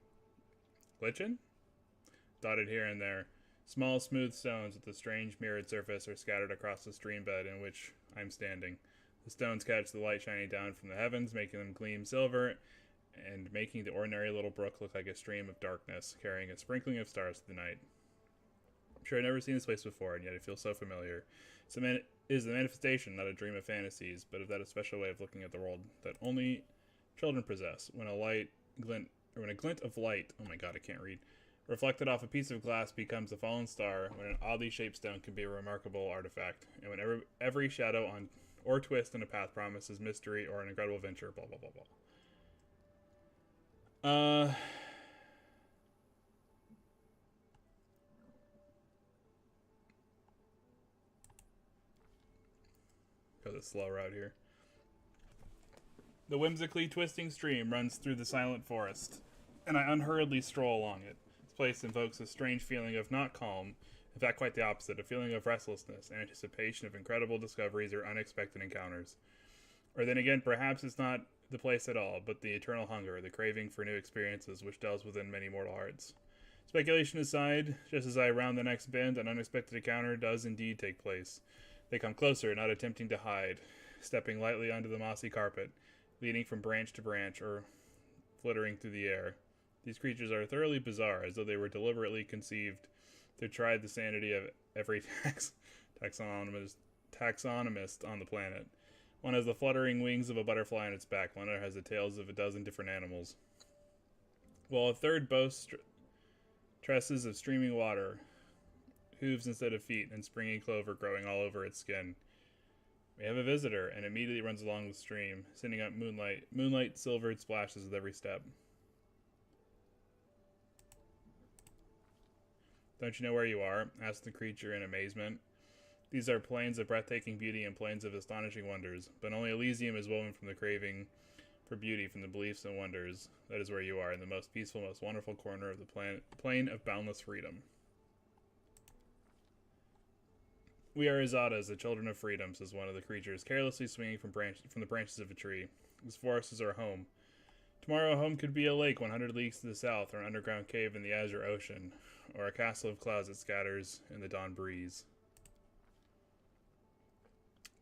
dotted here and there. Small, smooth stones with a strange mirrored surface are scattered across the stream bed in which I'm standing. The stones catch the light shining down from the heavens, making them gleam silver, and making the ordinary little brook look like a stream of darkness, carrying a sprinkling of stars to the night. I'm sure I've never seen this place before, and yet it feels so familiar. It is the manifestation, not a dream of fantasies, but of that special way of looking at the world that only children possess. When a glint of light, oh my god, I can't read, reflected off a piece of glass becomes a fallen star, when an oddly shaped stone can be a remarkable artifact, and when every shadow or twist in a path promises mystery or an incredible venture, blah, blah, blah, blah. Go the slow route here. The whimsically twisting stream runs through the silent forest, and I unhurriedly stroll along it. This place invokes a strange feeling of not calm, in fact quite the opposite, a feeling of restlessness, anticipation of incredible discoveries or unexpected encounters. Or then again, perhaps it's not the place at all, but the eternal hunger, the craving for new experiences which dwells within many mortal hearts. Speculation aside, just as I round the next bend, an unexpected encounter does indeed take place. They come closer, not attempting to hide, stepping lightly onto the mossy carpet, leading from branch to branch, or flittering through the air. These creatures are thoroughly bizarre, as though they were deliberately conceived to try the sanity of every taxonomist on the planet. One has the fluttering wings of a butterfly on its back, one other has the tails of a dozen different animals, while a third boasts tresses of streaming water, hooves instead of feet, and springy clover growing all over its skin. We have a visitor, and immediately runs along the stream, sending up moonlight silvered splashes with every step. Don't you know where you are? Asked the creature in amazement. These are plains of breathtaking beauty and plains of astonishing wonders, but only Elysium is woven from the craving for beauty, from the beliefs and wonders. That is where you are, in the most peaceful, most wonderful corner of the plain of boundless freedom. We are Azatas, the children of freedom, says one of the creatures, carelessly swinging from the branches of a tree. This forest is our home. Tomorrow, home could be a lake 100 leagues to the south, or an underground cave in the azure ocean, or a castle of clouds that scatters in the dawn breeze.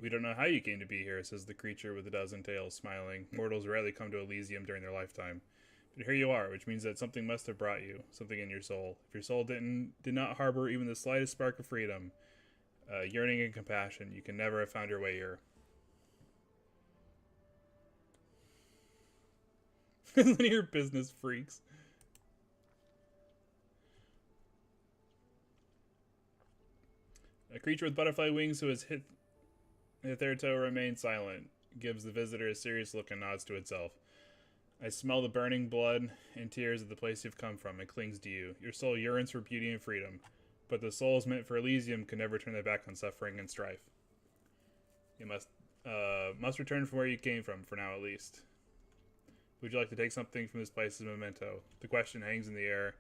We don't know how you came to be here, says the creature with a dozen tails, smiling. Mortals rarely come to Elysium during their lifetime. But here you are, which means that something must have brought you, something in your soul. If your soul did not harbor even the slightest spark of freedom, yearning and compassion, you can never have found your way here. None of your business, freaks. A creature with butterfly wings who has hitherto remained silent gives the visitor a serious look and nods to itself. I smell the burning blood and tears of the place you've come from. It clings to you. Your soul yearns for beauty and freedom, but the souls meant for Elysium can never turn their back on suffering and strife. You must return from where you came from, for now at least. Would you like to take something from this place as a memento? The question hangs in the air,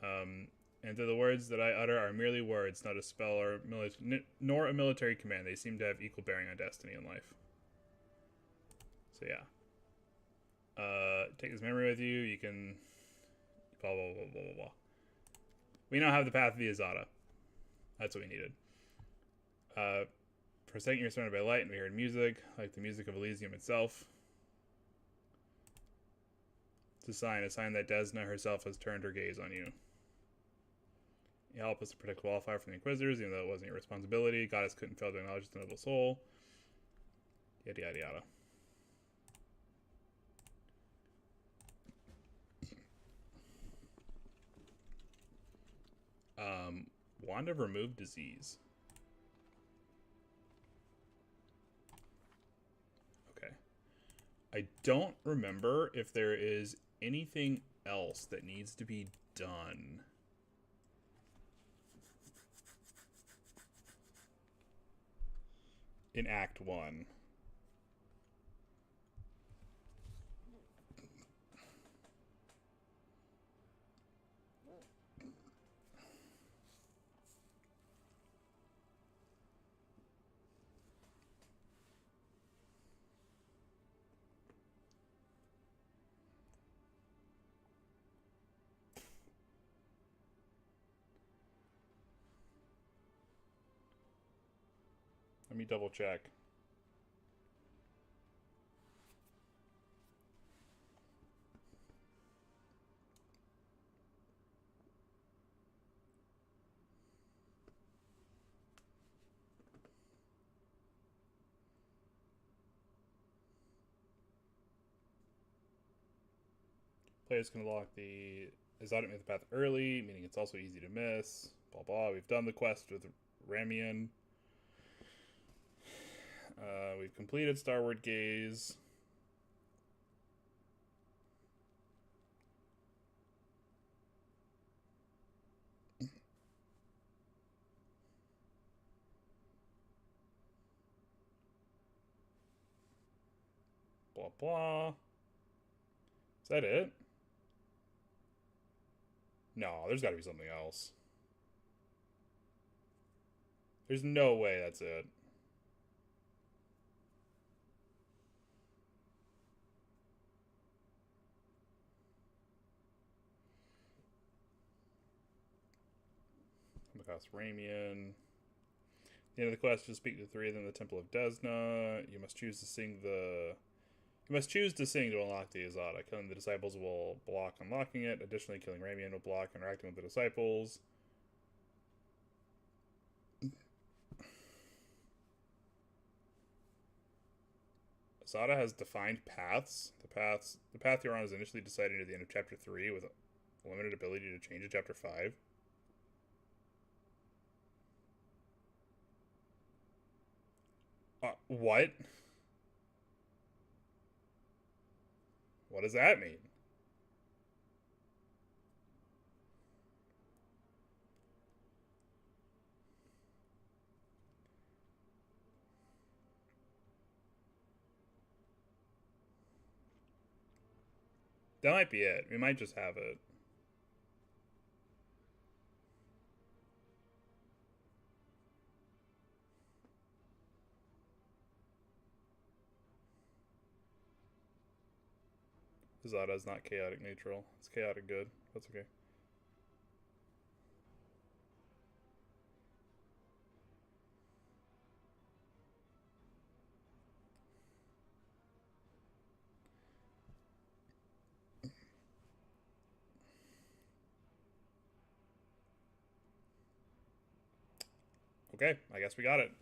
and though the words that I utter are merely words, not a spell or nor a military command, they seem to have equal bearing on destiny and life. So yeah. Take this memory with you. You can blah blah blah blah blah blah. We now have the path of the Azata. That's what we needed. For a second, you're surrounded by light, and we heard music, like the music of Elysium itself. It's a sign that Desna herself has turned her gaze on you. You help us to protect Wildfire from the Inquisitors, even though it wasn't your responsibility. Goddess couldn't fail to acknowledge the noble soul. Yada yada yada. Wand of Remove Disease. Okay. I don't remember if there is anything else that needs to be done. In Act 1. Let me double check. Players can unlock the Exotic Myth Path early, meaning it's also easy to miss. Blah blah. We've done the quest with Ramian. We've completed Starward Gaze. Blah blah. Is that it? No, there's got to be something else. There's no way that's it. Across Ramian. The end of the quest is to speak to 3 of them in the Temple of Desna. You must choose to sing the You must choose to sing to unlock the Azata. Killing the disciples will block unlocking it. Additionally, killing Ramian will block interacting with the disciples. Azata has defined paths. The path you're on is initially decided near the end of Chapter 3 with a limited ability to change in Chapter 5. What? What does that mean? That might be it. We might just have it. Azata is not chaotic neutral. It's chaotic good. That's okay. Okay, I guess we got it.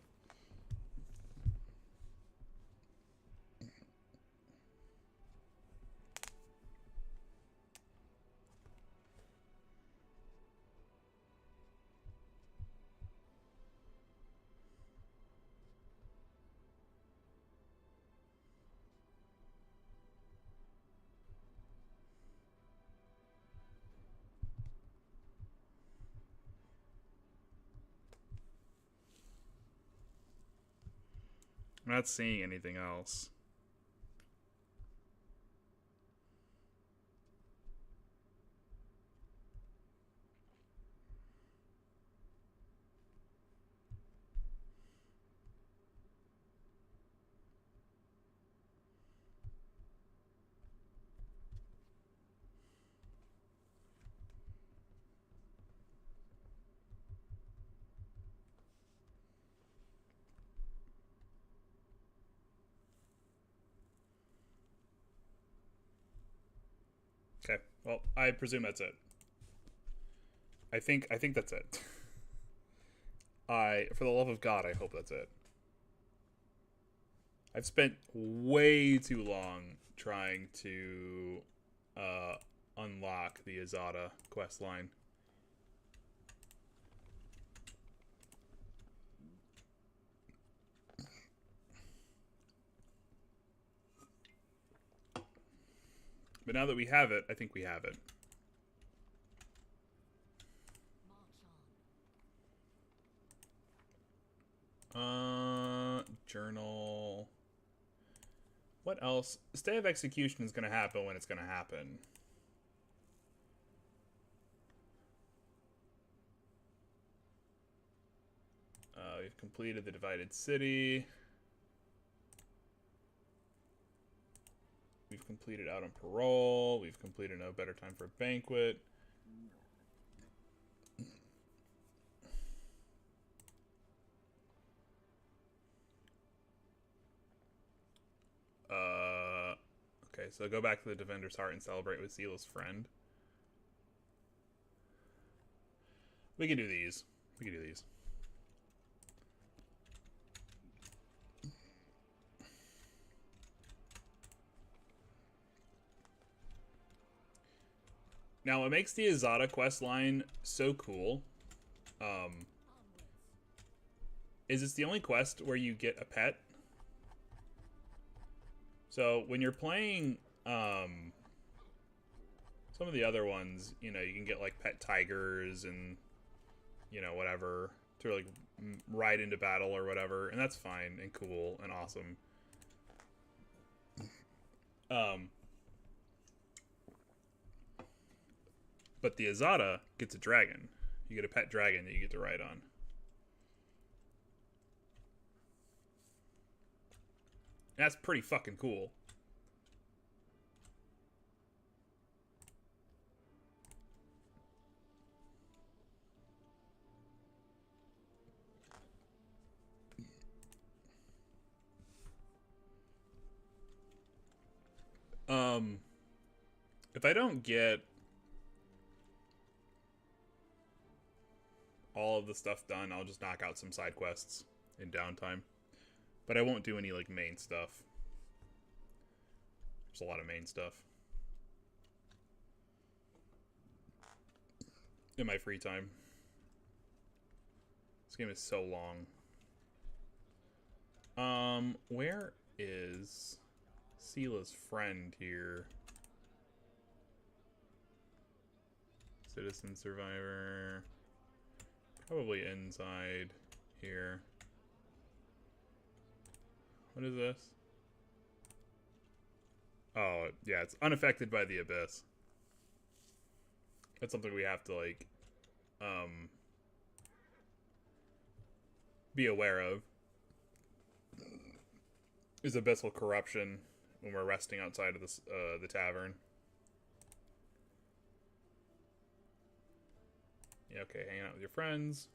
I'm not seeing anything else. Okay, well, I presume that's it. I think that's it. For the love of God, I hope that's it. I've spent way too long trying to unlock the Azata quest line. But now that we have it, I think we have it. Journal. What else? Stay of execution is going to happen when it's going to happen. We've completed the divided city. We've completed out on parole. We've completed no better time for a banquet. Okay, so go back to the Defender's Heart and celebrate with Zila's friend. We can do these. We can do these. Now, what makes the Azata quest line so cool is it's the only quest where you get a pet. So when you're playing some of the other ones, you know, you can get like pet tigers and, you know, whatever to like ride into battle or whatever, and that's fine and cool and awesome. But the Azata gets a dragon. You get a pet dragon that you get to ride on. That's pretty fucking cool. If I don't get all of the stuff done, I'll just knock out some side quests in downtime. But I won't do any, like, main stuff. There's a lot of main stuff in my free time. This game is so long. Where is Sela's friend here? Citizen survivor. Probably inside here. What is this? Oh, yeah, it's unaffected by the abyss. That's something we have to, like, be aware of. Is abyssal corruption when we're resting outside of this, the tavern. Yeah, okay, hanging out with your friends.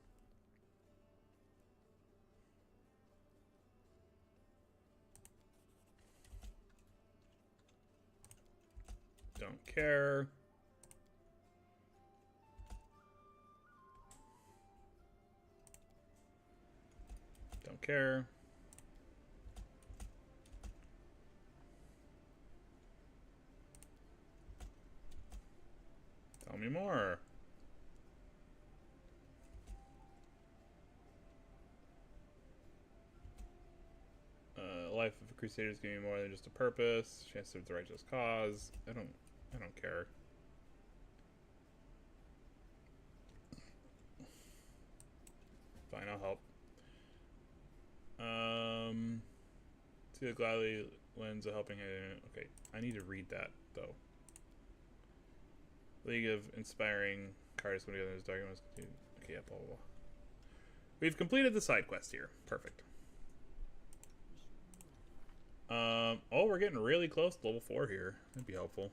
Don't care. Don't care. Tell me more. Life of a crusader is giving me more than just a purpose. Chance to serve the righteous cause. I don't care. Fine, I'll help. See the gladly lends a helping hand. Okay, I need to read that though. League of Inspiring Cards when the other documents. Okay, yeah, blah blah blah. We've completed the side quest here. Perfect. Oh, we're getting really close to level 4 here. That'd be helpful.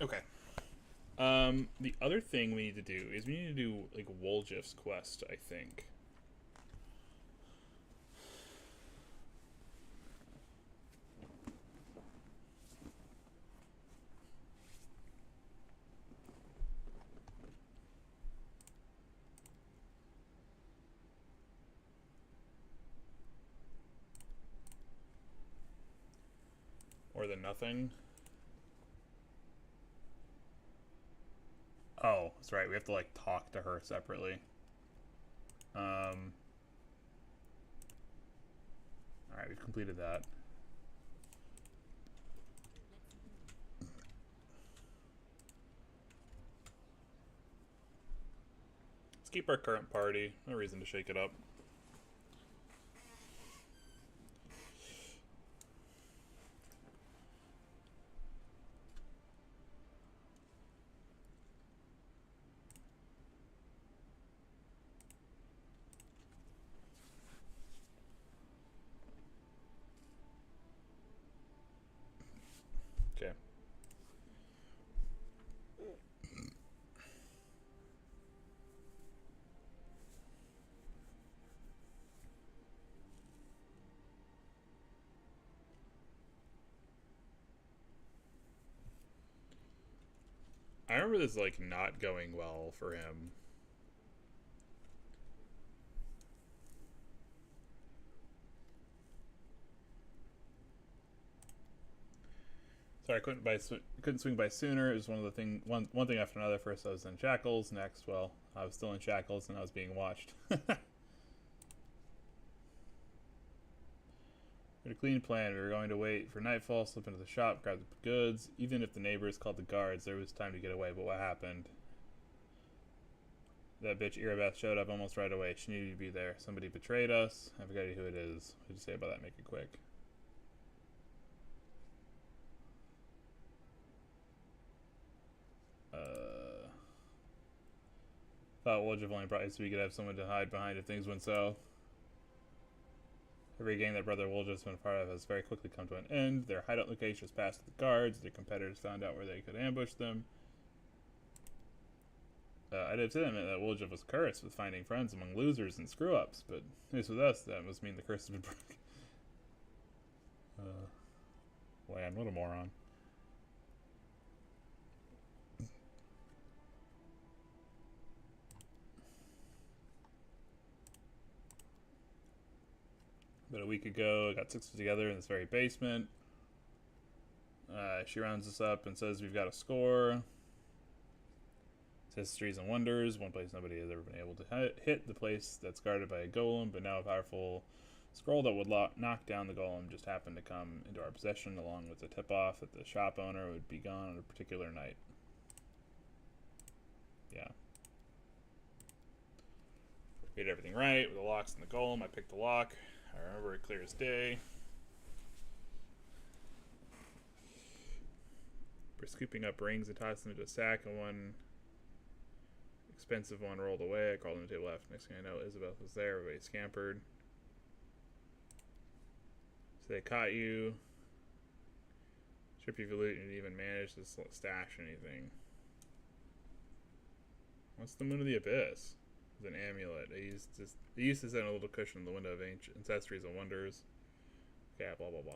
Okay. The other thing we need to do is we need to do, like, Woljif's quest, I think. Or the nothing. Oh, that's right. We have to, like, talk to her separately. Alright, we've completed that. Let's keep our current party. No reason to shake it up. Okay. I remember this, like, not going well for him. Sorry, I couldn't swing by sooner. It was one thing after another. First, I was in shackles. Next, well, I was still in shackles and I was being watched. We had a clean plan. We were going to wait for nightfall, slip into the shop, grab the goods. Even if the neighbors called the guards, there was time to get away. But what happened? That bitch Irabeth showed up almost right away. She needed to be there. Somebody betrayed us. I forgot who it is. What did you say about that? Make it quick. Thought Woljif only brought you so we could have someone to hide behind if things went south. Every gang that Brother Woljif's been a part of has very quickly come to an end. Their hideout location was passed to the guards. Their competitors found out where they could ambush them. I'd have said that Woljif was cursed with finding friends among losers and screw-ups, but at least with us, that must mean the curse has been broken. Land, what a moron. About a week ago, I got 6 together in this very basement. She rounds us up and says we've got a score. Histories and wonders. One place nobody has ever been able to hit. The place that's guarded by a golem, but now a powerful scroll that would knock down the golem just happened to come into our possession, along with the tip-off that the shop owner would be gone on a particular night. Yeah. We did everything right with the locks and the golem. I picked the lock. I remember it clear as day. We're scooping up rings and tossing them into a sack, and one expensive one rolled away. I crawled on the table left. Next thing I know, Isabel was there. Everybody scampered. So they caught you. Strip you of loot, and you didn't even manage to stash anything. What's the Moon of the Abyss? It's an amulet. They used to set a little cushion in the window of ancient ancestries and wonders. Yeah, blah blah blah.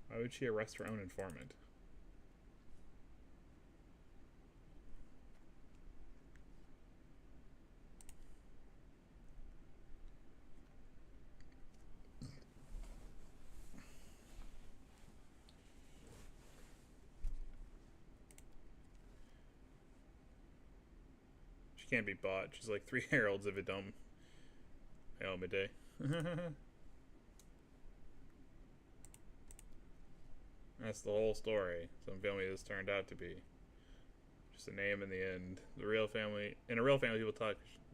Why would she arrest her own informant? She can't be bought. She's like 3 heralds of Idom. Midday. That's the whole story. Some family this turned out to be. Just a name in the end. The real family. In a real family, people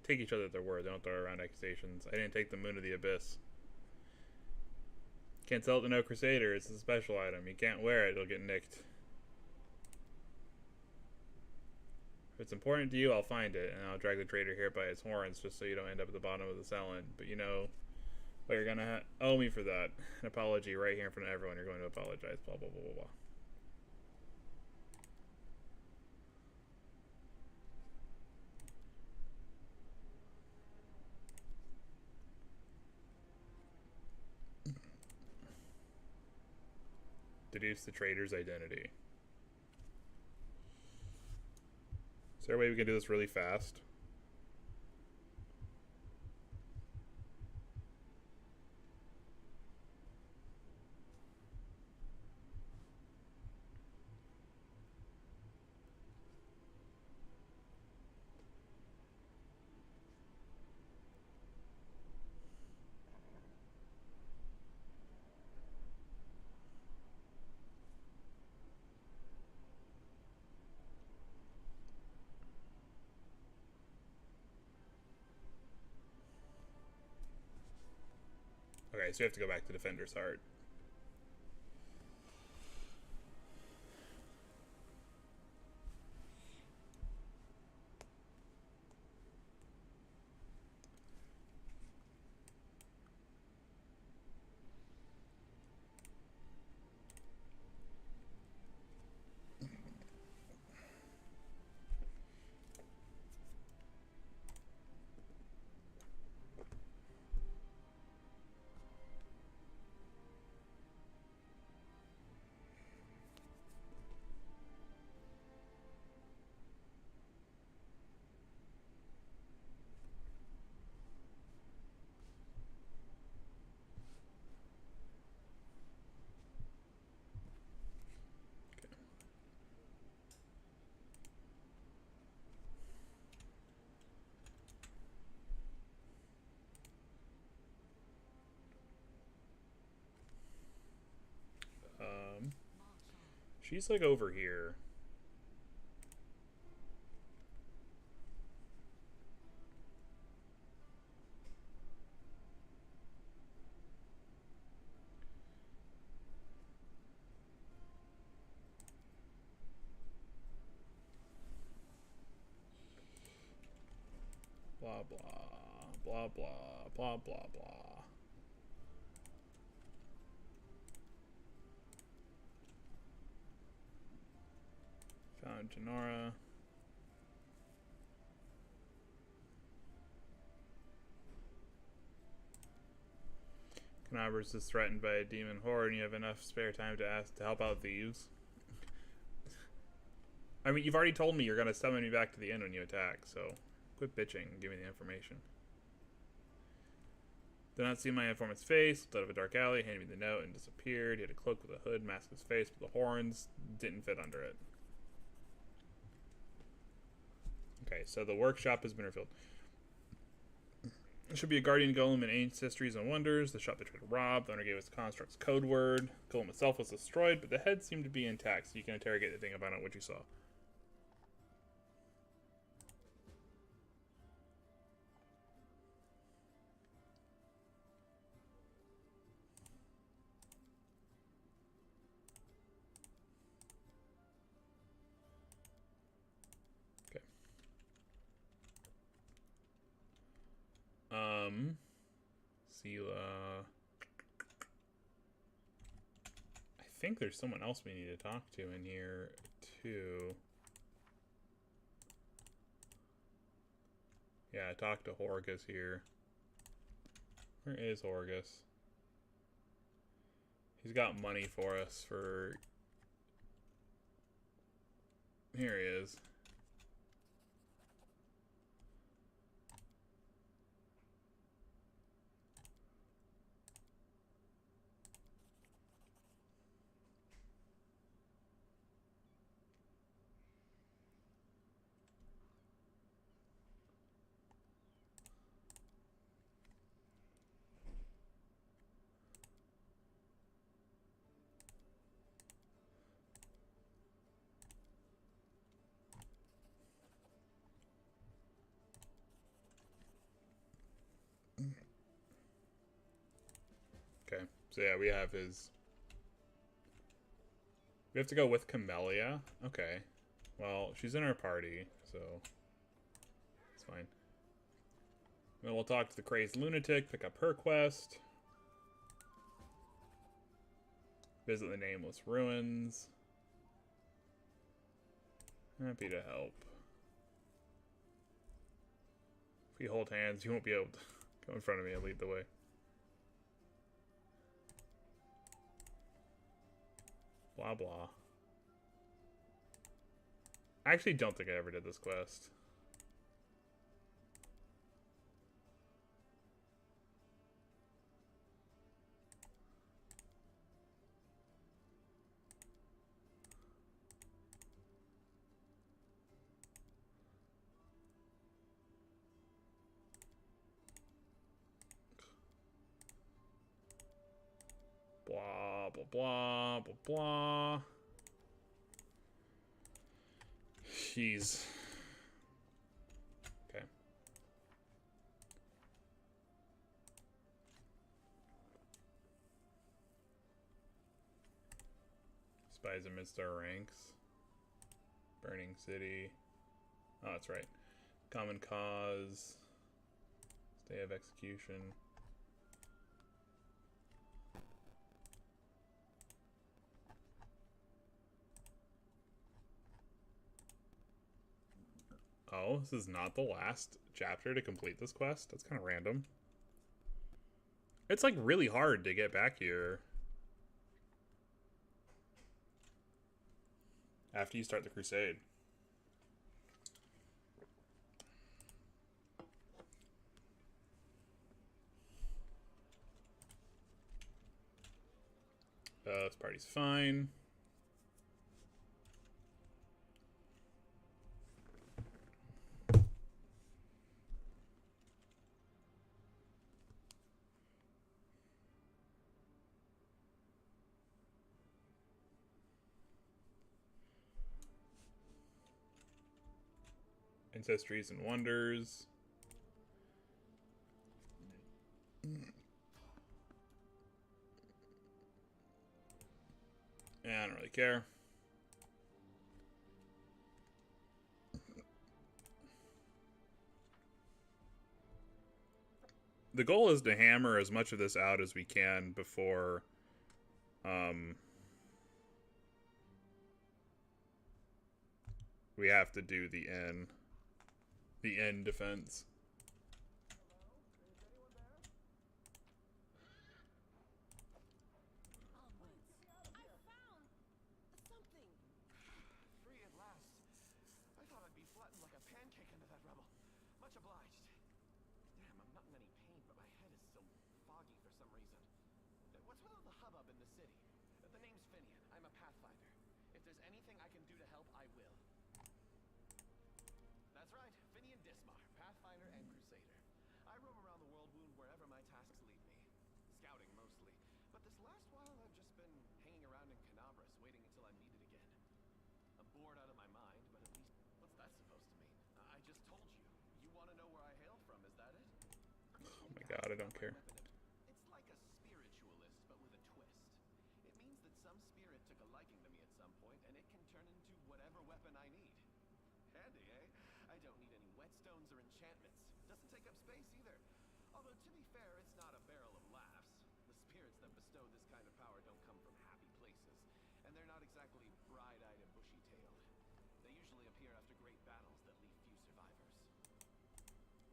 take each other at their word. They don't throw around accusations. I didn't take the Moon of the Abyss. Can't sell it to no crusader. It's a special item. You can't wear it. It'll get nicked. If it's important to you, I'll find it, and I'll drag the traitor here by its horns just so you don't end up at the bottom of the Selin. But you know, but you're gonna owe me for that. An apology right here in front of everyone. You're going to apologize. Blah, blah, blah, blah, blah. Deduce the traitor's identity. Is there a way we can do this really fast? Okay, so we have to go back to Defender's Heart. She's like over here. Blah blah blah blah blah blah blah. Janora. Canabras is threatened by a demon horde, and you have enough spare time to ask to help out thieves. I mean, you've already told me you're gonna summon me back to the inn when you attack, so quit bitching and give me the information. Did not see my informant's face, looked out of a dark alley, handed me the note, and disappeared. He had a cloak with a hood, masked his face, but the horns didn't fit under it. Okay, so the workshop has been revealed. There should be a guardian golem in Ancient Histories and Wonders. The shop they tried to rob. The owner gave us Construct's code word. The golem itself was destroyed, but the head seemed to be intact, so you can interrogate the thing about it, what you saw. Sela. I think there's someone else we need to talk to in here, too. Yeah, I talked to Horgus here. Where is Horgus? He's got money for us for... Here he is. Okay, so yeah, we have his... We have to go with Camellia? Okay. Well, she's in our party, so... It's fine. Then we'll talk to the crazed lunatic, pick up her quest. Visit the Nameless Ruins. Happy to help. If we hold hands, you won't be able to go in front of me and lead the way. Blah, blah. I actually don't think I ever did this quest. Blah, blah, blah, blah, blah. Jeez. Okay. Spies amidst our ranks. Burning City. Oh, that's right. Common Cause. Stay of Execution. Oh, this is not the last chapter to complete this quest? That's kind of random. It's like really hard to get back here. After you start the crusade. This party's fine. Ancestries and Wonders. Yeah, I don't really care. The goal is to hammer as much of this out as we can before We have to do the end defense. I found something. Free at last. I thought I'd be flattened like a pancake under that rubble. Much obliged. Damn, I'm not in any pain, but my head is so foggy for some reason. What's with all the hubbub in the city? The name's Finian. I'm a Pathfinder. If there's anything I can do to help, I will. That's right, Finian Dismar, Pathfinder and Crusader. I roam around the world wound wherever my tasks lead me. Scouting mostly. But this last while I've just been hanging around in Canabras, waiting until I'm needed again. I'm bored out of my mind, but at least... What's that supposed to mean? I just told you. You want to know where I hail from, is that it? Oh my god, I don't care. It's like a spiritualist, but with a twist. It means that some spirit took a liking to me at some point, and it can turn into whatever weapon I need. Handy, eh? I don't need any whetstones or enchantments. Doesn't take up space either. Although, to be fair, it's not a barrel of laughs. The spirits that bestow this kind of power don't come from happy places, and they're not exactly bright-eyed and bushy-tailed. They usually appear after great battles that leave few survivors.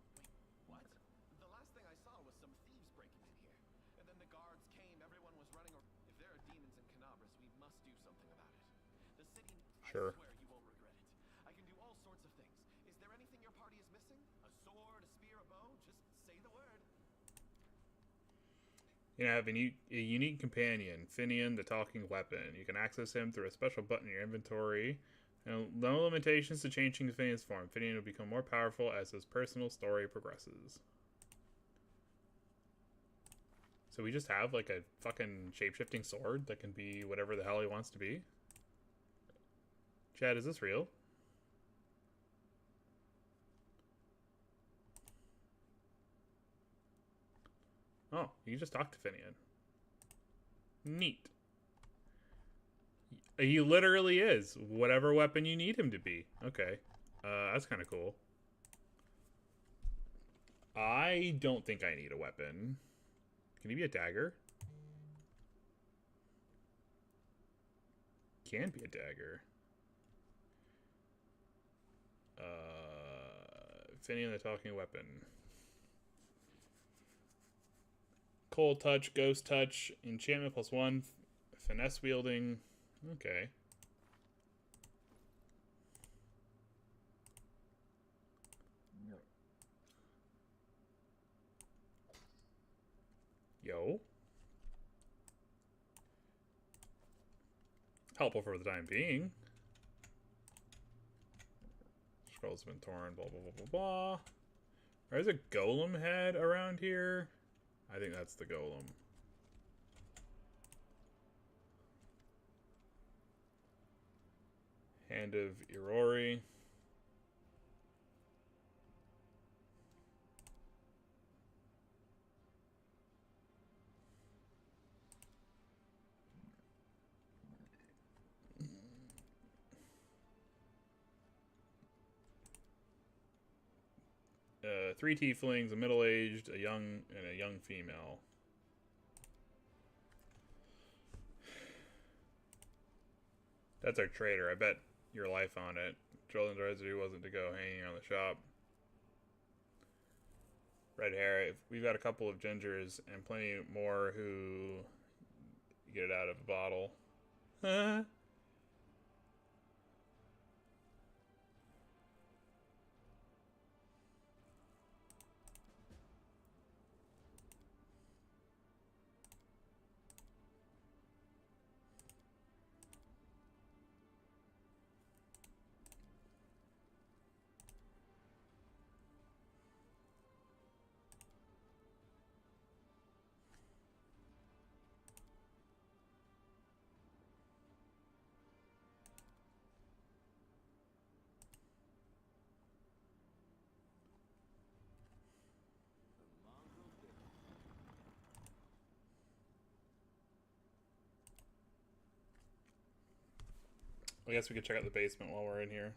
Wait, what? The last thing I saw was some thieves breaking in here. And then the guards came, everyone was running around. If there are demons in Canabras, we must do something about it. The city... Sure. I swear you won't regret it. I can do all sorts of things. Is there anything your party is missing? A sword, a spear, a bow? Just say the word. You have a unique companion, Finian the Talking Weapon. You can access him through a special button in your inventory. And no limitations to changing Finian's form. Finian will become more powerful as his personal story progresses. So we just have like a fucking shape-shifting sword that can be whatever the hell he wants to be? Chad, is this real? Oh, you can just talk to Finian. Neat. He literally is whatever weapon you need him to be. Okay. That's kind of cool. I don't think I need a weapon. Can he be a dagger? Can be a dagger. Finian the Talking Weapon. Cold Touch, Ghost Touch, Enchantment +1, Finesse Wielding. Okay. Yo. Helpful for the time being. Scrolls have been torn, blah, blah, blah, blah, blah. There's a golem head around here. I think that's the golem. Hand of Irori. Three tieflings, a middle-aged, a young, and a young female. That's our trader. I bet your life on it. Children's residue wasn't to go hanging on the shop. Red hair. We've got a couple of gingers and plenty more who get it out of a bottle. I guess we could check out the basement while we're in here.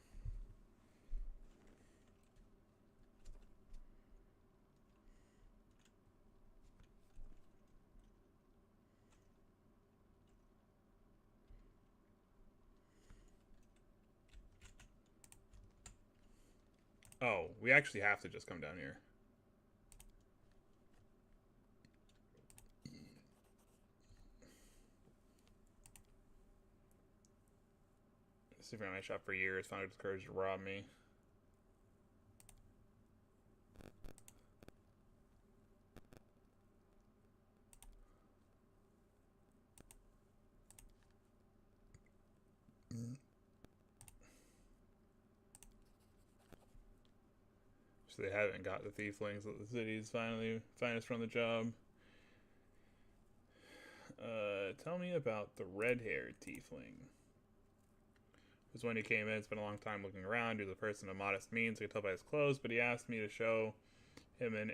Oh, we actually have to just come down here. Sitting around my shop for years, found it courage to rob me. So they haven't got the thieflings that the city's finally finest from the job. Tell me about the red-haired tiefling. It was when he came in, spent a long time looking around. He was a person of modest means, I could tell by his clothes, but he asked me to show him an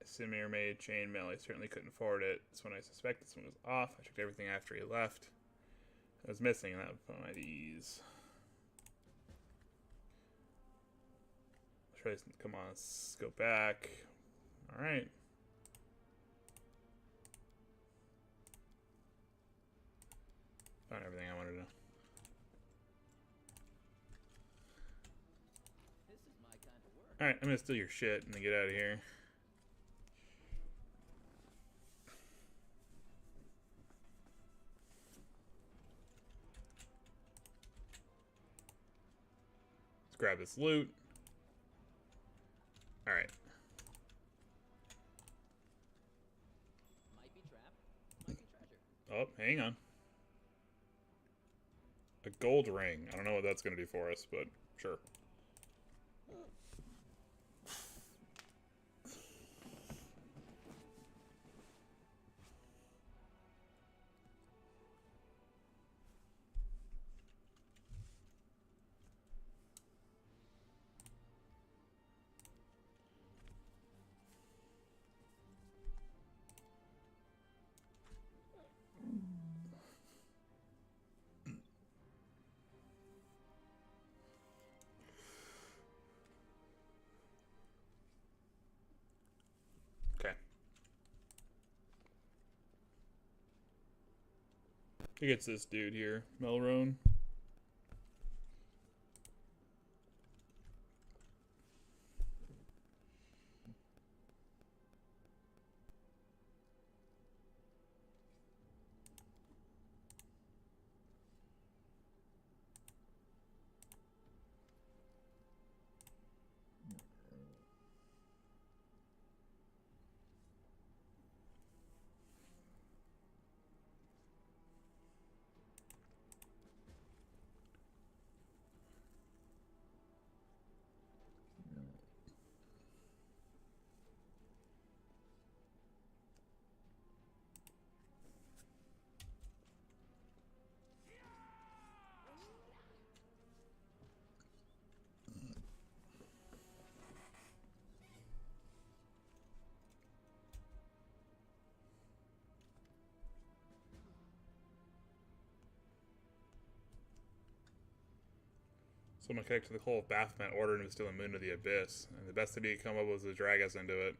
Simir-made chainmail. He certainly couldn't afford it. That's when I suspected something was off. I checked everything after he left. I was missing, and that would put me at ease. Try to, come on, let's go back. Alright. Found everything I wanted to know. This is my kind of work. Alright, I'm gonna steal your shit and then get out of here. Let's grab this loot. Alright. Might be trap, might be treasure. Oh, hang on. A gold ring. I don't know what that's gonna do for us, but sure. Okay. Who gets this dude here? Melrone? Someone connected to the whole Baphomet ordered him to steal a moon to the abyss, and the best that he could come up with was to drag us into it.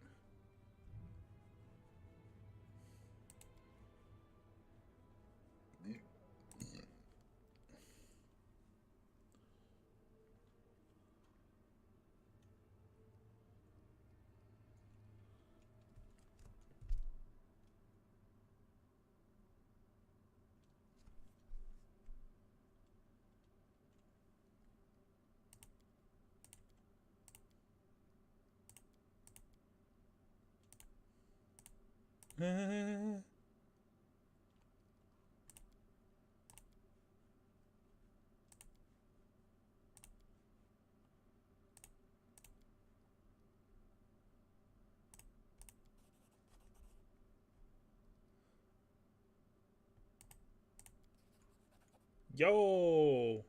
Yo!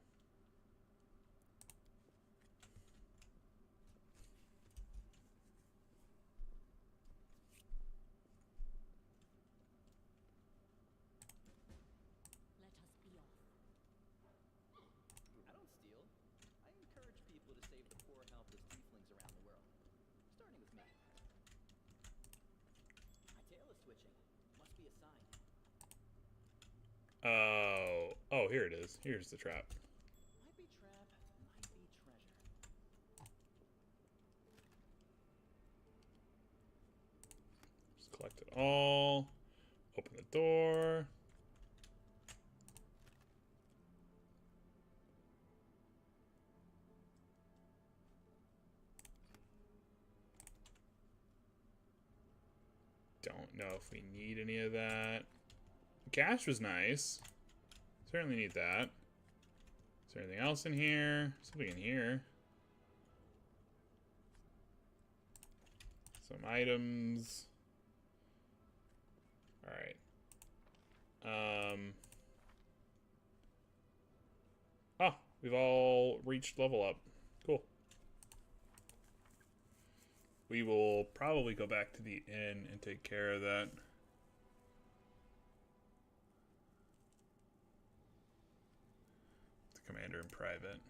Let us be off. I don't steal. I encourage people to save the poor, helpless tieflings around the world. Starting with me. My tail is twitching. Must be a sign. Oh, here it is. Here's the trap. Might be trap, might be treasure. hall. Open the door. Don't know if we need any of that. Cash was nice. Certainly need that. Is there anything else in here? Something in here. Some items. Alright. Oh, we've all reached level up. Cool. We will probably go back to the inn and take care of that. The commander in private.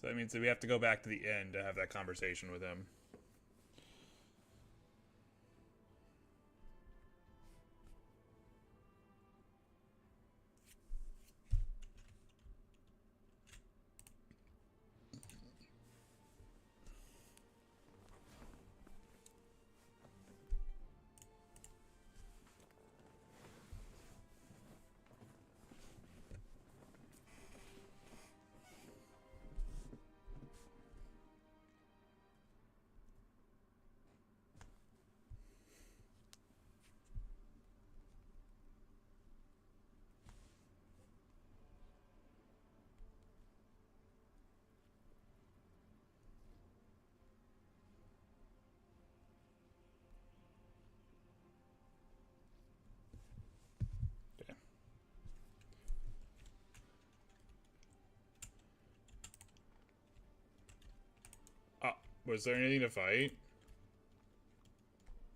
So that means that we have to go back to the inn to have that conversation with him. Oh, was there anything to fight?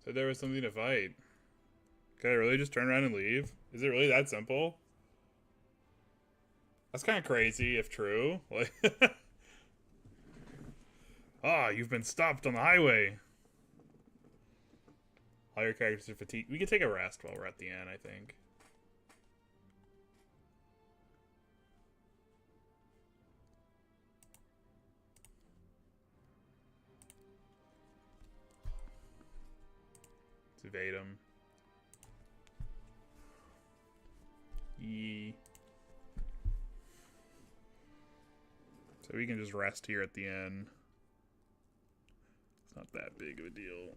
Said there was something to fight. Could I really just turn around and leave? Is it really that simple? That's kind of crazy if true. Like, ah, you've been stopped on the highway. All your characters are fatigued. We can take a rest while we're at the end, I think. Let's evade him. Yee. So we can just rest here at the end. It's not that big of a deal.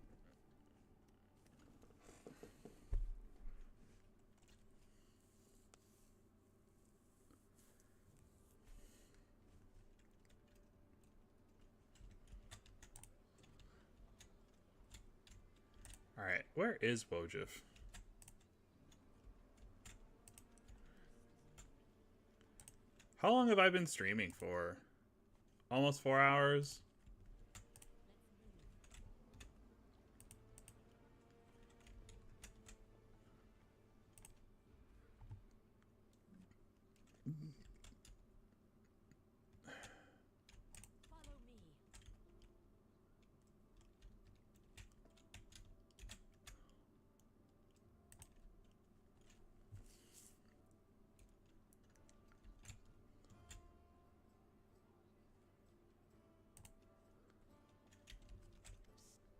Alright, where is Wojif? How long have I been streaming for? Almost 4 hours? Follow me.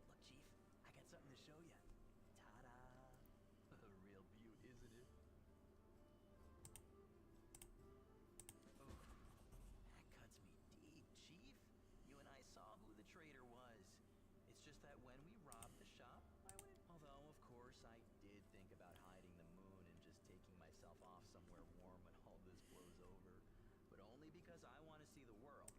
Look, Chief, I got something to show you. Ta-da! A real beaut, isn't it? Oh, that cuts me deep, Chief. You and I saw who the traitor was. It's just that when we robbed the shop, I wouldn't. Although, of course, I did think about hiding the moon and just taking myself off somewhere warm when all this blows over. But only because I want to see the world.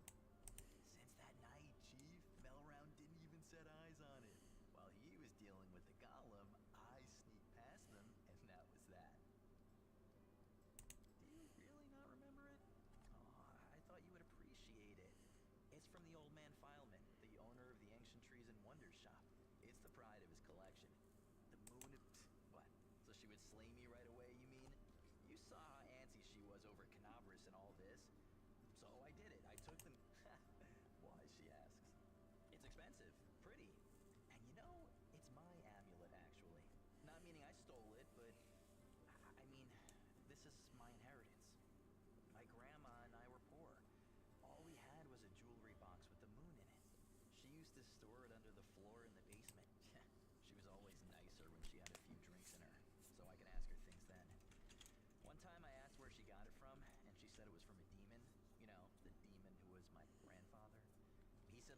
Since that night, Chief, Melround didn't even set eyes on it. While he was dealing with the golem, I sneaked past them, and that was that. Do you really not remember it? Aw, I thought you would appreciate it. It's from the old man Fileman, the owner of the Ancient Trees and Wonders shop. It's the pride of his collection. The moon of... What? So she would slay me right away, you mean? You saw how antsy she was over Canabras and all this. So I did it. I took them... Why, she asks. It's expensive. Pretty. And you know, it's my amulet, actually. Not meaning I stole it, but... I mean, this is my inheritance. My grandma and I were poor. All we had was a jewelry box with the moon in it. She used to store it under the floor in the basement.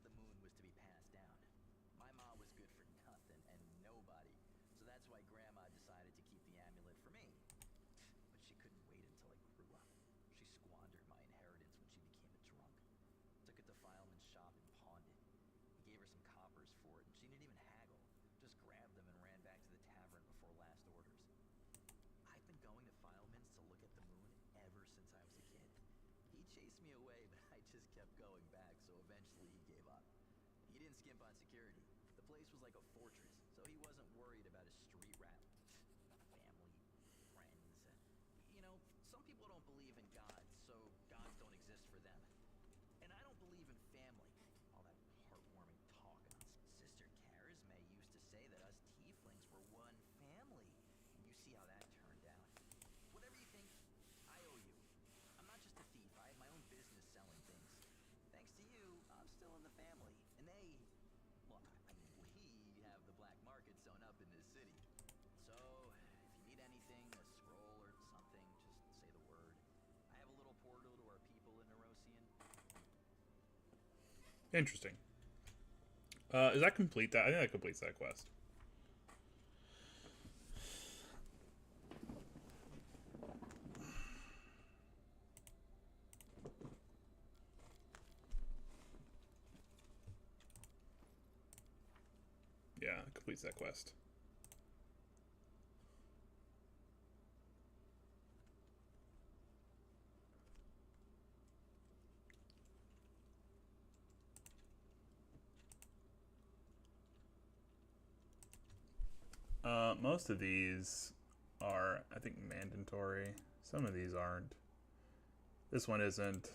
of the moon was to be passed down. My ma was good for nothing and nobody, so that's why Grandma decided to keep the amulet for me. But she couldn't wait until I grew up. She squandered my inheritance when she became a drunk. Took it to Fileman's shop and pawned it. He gave her some coppers for it, and she didn't even haggle. Just grabbed them and ran back to the tavern before last orders. I've been going to Fileman's to look at the moon ever since I was a kid. He chased me away, but I just kept going back, so eventually he gave up. He didn't skimp on security. The place was like a fortress, so he wasn't worried about a street rat. Family, friends. You know, some people don't believe in God, so gods don't exist for them. And I don't believe in family. All that heartwarming talk nonsense. Sister Carisme used to say that us tieflings were one family. And you see how that turned out. Whatever you think, I owe you. I'm not just a thief. I have my own business selling things. Thanks to you, I'm still in the family. And they, well, I mean, we have the black market sewn up in this city. So, if you need anything, a scroll or something, just say the word. I have a little portal to our people in Nerosian. Interesting. Does that complete that? I think that completes that quest. Yeah, it completes that quest. Most of these are, I think, mandatory. Some of these aren't. This one isn't.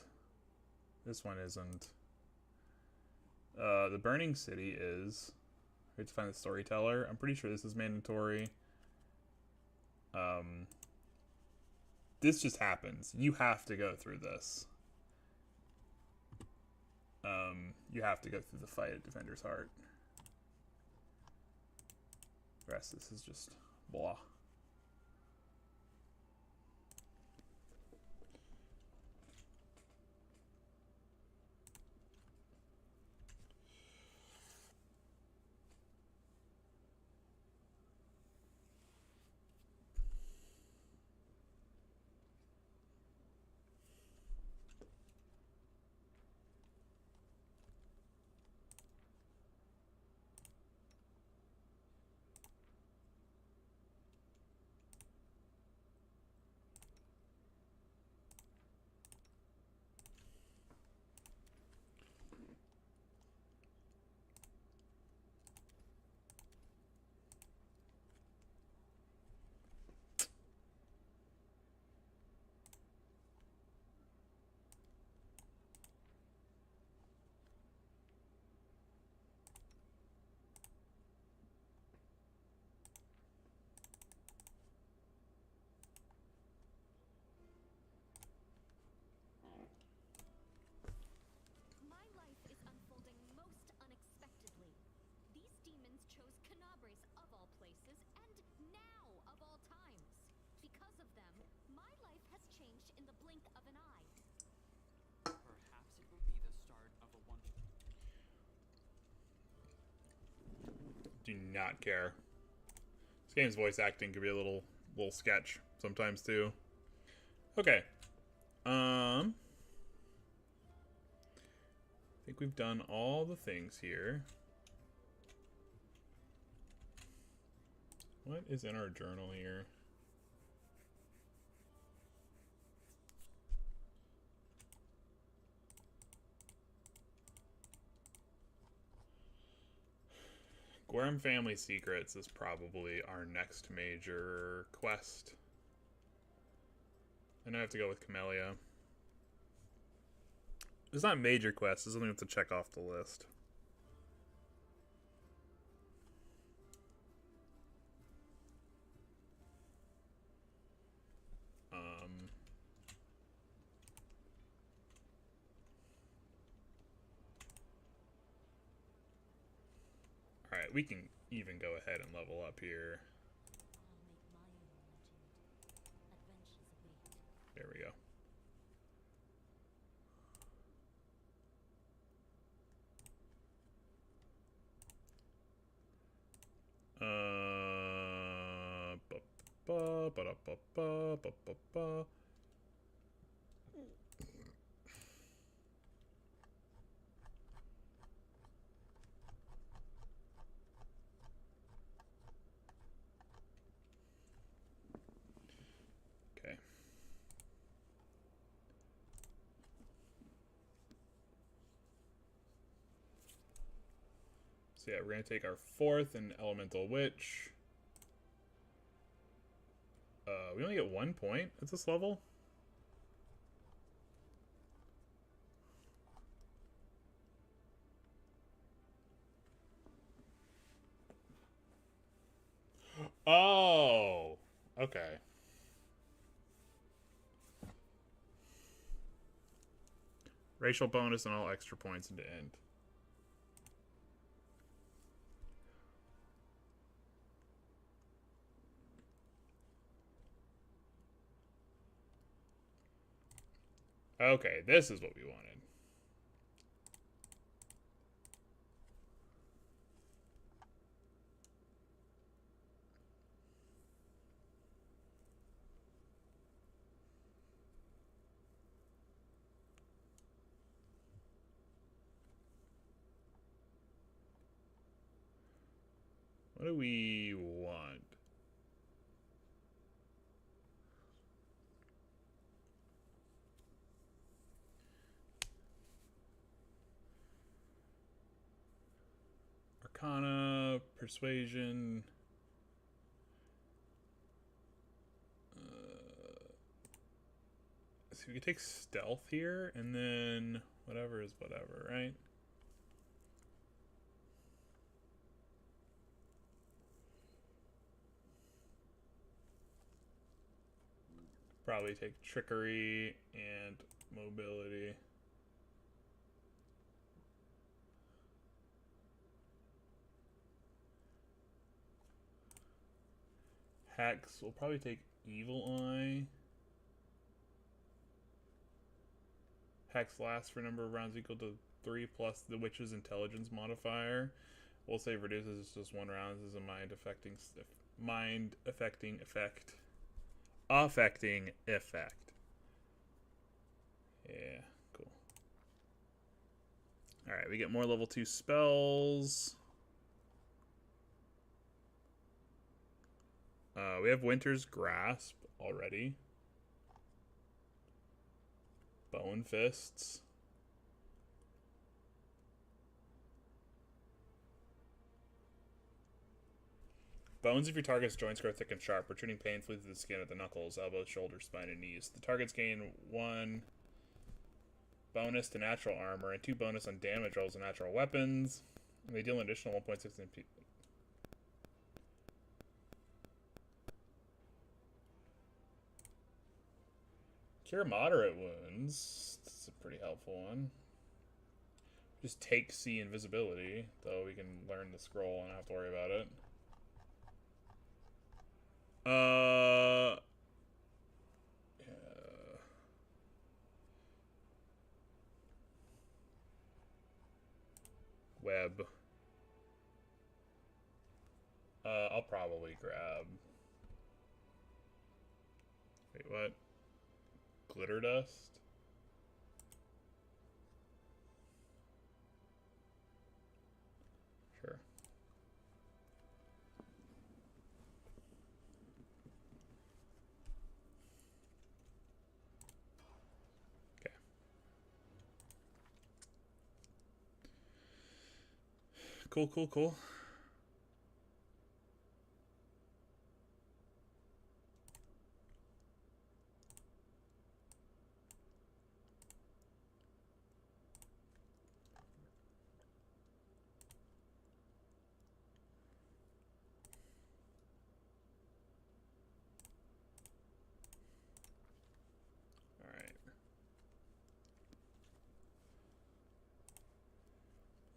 This one isn't. The Burning City is. We have to find the storyteller. I'm pretty sure this is mandatory. This just happens. You have to go through this. You have to go through the fight at Defender's Heart. The rest of this is just blah. My life is unfolding most unexpectedly. These demons chose Canabres of all places, and now of all times. Because of them, my life has changed in the blink of an eye. Perhaps it will be the start of a wonder. Do not care. This game's voice acting could be a little sketch sometimes too. Okay. I think we've done all the things here. What is in our journal here? Gorham Family Secrets is probably our next major quest. And I have to go with Camellia. It's not a major quest, it's something we have to check off the list. Alright, we can even go ahead and level up here. I'll make my own legend. Adventures await. There we go. ba ba da ba ba ba ba ba. Okay. So yeah, we're gonna take our fourth and Elemental Witch. We only get 1 point at this level. Oh, okay. Racial bonus and all extra points into end. Okay, this is what we wanted. What do we want? Arcana, Persuasion. So we could take Stealth here, and then whatever is whatever, right? Probably take Trickery and Mobility. Hex, we'll probably take Evil Eye. Hex lasts for a number of rounds equal to 3 plus the Witch's Intelligence modifier. We'll say reduces just 1 round. This is a mind-affecting effect. Affecting effect. Yeah, cool. Alright, we get more level 2 spells. We have Winter's Grasp already. Bone Fists. Bones of your target's joints grow thick and sharp, protruding painfully through the skin at the knuckles, elbows, shoulders, spine, and knees. The targets gain 1 bonus to natural armor and 2 bonus on damage rolls and natural weapons. And they deal an additional 1.6 MP. Cure moderate wounds. That's a pretty helpful one. Just take C invisibility, though we can learn the scroll and not have to worry about it. Web. I'll probably grab. Wait, what? Glitter dust? Sure. Okay. Cool, cool, cool.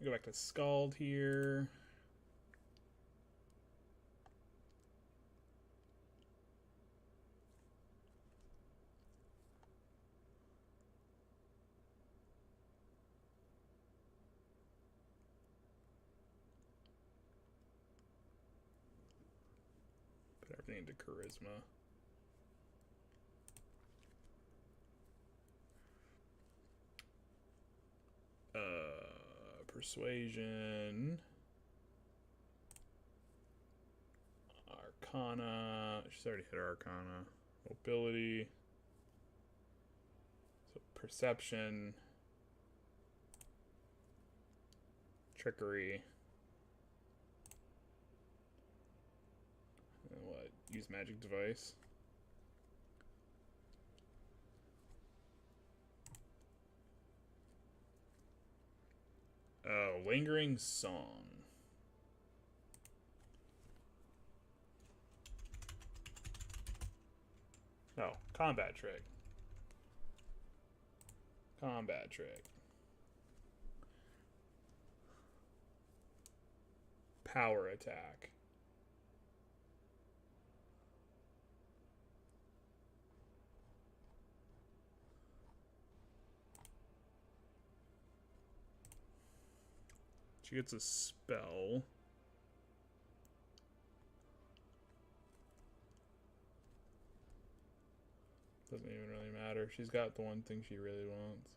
Go back to Scald here. Put everything into charisma. Persuasion. Arcana. She's already hit her Arcana. Mobility. So perception. Trickery. And what? Use magic device. Lingering song. No, combat trick. Combat trick. Power attack. She gets a spell. Doesn't even really matter. She's got the one thing she really wants.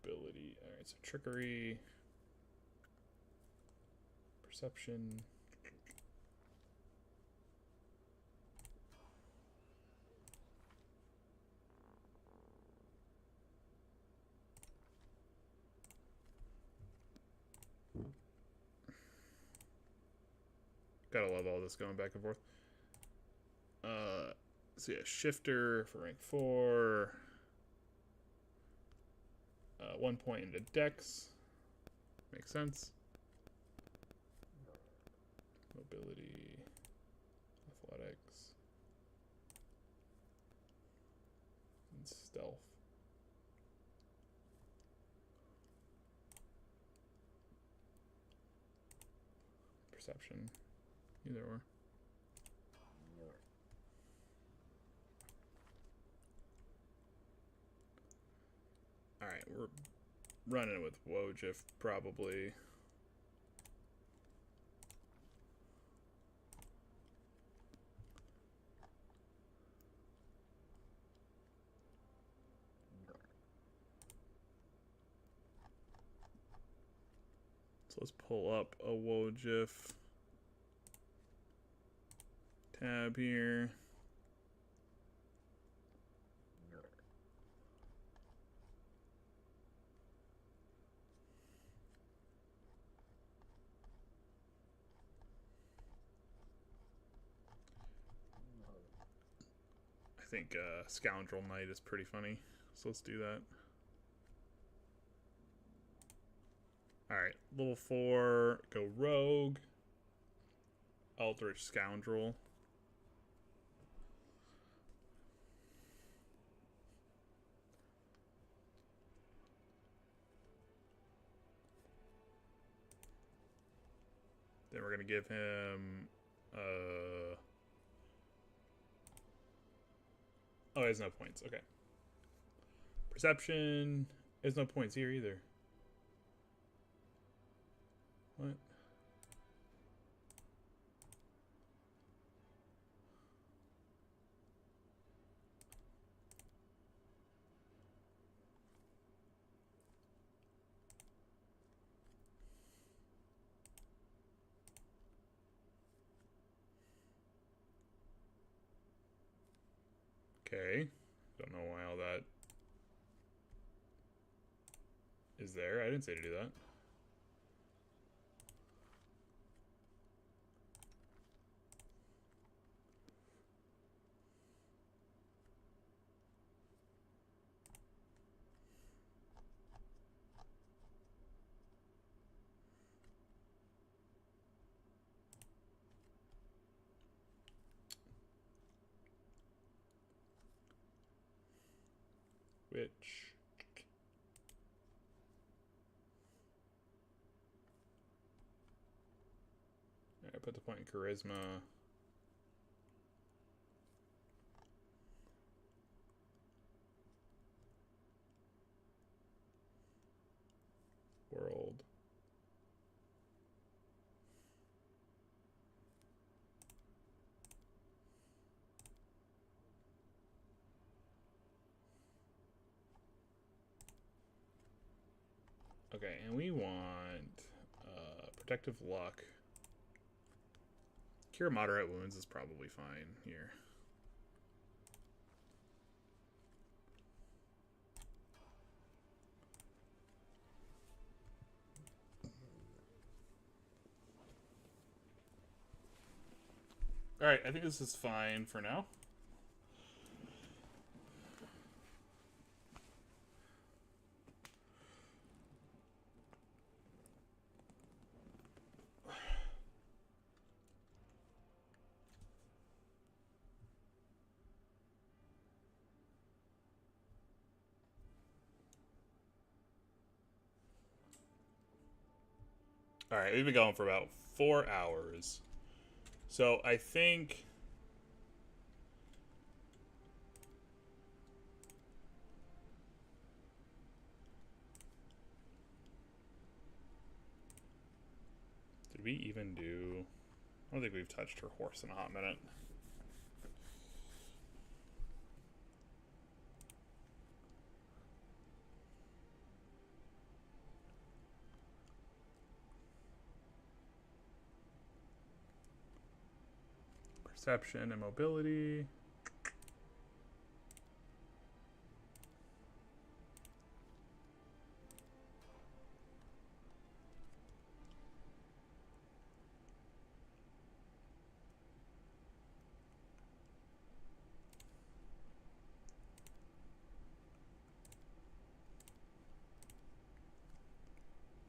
Ability. Alright, so trickery. Perception. Gotta love all this going back and forth. So yeah, shifter for rank 4. 1 point into dex. Makes sense. Mobility. Athletics. And stealth. Perception. Either or. Alright, we're running with Wojif probably. So let's pull up a Wojif tab here. I think Scoundrel Knight is pretty funny, so let's do that. Alright, level 4, go Rogue. Eldritch Scoundrel. Then we're going to give him... Oh, he has no points. Okay. Perception. There's no points here either. What? Okay. Don't know why all that is there. I didn't say to do that. Which... I put the point in charisma. World. Okay, and we want protective luck. Cure moderate wounds is probably fine here. Alright, I think this is fine for now. Alright, we've been going for about 4 hours. So I think... Did we even do... I don't think we've touched her horse in a hot minute. Perception and mobility.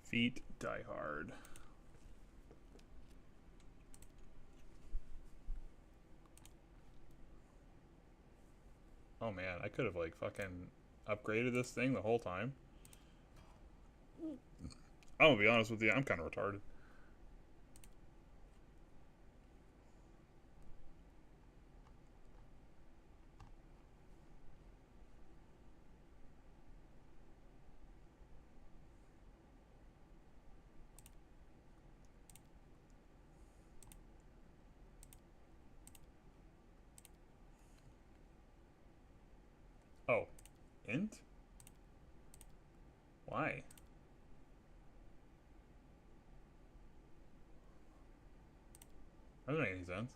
Feet die hard. Oh man, I could have like fucking upgraded this thing the whole time. I'm gonna be honest with you, I'm kind of retarded. Oh, int? Why? That doesn't make any sense.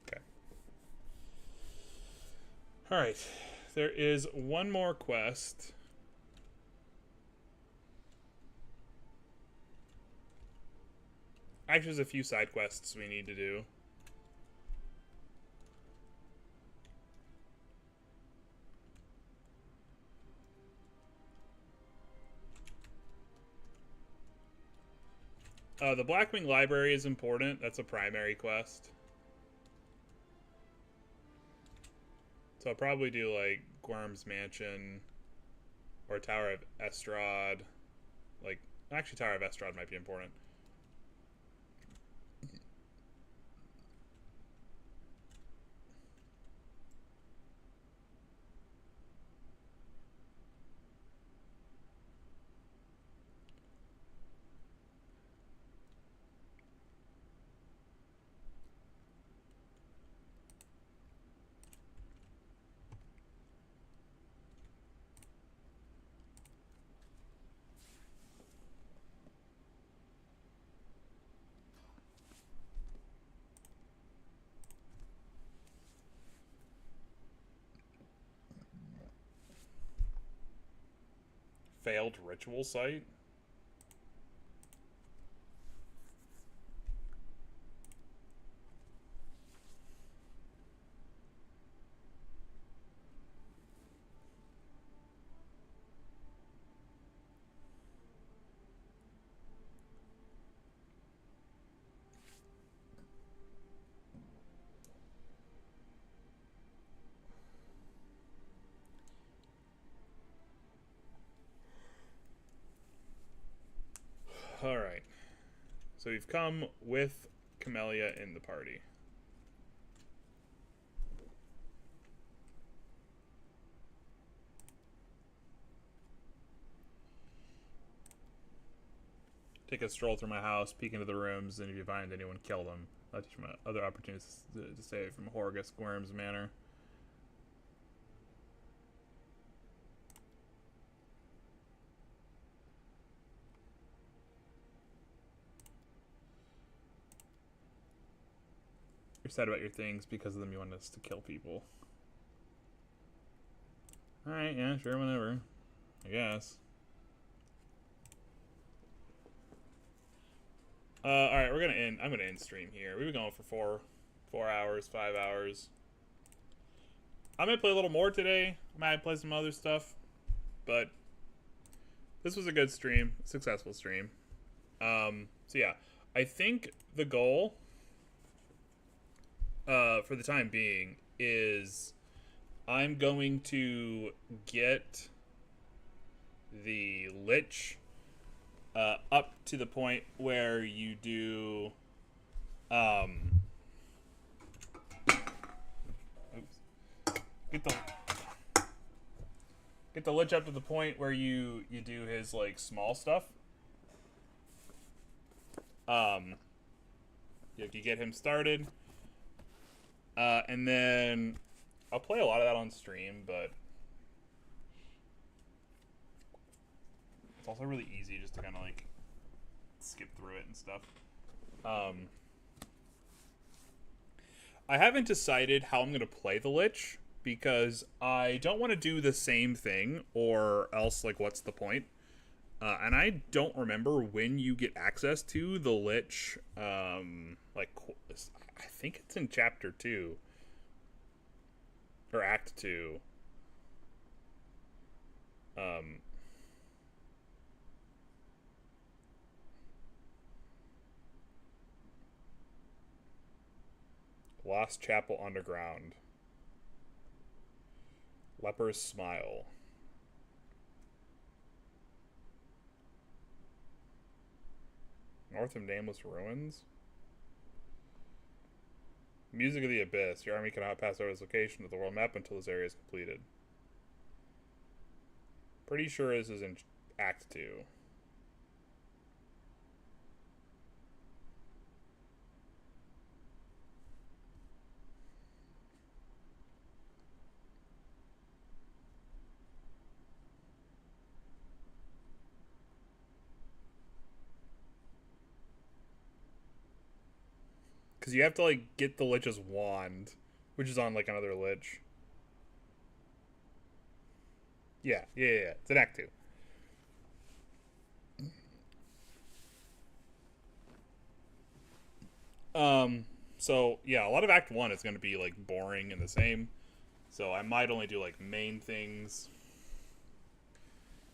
Okay. Alright. There is one more quest. Actually, there's a few side quests we need to do. The Blackwing Library is important. That's a primary quest. So I'll probably do like Gorm's Mansion or Tower of Estrad. Like, actually, Tower of Estrad might be important. Failed ritual site? Alright. So we've come with Camellia in the party. Take a stroll through my house, peek into the rooms, and if you find anyone, kill them. I'll teach my other opportunities to save from Horgus Worm's manor. You're sad about your things, because of them you want us to kill people. Alright, yeah, sure, whatever. I guess. Alright, I'm gonna end stream here. We've been going for 4 hours, 5 hours. I might play a little more today. I might play some other stuff. But this was a good stream, successful stream. So yeah, I think the goal for the time being is I'm going to get the Lich up to the point where you do get the Lich up to the point where you do his like small stuff. You get him started. And then I'll play a lot of that on stream, but it's also really easy just to kind of like skip through it and stuff. I haven't decided how I'm going to play the Lich because I don't want to do the same thing or else like what's the point? And I don't remember when you get access to the Lich. Like I think it's in chapter 2 or act 2. Lost Chapel Underground. Leper's Smile. North of Nameless Ruins. Music of the Abyss. Your army cannot pass over this location to the world map until this area is completed. Pretty sure this is in Act 2. Because you have to, like, get the Lich's wand, which is on, like, another Lich. Yeah. It's in Act 2. So, yeah, a lot of Act 1 is going to be, like, boring and the same. So I might only do, like, main things.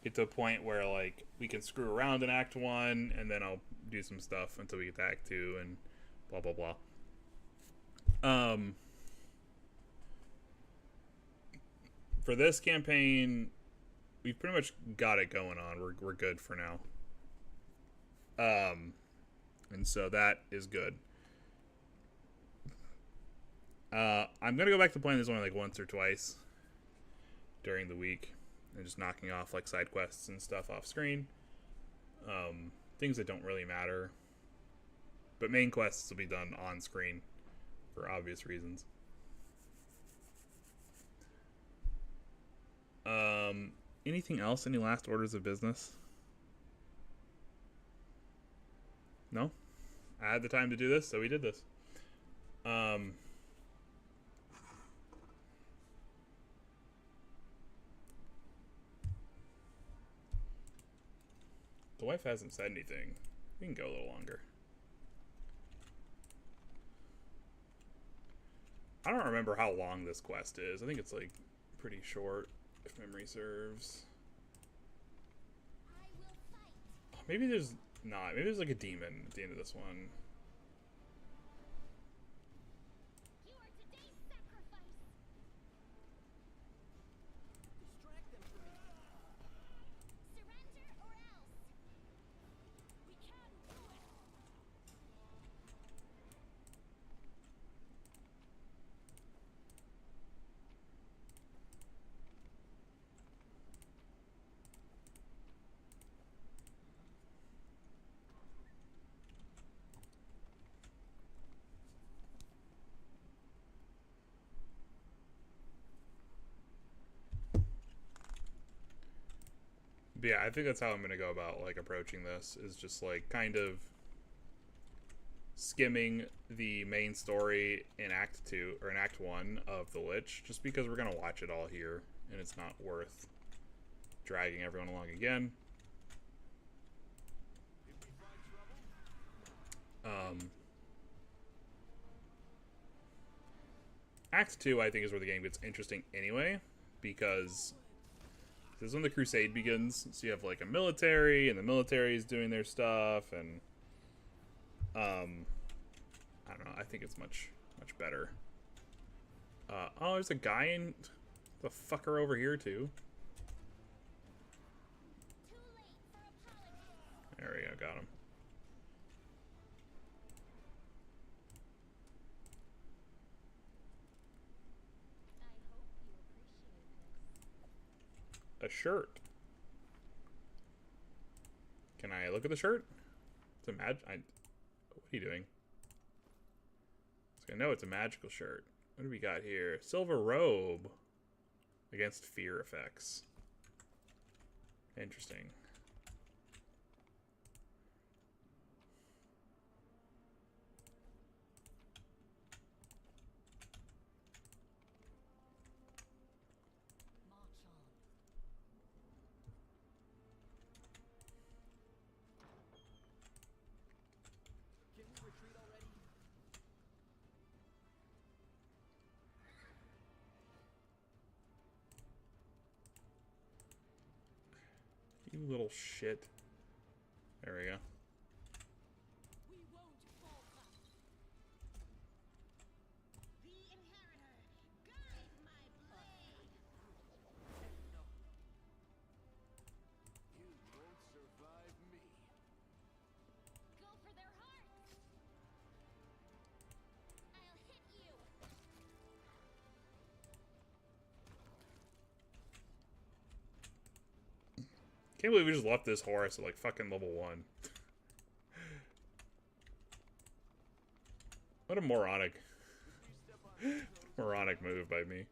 Get to a point where, like, we can screw around in Act 1, and then I'll do some stuff until we get to Act 2, and blah, blah, blah. For this campaign, we've pretty much got it going on. We're good for now. And so that is good. I'm gonna go back to playing this only like once or twice during the week, and just knocking off like side quests and stuff off screen. Things that don't really matter, but main quests will be done on screen for obvious reasons. Anything else? Any last orders of business? No? I had the time to do this, so we did this. The wife hasn't said anything. We can go a little longer. I don't remember how long this quest is. I think it's like pretty short, if memory serves. I will fight. Maybe there's not. Maybe there's like a demon at the end of this one. You are today's sacrifice. Distract them from me. Surrender or else. We can do it! But yeah, I think that's how I'm gonna go about like approaching this. Is just like kind of skimming the main story in Act 2 or in Act 1 of The Lich, just because we're gonna watch it all here, and it's not worth dragging everyone along again. Act 2, I think, is where the game gets interesting anyway, because this is when the Crusade begins. So you have like a military, and the military is doing their stuff, and I don't know. I think it's much better. Oh, there's a guy in the fucker over here too. Too late for apologies. There we go, got him. I hope you appreciate this. A shirt. Can I look at the shirt? It's a what are you doing? I know it's a magical shirt. What do we got here? Silver robe against fear effects. Interesting. March on. Can we retreat already? You little shit. There we go. We won't falter! The inheritor, guide my blade. No. You won't survive me. Go for their hearts. I'll hit you. Can't believe we just left this horse at like fucking level 1. What a moronic move by me.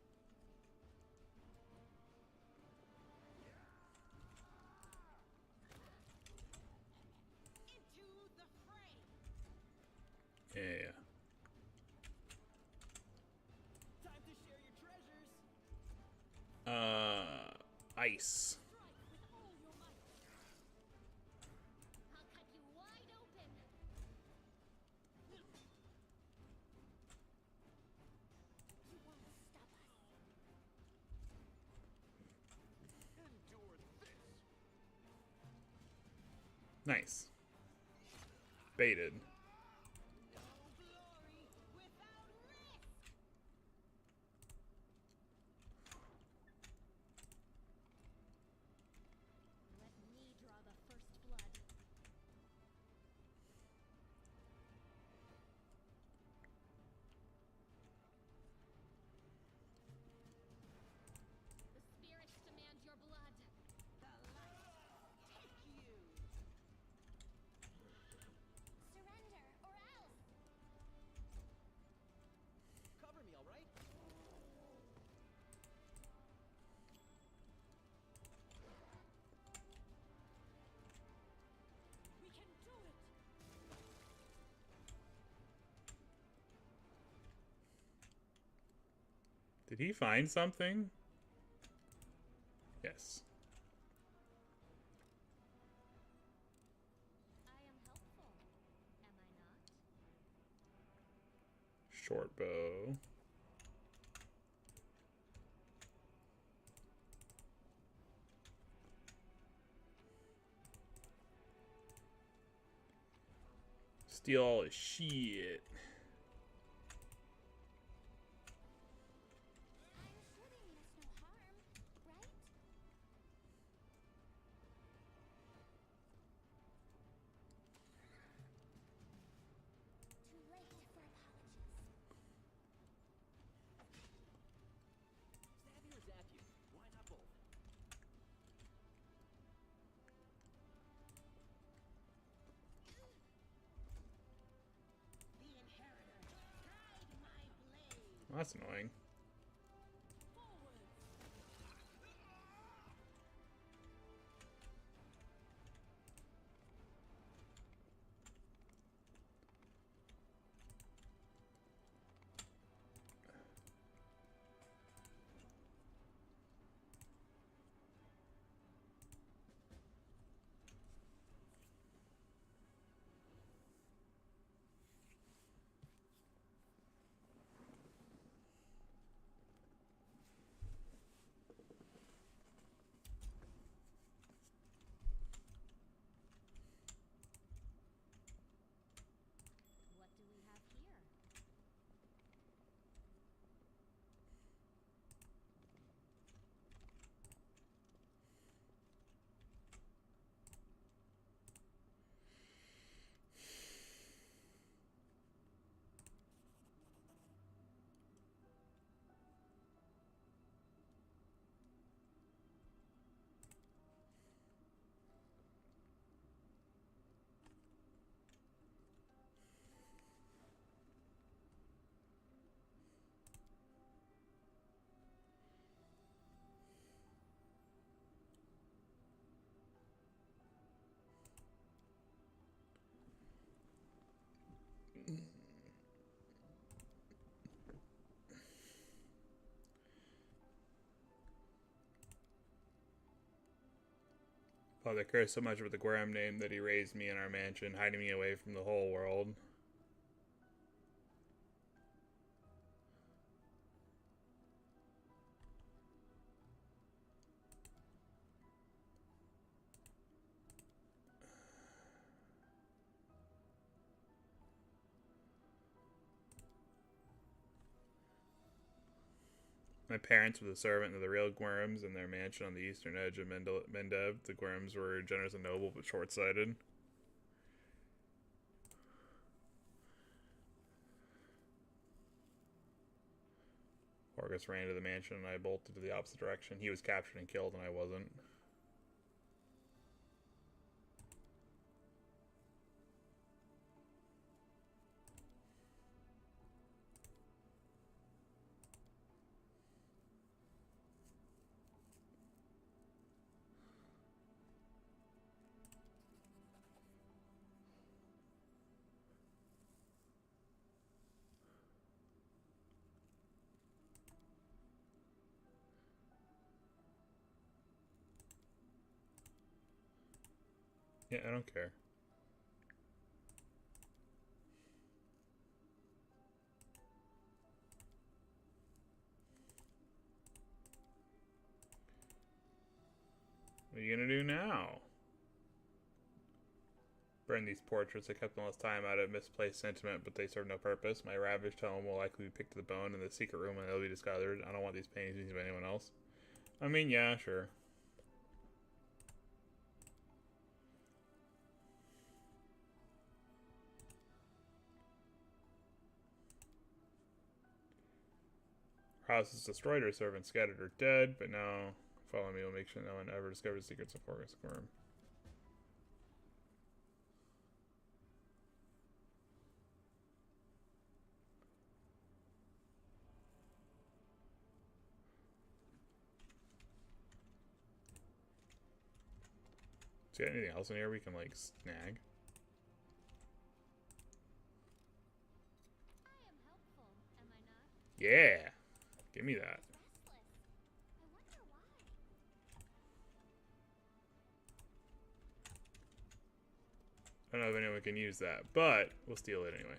Into the fray! Yeah. Time to share your treasures. Ice. Strike with all your might! I'll cut you wide open. You won't stop us. Endure this. Nice. Baited. No glory without risk! Let me draw the first blood. The spirits demand your blood. The light take you! Surrender or else. Cover me, alright? We can do it! Did he find something? Yes. short bow. Steal all his shit. I'm sure they mean us no harm, right? Too late for apologies. Stab you or zap you? Why not both? The inheritor guide my blade Well, that's annoying. forwards. What do we have here? Father cares so much about the Guaram name that he raised me in our mansion, hiding me away from the whole world. My parents were the servant of the real Guarams in their mansion on the eastern edge of Mendev. The Guarams were generous and noble, but short-sighted. Orgus ran into the mansion, and I bolted to the opposite direction. He was captured and killed, and I wasn't. Yeah, I don't care. What are you gonna do now? Burn these portraits. I kept them last time out of misplaced sentiment, but they serve no purpose. My ravished home will likely be picked to the bone in the secret room, and they'll be discarded. I don't want these paintings by anyone else. I mean, yeah, sure. Our house is destroyed, our servants scattered or dead, but now follow me will make sure no one ever discovers the secrets of Orgus Worm. Is there anything else in here we can, like, snag? I am helpful, am I not? Yeah! Give me that. Restless. I wonder why. I don't know if anyone can use that, but we'll steal it anyway.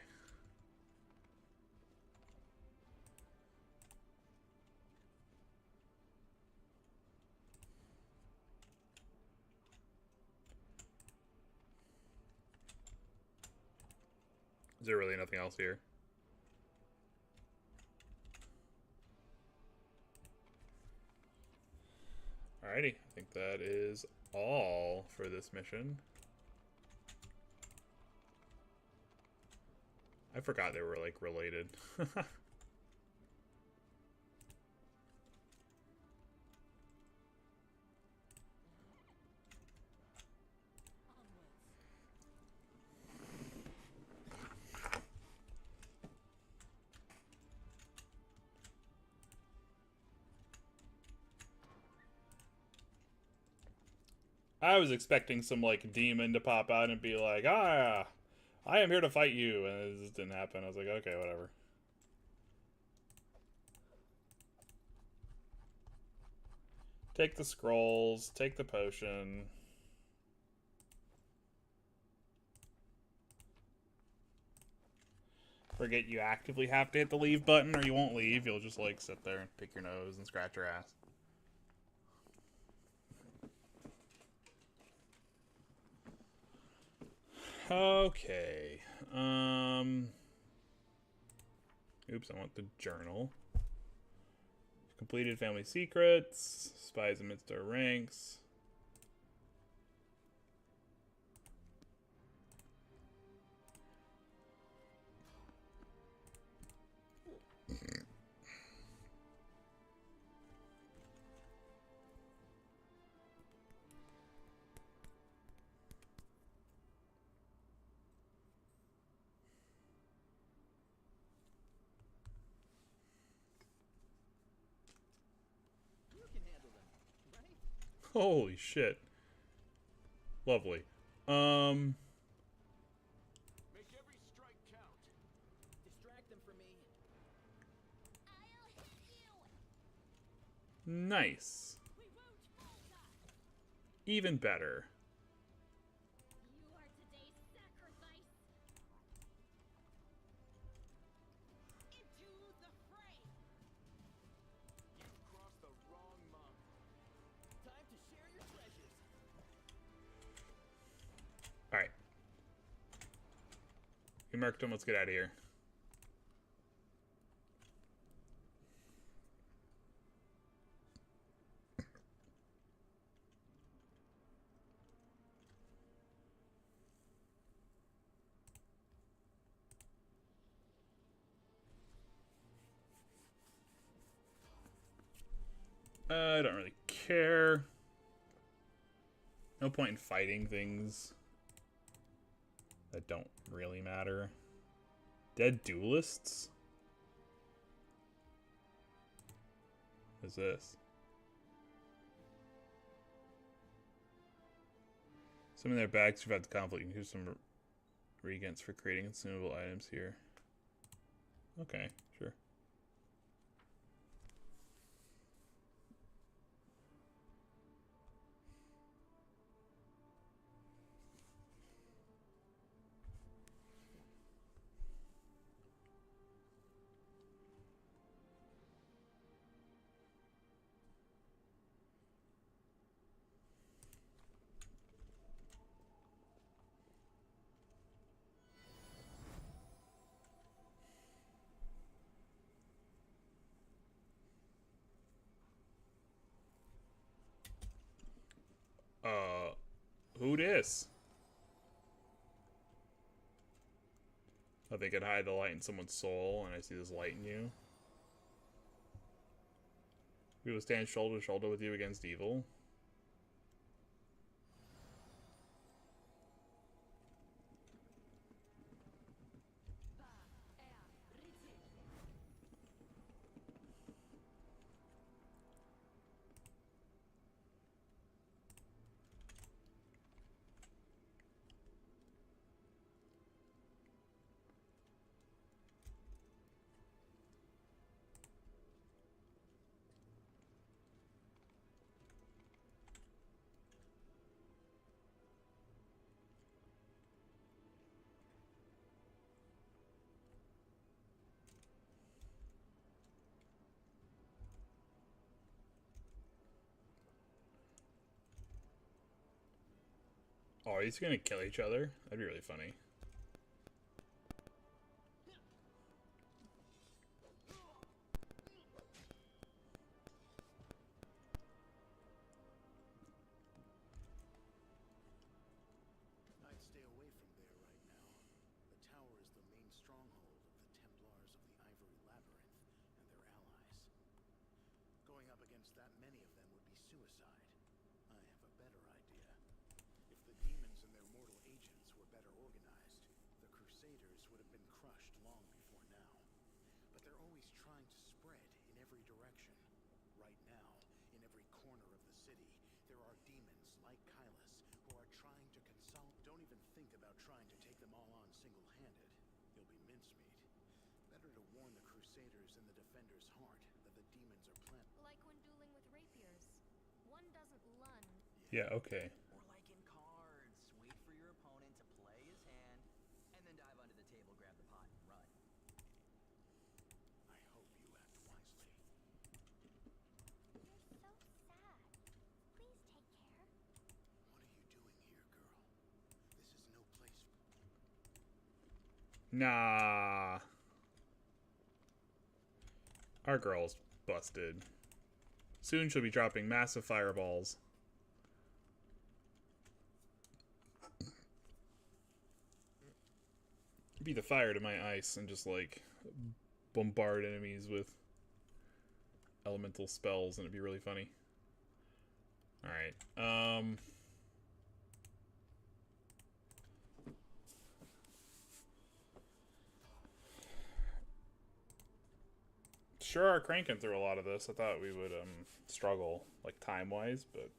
there really nothing else here? Alrighty, I think that is all for this mission. I forgot they were, like, related. I was expecting some, like, demon to pop out and be like, ah, I am here to fight you, and it just didn't happen. I was like, okay, whatever. Take the scrolls, take the potion. Forget you actively have to hit the leave button or you won't leave. You'll just, like, sit there and pick your nose and scratch your ass. Okay. Oops, I want the journal. Completed family secrets. Spies amidst our ranks. You can handle them, right? Holy shit. Lovely. Make every strike count. Distract them from me. I'll hit you. Nice. We won't falter! Even better. You are today's sacrifice! Into the fray! You've crossed the wrong mark. Time to share your treasures. Alright. We marked them. Let's get out of here. I don't really care. No point in fighting things that don't really matter. Dead duelists? What is this? Some in their bags survived the conflict. You can use some regents for creating consumable items here. Okay, sure. Who dis? Oh, they could hide the light in someone's soul, and I see this light in you. We will stand shoulder to shoulder with you against evil. Oh, are these gonna kill each other? That'd be really funny. Crusaders would have been crushed long before now. But they're always trying to spread in every direction. Right now, in every corner of the city, there are demons like Kylus who are trying to consolidate. Don't even think about trying to take them all on single-handed. You'll be mincemeat. Better to warn the Crusaders in the Defender's heart that the demons are planted. Like when dueling with rapiers. One doesn't lunge. Yeah, okay. Or like in cards, wait for your opponent to play his hand, and then dive under the table, grab the pot, and run. I hope you act wisely. You're so sad. Please take care. What are you doing here, girl? This is no place for... Nah. Our girl's busted. Soon she'll be dropping massive fireballs. Be the fire to my ice and just like bombard enemies with elemental spells, and it'd be really funny. Alright, sure are cranking through a lot of this. I thought we would struggle like time-wise, but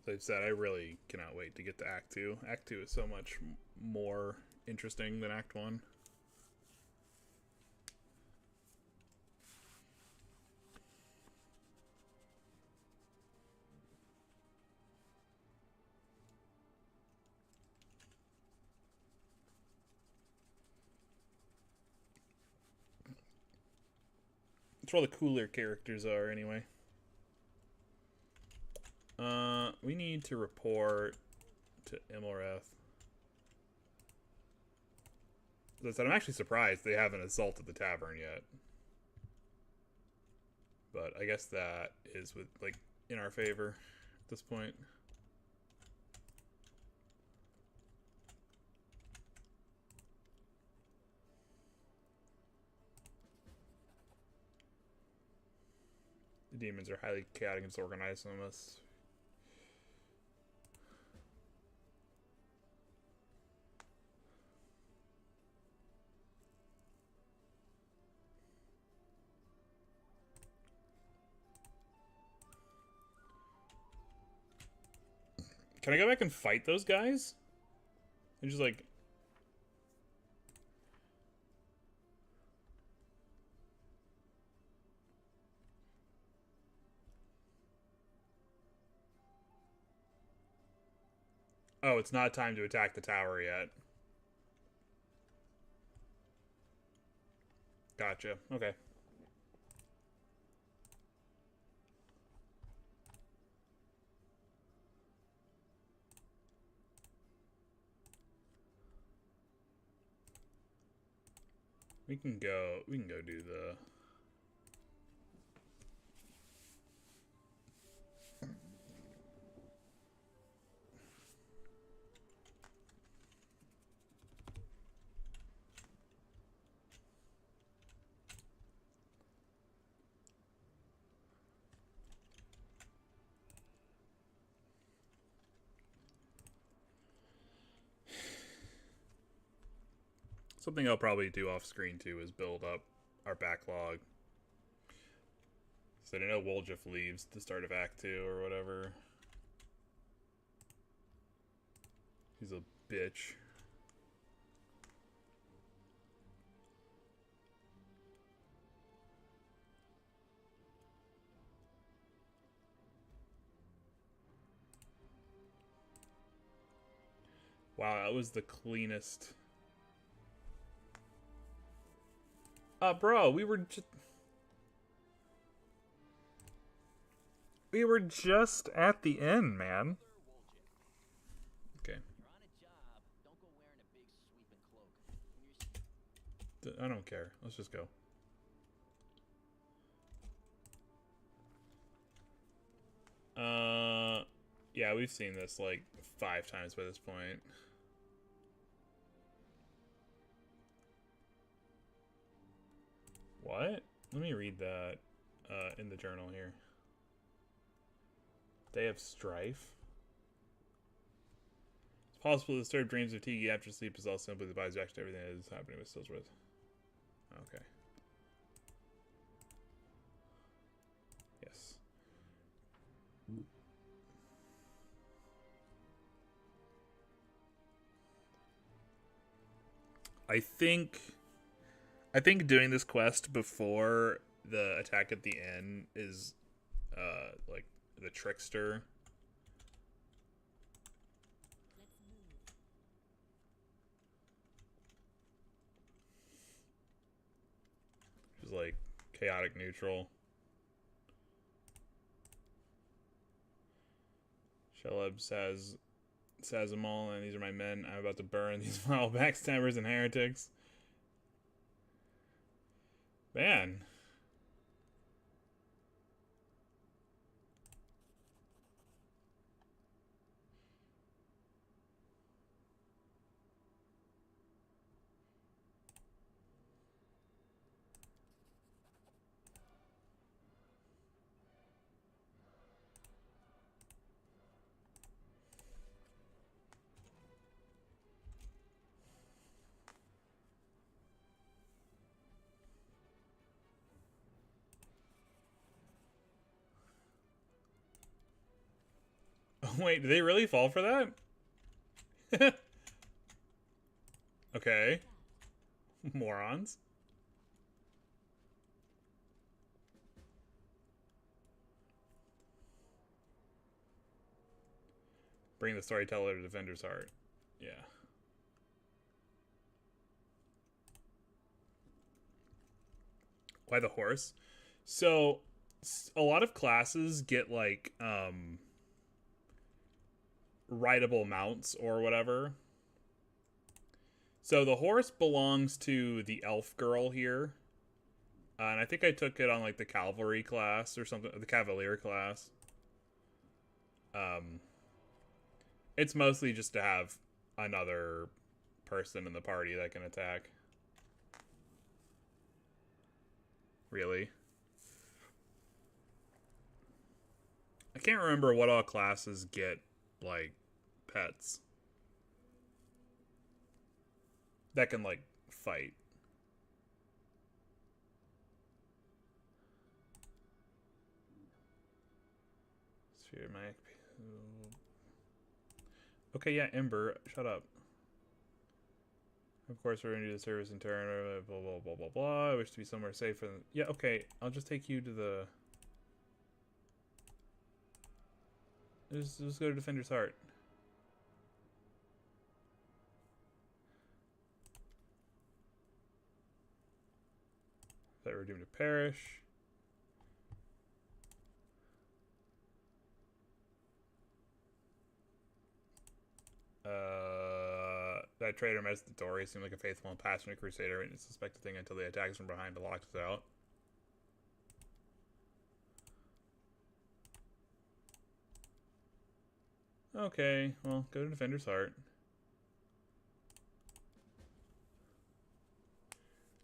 as I've said, I really cannot wait to get to Act 2. Act 2 is so much more interesting than Act 1. That's where all the cooler characters are, anyway. We need to report to Imoreth. As I said, I'm actually surprised they haven't assaulted the tavern yet. But I guess that is with like in our favor at this point. The demons are highly chaotic and disorganized on us. Can I go back and fight those guys? And just like... Oh, it's not time to attack the tower yet. Gotcha. Okay. We can go do the... Something I'll probably do off screen too is build up our backlog. So I know Woljif leaves at the start of Act 2 or whatever. He's a bitch. Wow, that was the cleanest. Bro, we were just at the end, man. Okay. You're on a job, don't go wearing a big sweeping cloak. I don't care. Let's just go. Yeah, we've seen this like 5 times by this point. What? Let me read that in the journal here. Day of Strife. It's possible to disturb dreams of Tiki after sleep is all simply the body's reaction to everything that is happening with Stillsworth. Okay. Yes. I think doing this quest before the attack at the end is like the trickster. Let's move. Which is like chaotic neutral. Sheleb says them all, and these are my men. I'm about to burn these vile backstabbers and heretics. Man. Oh, wait, did they really fall for that? Okay. Morons. Bring the storyteller to Defender's Heart. Yeah. Why the horse? So, a lot of classes get like rideable mounts or whatever. So the horse belongs to the elf girl here. And I think I took it on like the cavalry class or something, the cavalier class. It's mostly just to have another person in the party that can attack. Really? I can't remember what all classes get like pets that can like fight. Sphere Mac. Okay, yeah, Ember, shut up. Of course, we're gonna do the service in turn. Blah blah blah blah blah. I wish to be somewhere safe. And yeah, okay, I'll just take you to the. Just go to Defender's Heart. That we're doomed to perish. That traitor met us at the door. He seemed like a faithful and passionate crusader, and suspected thing until the attacks from behind locked us out. Okay, well, go to Defender's Heart.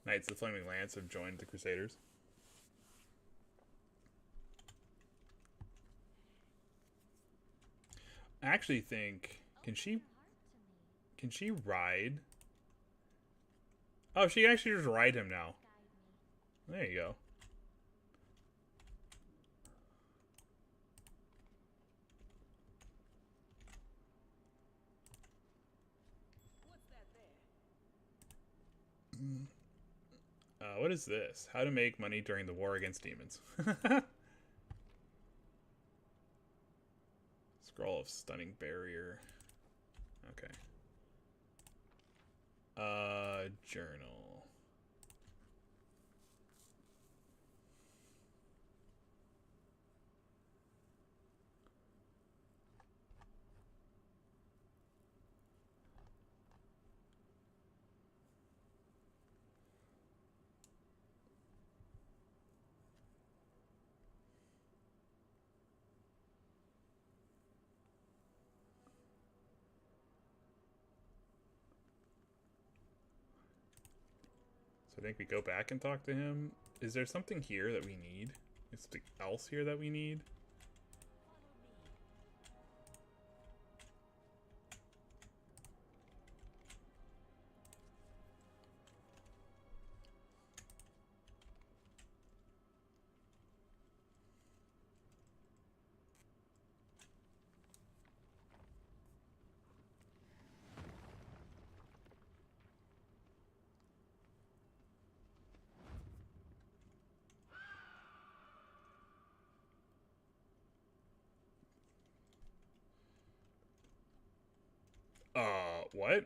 Knights of the Flaming Lance have joined the Crusaders. I actually think, can she ride? Oh, she can actually just ride him now. There you go. What is this? How to make money during the war against demons. Scroll of Stunning Barrier. Okay. Journal. So I think we go back and talk to him. Is there something here that we need? Is something else here that we need? What?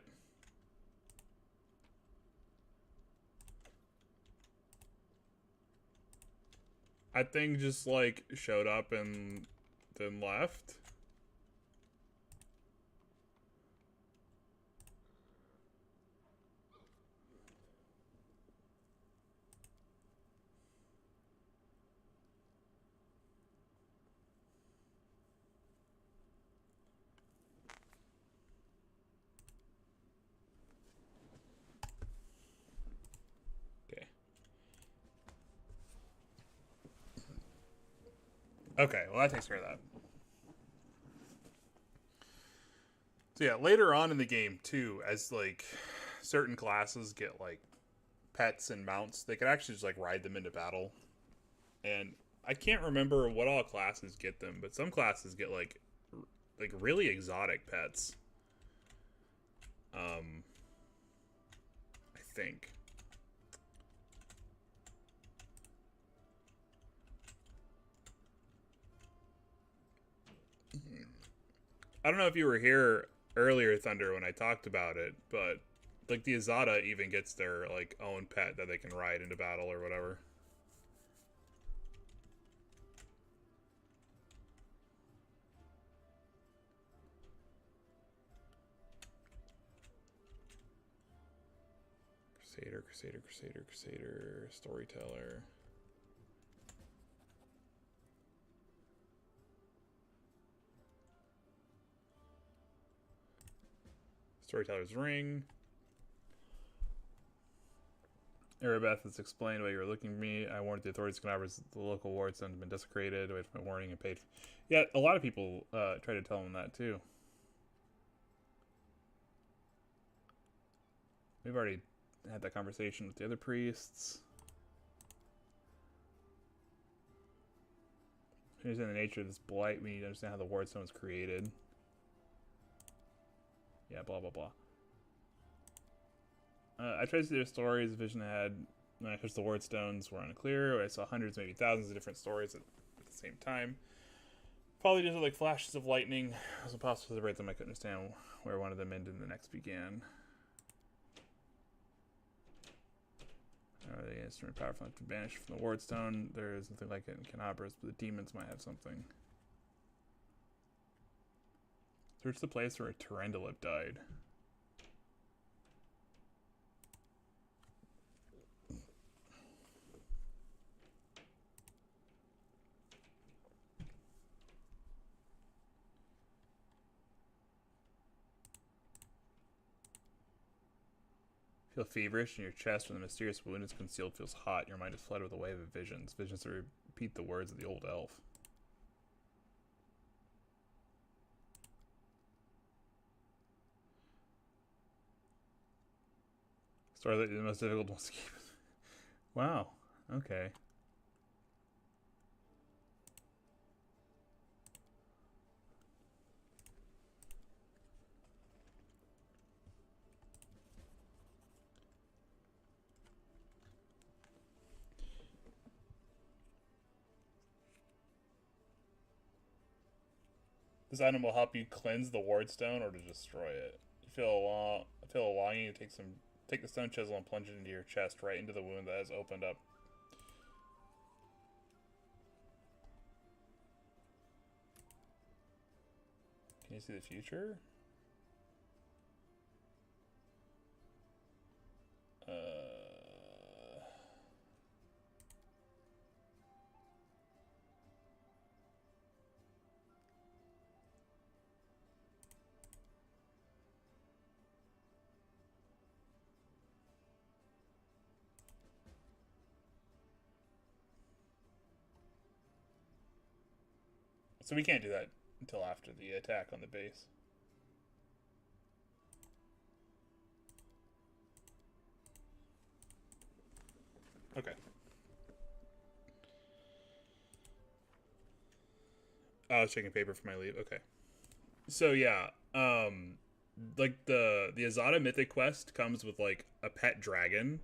That thing just, like, showed up and then left? Okay. Okay, well that takes care of that. So yeah, later on in the game too, as like certain classes get like pets and mounts, they can actually just like ride them into battle. And I can't remember what all classes get them, but some classes get like really exotic pets. I think. I don't know if you were here earlier, Thunder, when I talked about it, but like the Azata even gets their like own pet that they can ride into battle or whatever. Crusader, Crusader, Crusader, Crusader, Storyteller. Storyteller's Ring. Erebeth has explained why you were looking for me. I warned the authorities cannabis the local wards have been desecrated. Wait for my warning and paid. Yeah, a lot of people try to tell him that too. We've already had that conversation with the other priests. To understand the nature of this blight, we need to understand how the wardstone was created. Yeah, blah blah blah. I tried to see their stories. The vision I had when I pushed the wardstones were unclear. I saw hundreds, maybe thousands of different stories at the same time. Probably just like flashes of lightning. It was impossible to separate them. I couldn't understand where one of them ended and the next began. The instrument powerful enough to banish from the wardstone. There is nothing like it in Canabras, but the demons might have something. Search the place where a Tyrandolip died. Feel feverish in your chest when the mysterious wound is concealed. Feels hot. Your mind is flooded with a wave of visions. Visions that repeat the words of the old elf. Story that the most difficult to escape. Wow. Okay. This item will help you cleanse the wardstone or to destroy it. You feel a longing to take the stone chisel and plunge it into your chest, right into the wound that has opened up. Can you see the future? So we can't do that until after the attack on the base. Okay. Oh, I was checking paper for my leave. Okay. So yeah, like the Azata Mythic quest comes with like a pet dragon.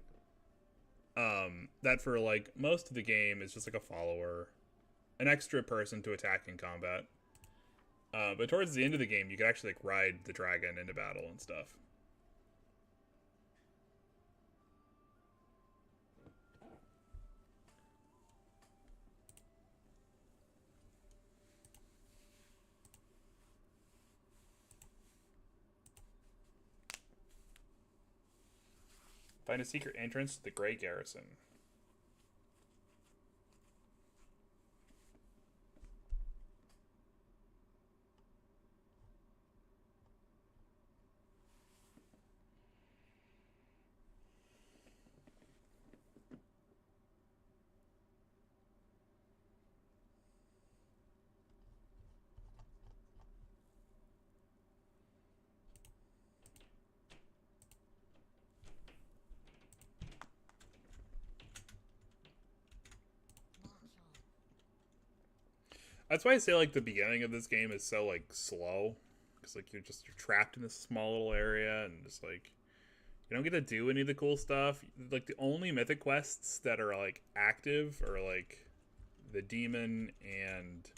That for like most of the game is just like a follower, an extra person to attack in combat. But towards the end of the game, you can actually like ride the dragon into battle and stuff. Find a secret entrance to the Grey Garrison. That's why I say like the beginning of this game is so like slow, because like you're trapped in this small little area and just like you don't get to do any of the cool stuff. Like the only mythic quests that are like active are like the demon and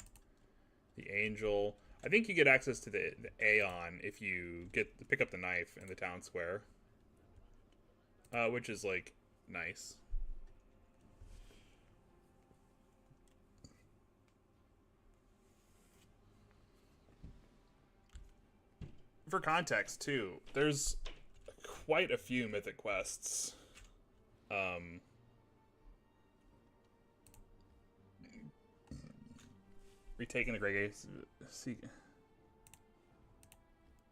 the angel. I think you get access to the Aeon if you pick up the knife in the town square, which is like nice. For context too, there's quite a few mythic quests. Retaking the Grey Gates.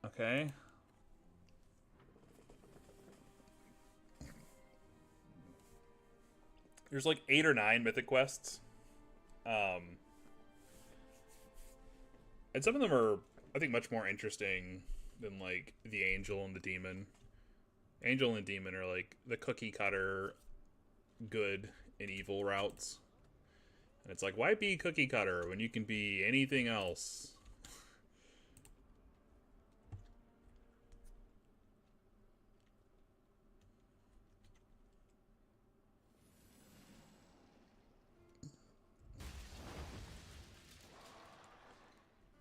Okay. There's like 8 or 9 mythic quests. And some of them are, I think, much more interesting than like the angel and the demon. Angel and demon are like the cookie cutter good and evil routes. And it's like, why be cookie cutter when you can be anything else?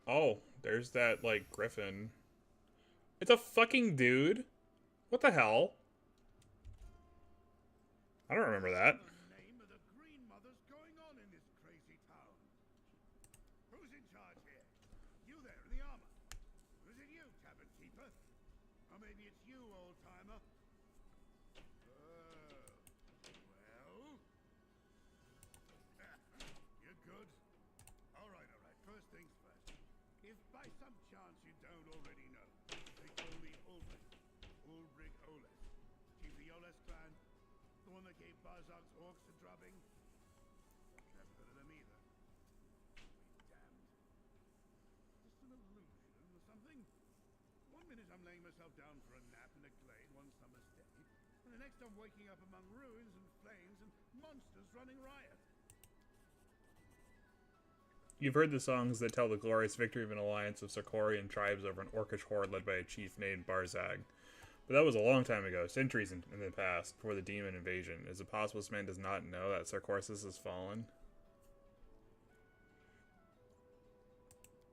Oh, there's that, like, griffin. It's a fucking dude? What the hell? I don't remember that. The name of the Green Mother's going on in this crazy town? Who's in charge here? You there in the armor? Or is it you, tavern keeper? Or maybe it's you, old timer? Well. You're good. All right. First things first. If by some chance you don't already know, they call me Ulrich Oles, chief of the Oles clan, the one that gave Barzak's orcs a drubbing. Never heard of them either. Be damned. Just an illusion or something? One minute I'm laying myself down for a nap in a glade one summer's day, and the next I'm waking up among ruins and flames and monsters running riot. You've heard the songs that tell the glorious victory of an alliance of Sarkorian tribes over an orcish horde led by a chief named Barzag. But that was a long time ago, centuries in the past, before the demon invasion. Is it possible this man does not know that Sarcoris has fallen?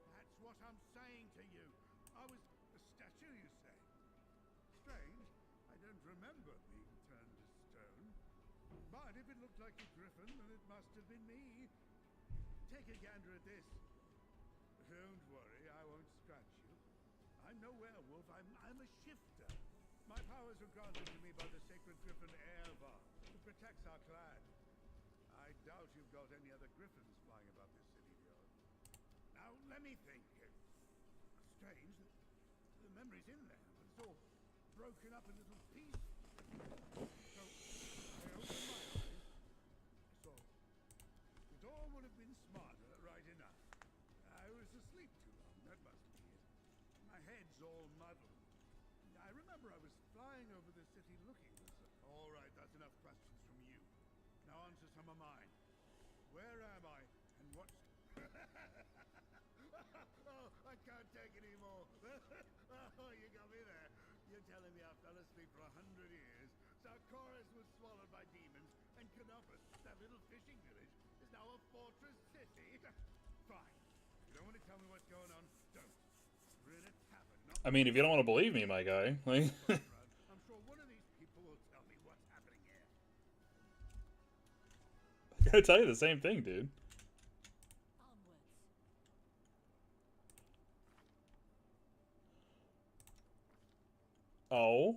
That's what I'm saying to you. I was a statue, you say? Strange. I don't remember being turned to stone. But if it looked like a griffin, then it must have been me. Take a gander at this. Don't worry, I won't scratch you. I'm no werewolf, I'm a shifter. My powers were granted to me by the sacred griffin Erva, who protects our clan. I doubt you've got any other griffins flying about this city of yours. Now, let me think. Strange, the memory's in there, but it's all broken up in little pieces. So, I opened my eyes. I saw the door would have been smarter, right enough. I asleep too long, that must be it. My head's all muddled. I remember I was flying over the city looking for some. All right, that's enough questions from you. Now on to some of mine. Where am I, and what's... Oh, I can't take any more. Oh, you got me there. You're telling me I fell asleep for 100 years, Sarkoris was swallowed by demons, and Canopus, that little fishing village, is now a fortress city? Fine. You don't want to tell me what's going on? Don't. We're in a tavern, not... I mean, if you don't want to believe me, my guy, like, I'm sure one of these people will tell me what's happening here. I gotta tell you the same thing, dude. Onwards. Oh,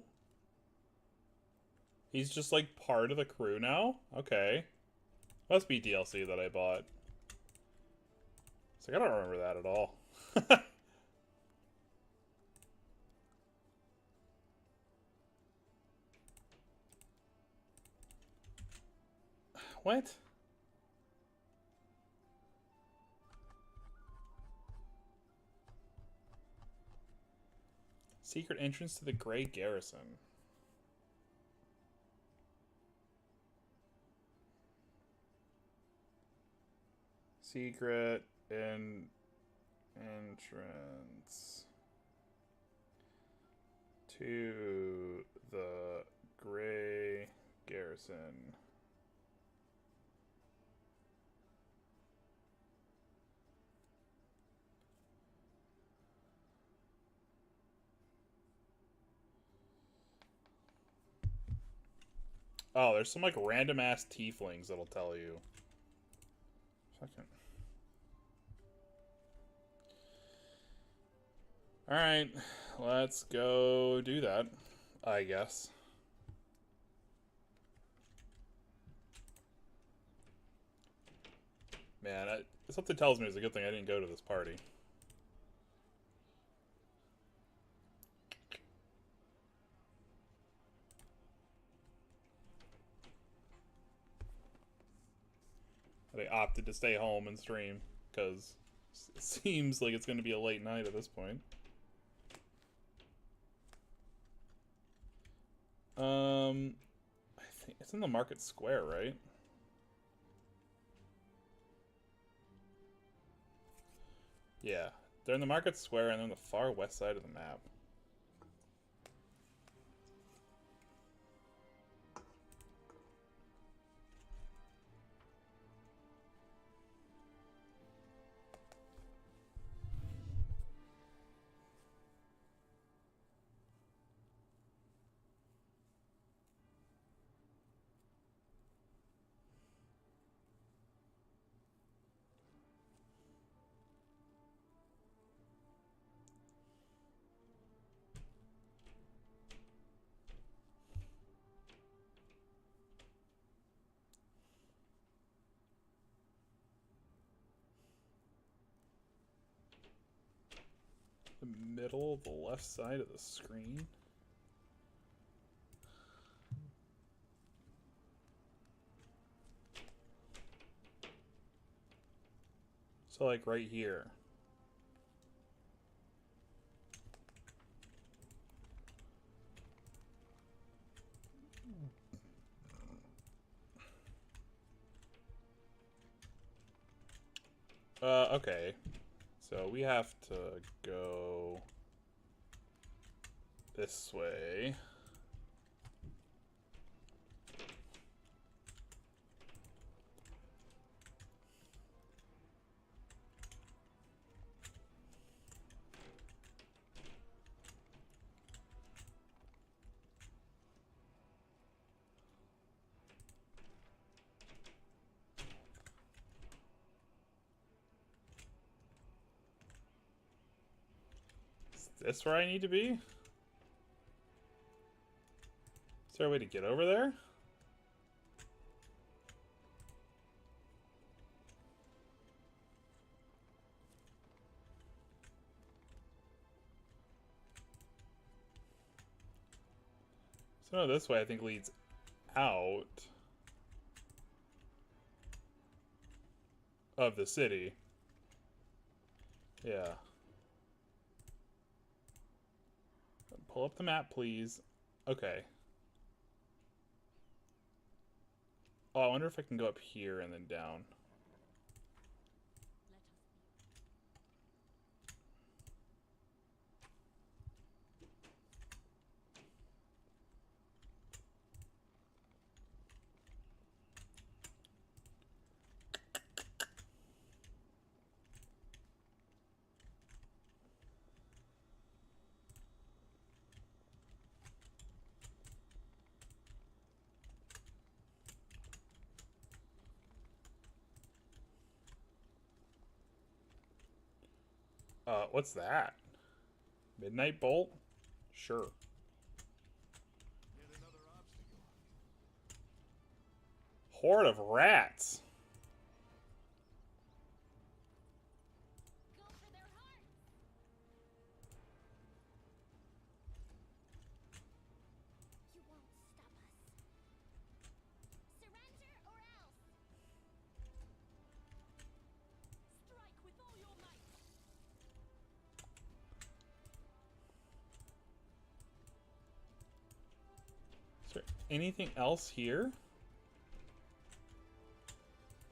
he's just like part of the crew now. Okay, must be DLC that I bought. It's like I don't remember that at all. What? Secret entrance to the Grey Garrison. Secret entrance to the Grey Garrison. Oh, there's some like random ass tieflings that'll tell you. Second. Alright, let's go do that, I guess. Man, something tells me it's a good thing I didn't go to this party. They opted to stay home and stream, because it seems like it's going to be a late night at this point. I think it's in the market square, right? Yeah, they're in the market square and they're on the far west side of the map. The middle of the left side of the screen. So like right here. Okay. So we have to go this way. Is this where I need to be? Is there a way to get over there? So no, this way I think leads out of the city. Yeah. Pull up the map, please. Okay. Oh, I wonder if I can go up here and then down. Let us What's that? Midnight Bolt? Sure. Yet another obstacle. Horde of rats. go for their hearts! You won't stop us. Surrender or else. Strike with all your might! Is there anything else here?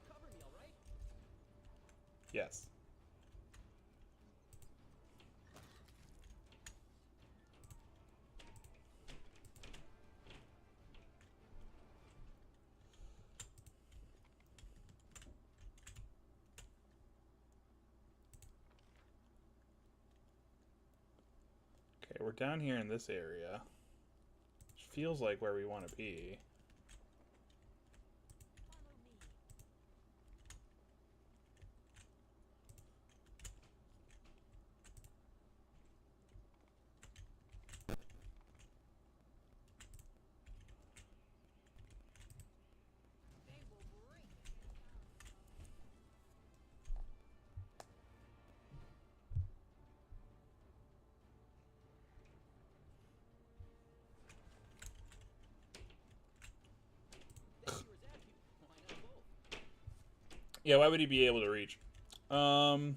Cover me, alright? Yes. Okay, we're down here in this area. Which feels like where we want to be. Follow me. They will break. Thank you, Azata. Why not both? Yeah, why would he be able to reach? We can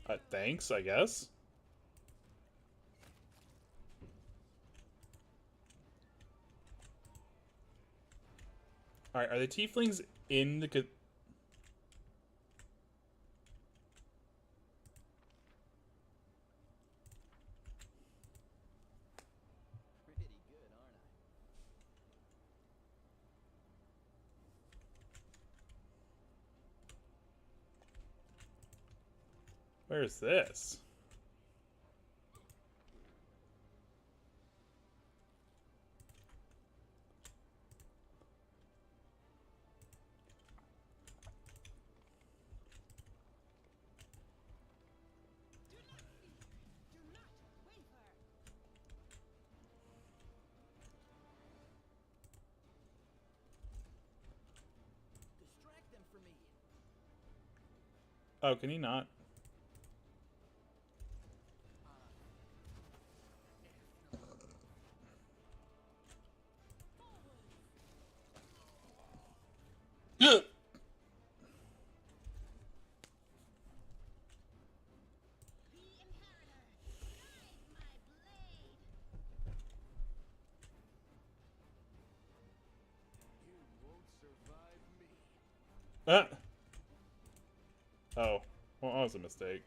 do it! Thanks, I guess. Alright, are the tieflings in the... Pretty good, aren't I? Where's this? Do not fear! Do not waver! Distract them for me. Oh, can he not? Ugh! The Inheritor! Guide my blade! You won't survive me. Ah! Oh, well, that was a mistake.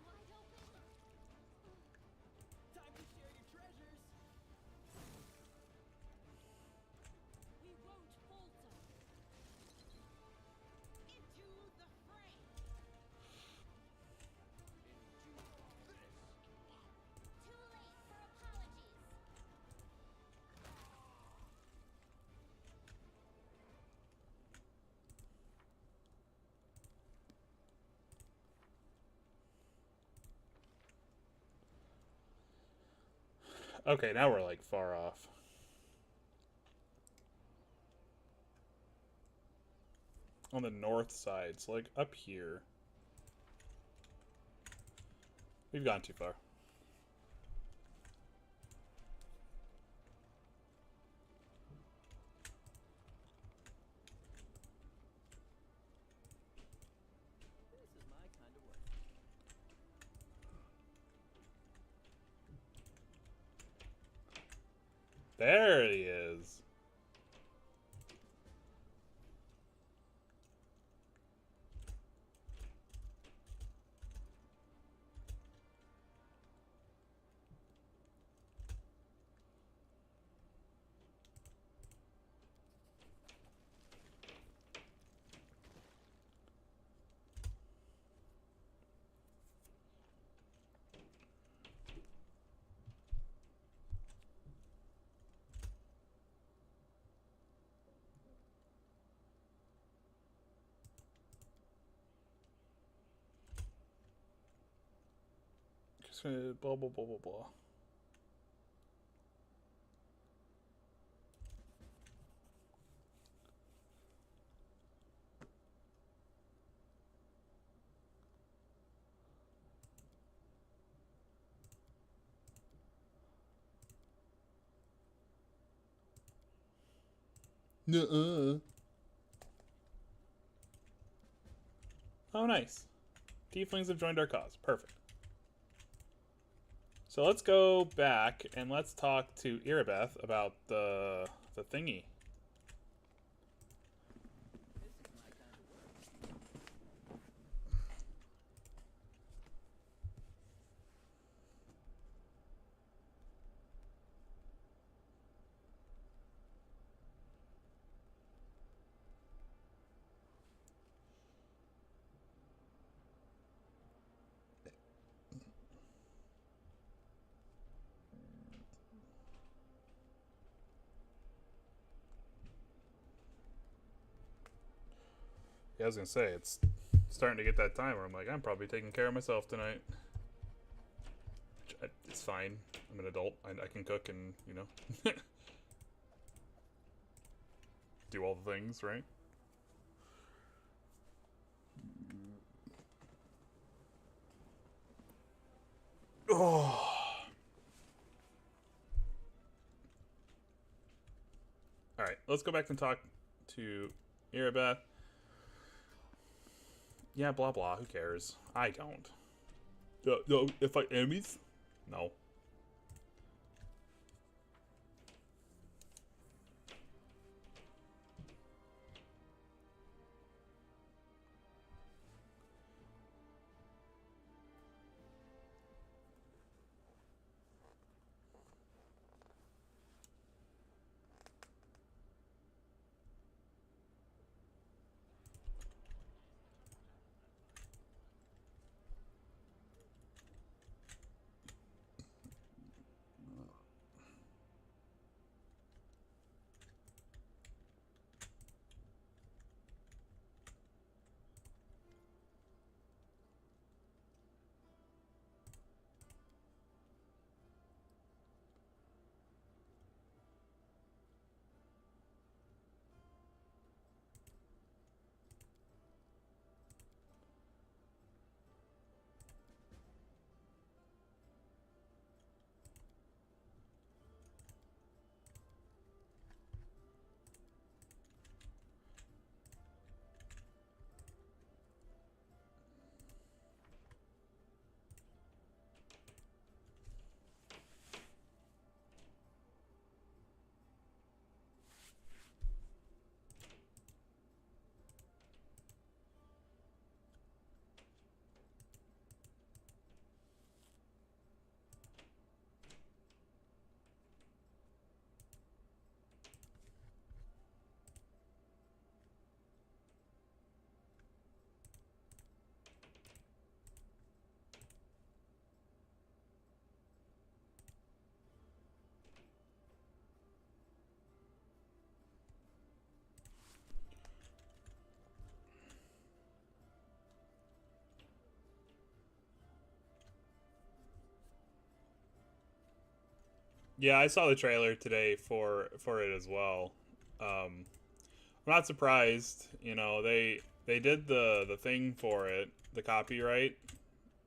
Wide open! Time to share your treasures. We won't falter! Into the fray! Too late for apologies. Okay, now we're like far off. on the north side, so like up here. We've gone too far. This is my kind of work. There he is. Blah blah blah blah blah. Nuh-uh. Oh, nice. Tieflings have joined our cause. Perfect. So let's go back and let's talk to Irabeth about the thingy. This is my kind of work. Yeah, I was gonna say, it's starting to get that time where I'm like, I'm probably taking care of myself tonight. It's fine. I'm an adult. I can cook and, you know, do all the things, right? Oh. Alright, let's go back and talk to Irabeth. Yeah, blah blah, who cares? I don't. No, if I enemies? No. Yeah, I saw the trailer today for it as well. Um, I'm not surprised. You know, they did the thing for it, the copyright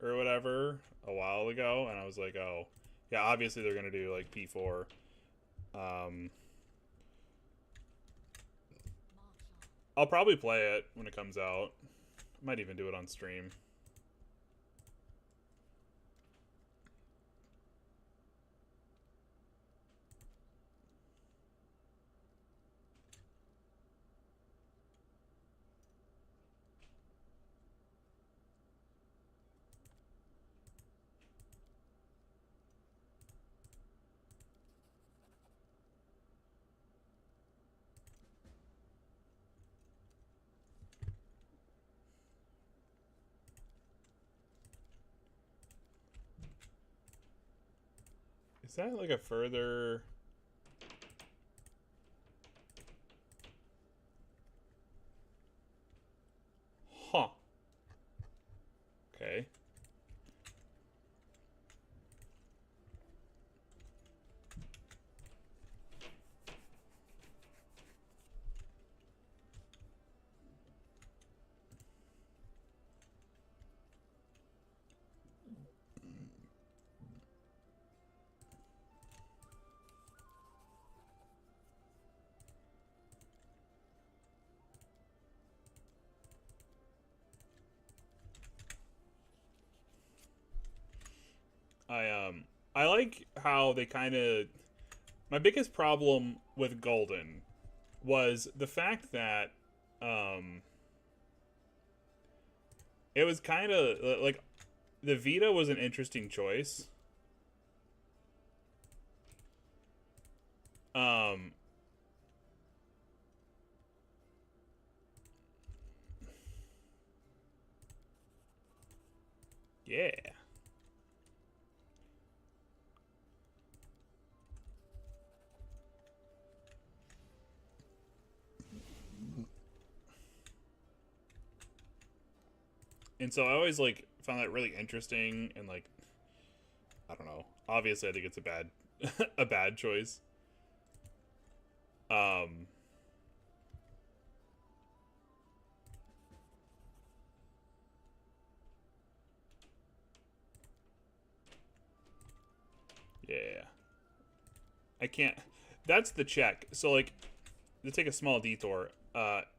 or whatever, a while ago, and I was like, oh, yeah, obviously they're gonna do like P4. Um, I'll probably play it when it comes out. I might even do it on stream. Is that like a further... Huh. Okay. I like how they kind of... My biggest problem with Golden was the fact that it was kind of like the Vita was an interesting choice. Um yeah. And so I always like found that really interesting and like I don't know. Obviously I think it's a bad a bad choice. Um yeah. I can't. That's the check. So like to take a small detour,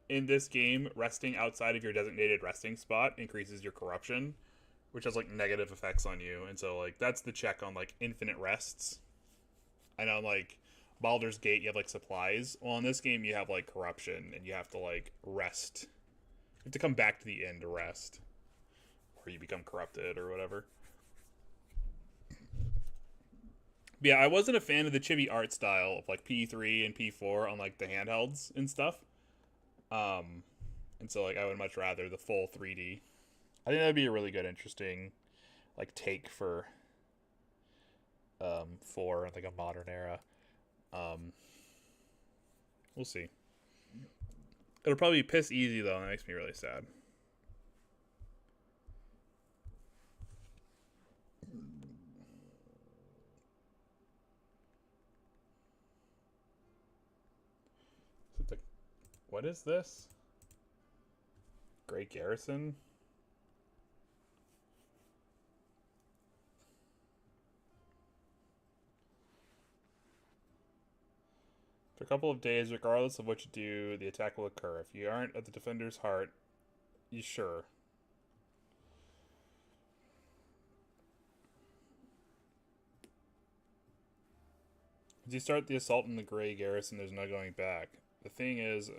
in this game, resting outside of your designated resting spot increases your corruption, which has like negative effects on you. And so like that's the check on like infinite rests. I know like Baldur's Gate you have like supplies. Well, in this game you have like corruption and you have to like rest. You have to come back to the inn to rest, or you become corrupted or whatever. But yeah, I wasn't a fan of the chibi art style of like P3 and P4 on like the handhelds and stuff. Um, and so like I would much rather the full 3D. I think that'd be a really good, interesting like take for like a modern era. Um, we'll see. It'll probably be piss easy though, and that makes me really sad. What is this? Great Garrison? For a couple of days, regardless of what you do, the attack will occur. If you aren't at the defender's heart, you sure. As you start the assault in the Grey Garrison, there's no going back. The thing is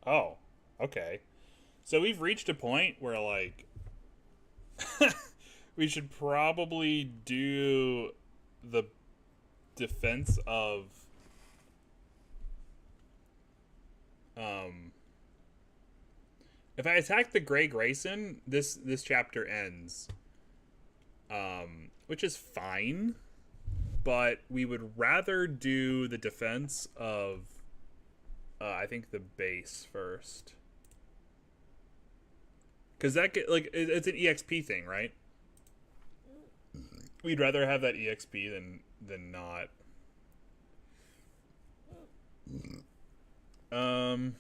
Oh, okay. So we've reached a point where, like, we should probably do the defense of um if I attack the Grey Grayson, this chapter ends. Which is fine, but we would rather do the defense of I think the base first. Cuz that get, like, it's an EXP thing, right? We'd rather have that EXP than not. Um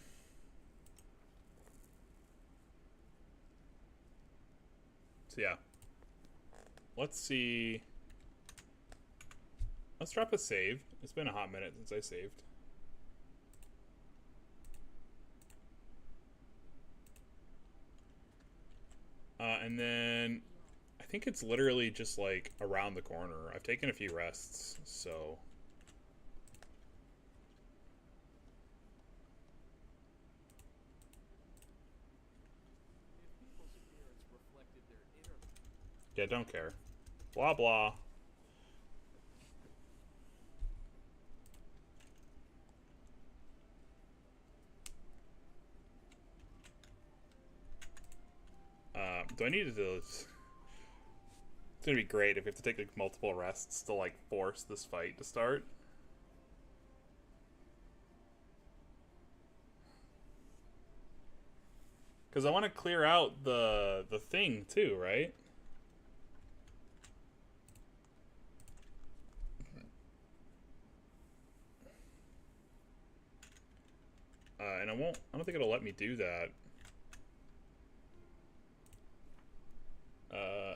so yeah. Let's see. Let's drop a save. It's been a hot minute since I saved. And then I think it's literally just like around the corner. I've taken a few rests, so. Yeah, don't care. Blah blah. Do I need to do this? It's gonna be great if we have to take like multiple rests to like force this fight to start. Because I want to clear out the thing too, right? And I don't think it'll let me do that.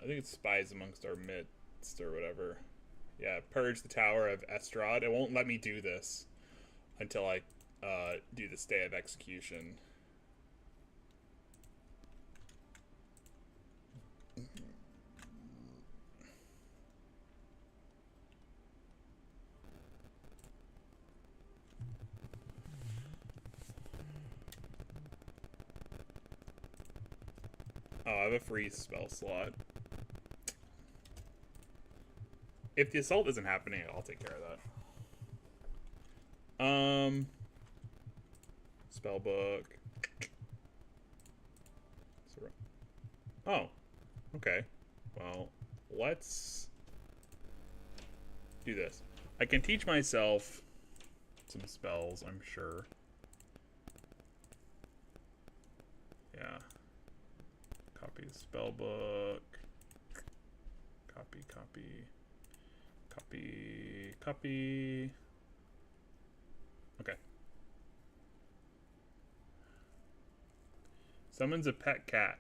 I think it's spies amongst our midst or whatever. Yeah, purge the tower of Estrad. It won't let me do this until I do the stay of execution. Oh, I have a free spell slot. If the assault isn't happening, I'll take care of that. Spellbook. Oh, okay. Well, let's do this. I can teach myself some spells, I'm sure. Yeah. Copy the spellbook. Copy, copy. Copy, copy. Okay. Summons a pet cat.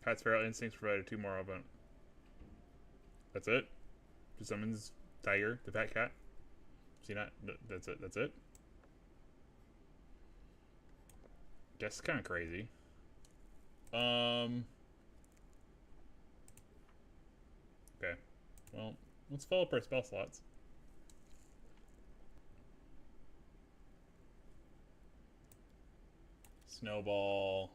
Cat's feral instincts provided 2 more of them. That's it? Just summons tiger, the pet cat? See that? That's it. That's it? Guess kind of crazy. Okay. Well, let's fill up our spell slots. Snowball.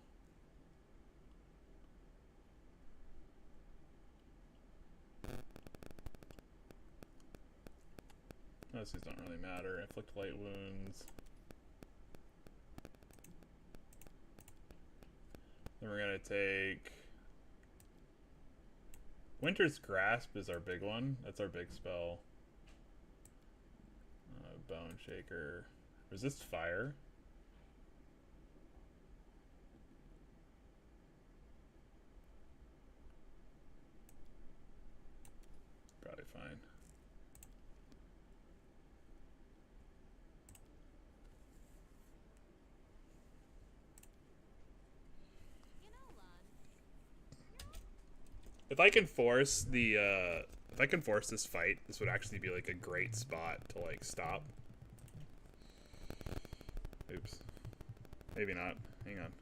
Those don't really matter. Inflict light wounds. Then we're gonna take Winter's Grasp is our big one. That's our big spell. Bone Shaker. Resist fire. Probably fine. If I can force the if I can force this fight, this would actually be like a great spot to like stop. Oops. Maybe not. Hang on.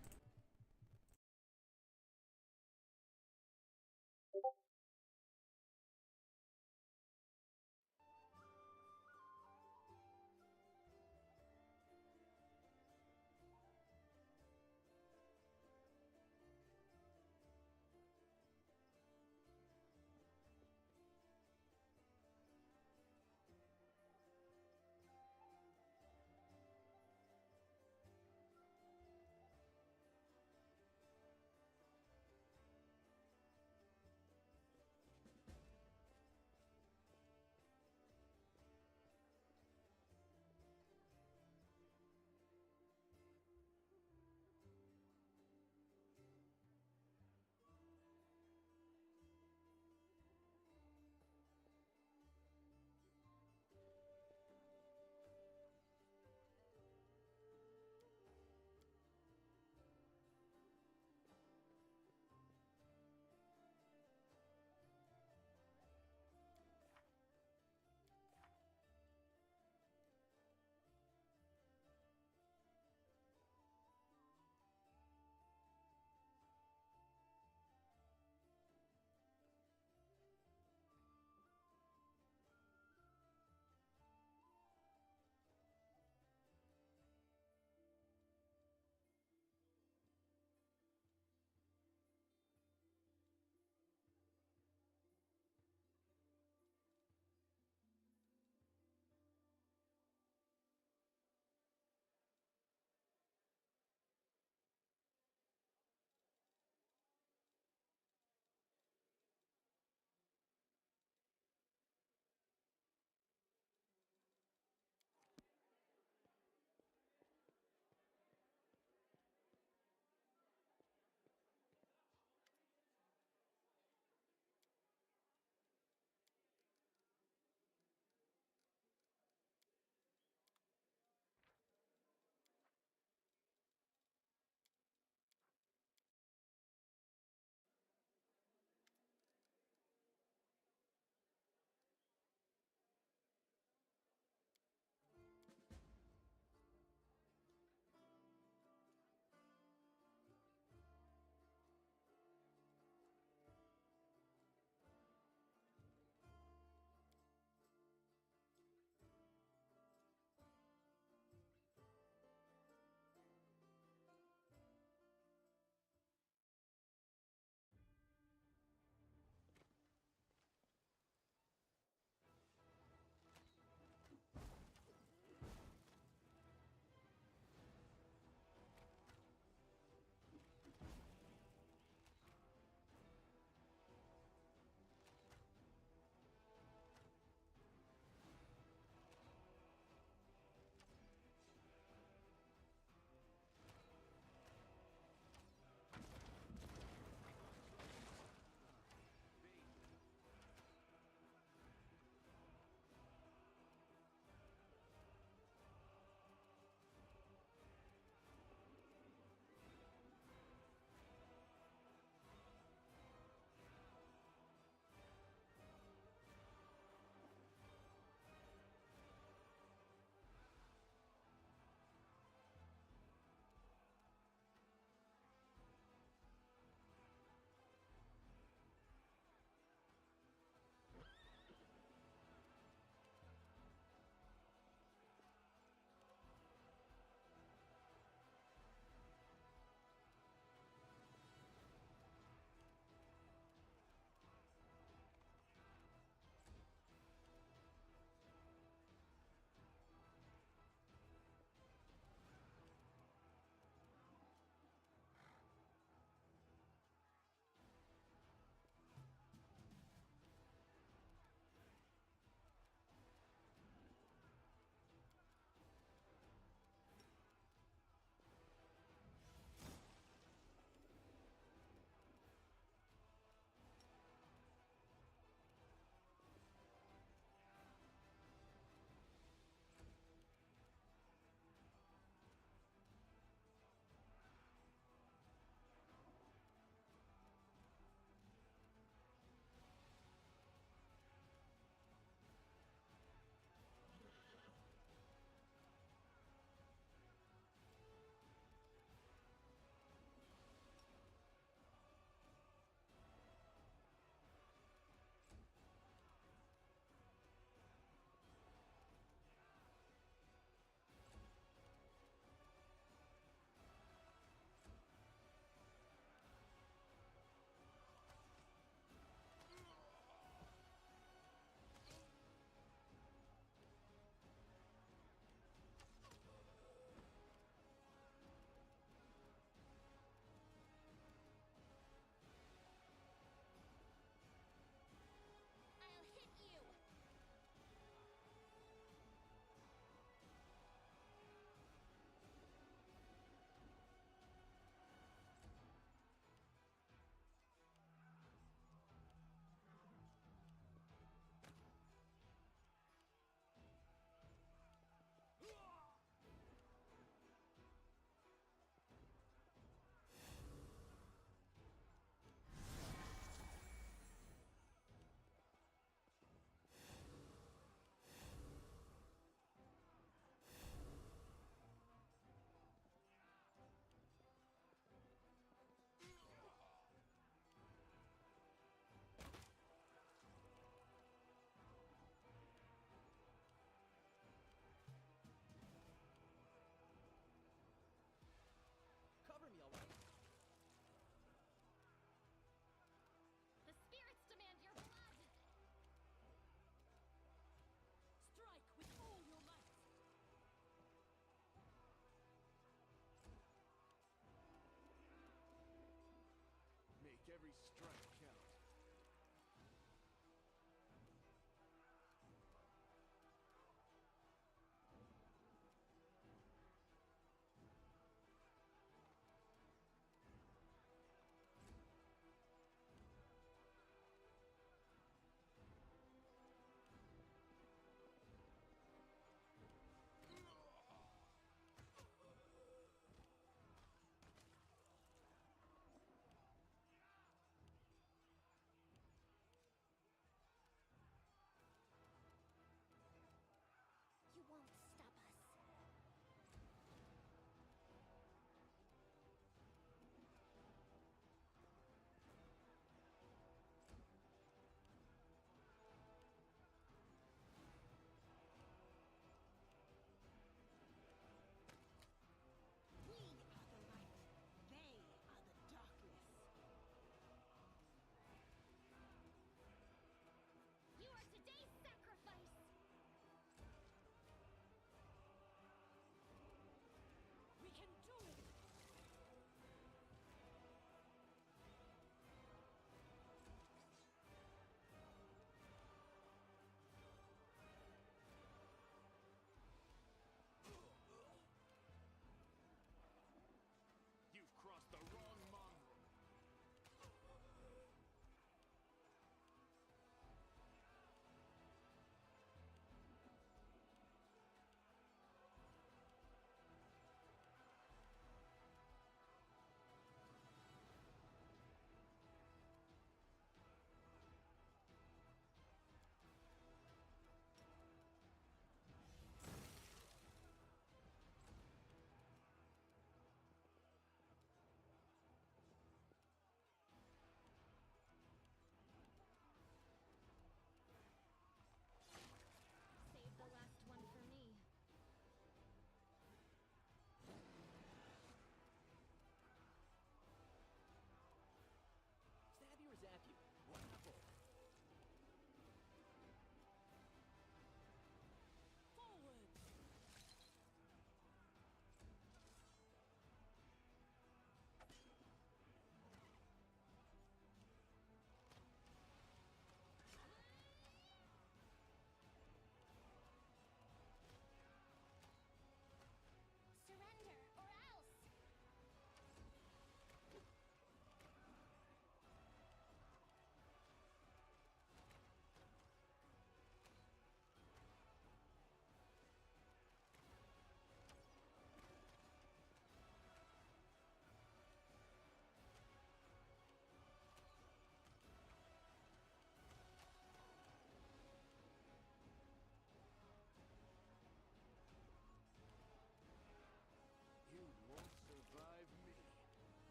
Every strike counts.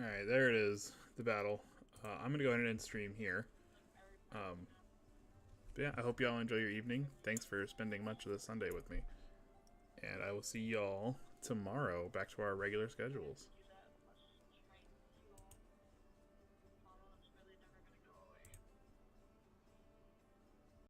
Alright, there it is. The battle. I'm going to go ahead and end stream here. But yeah, I hope y'all enjoy your evening. Thanks for spending much of the Sunday with me. And I will see y'all tomorrow back to our regular schedules.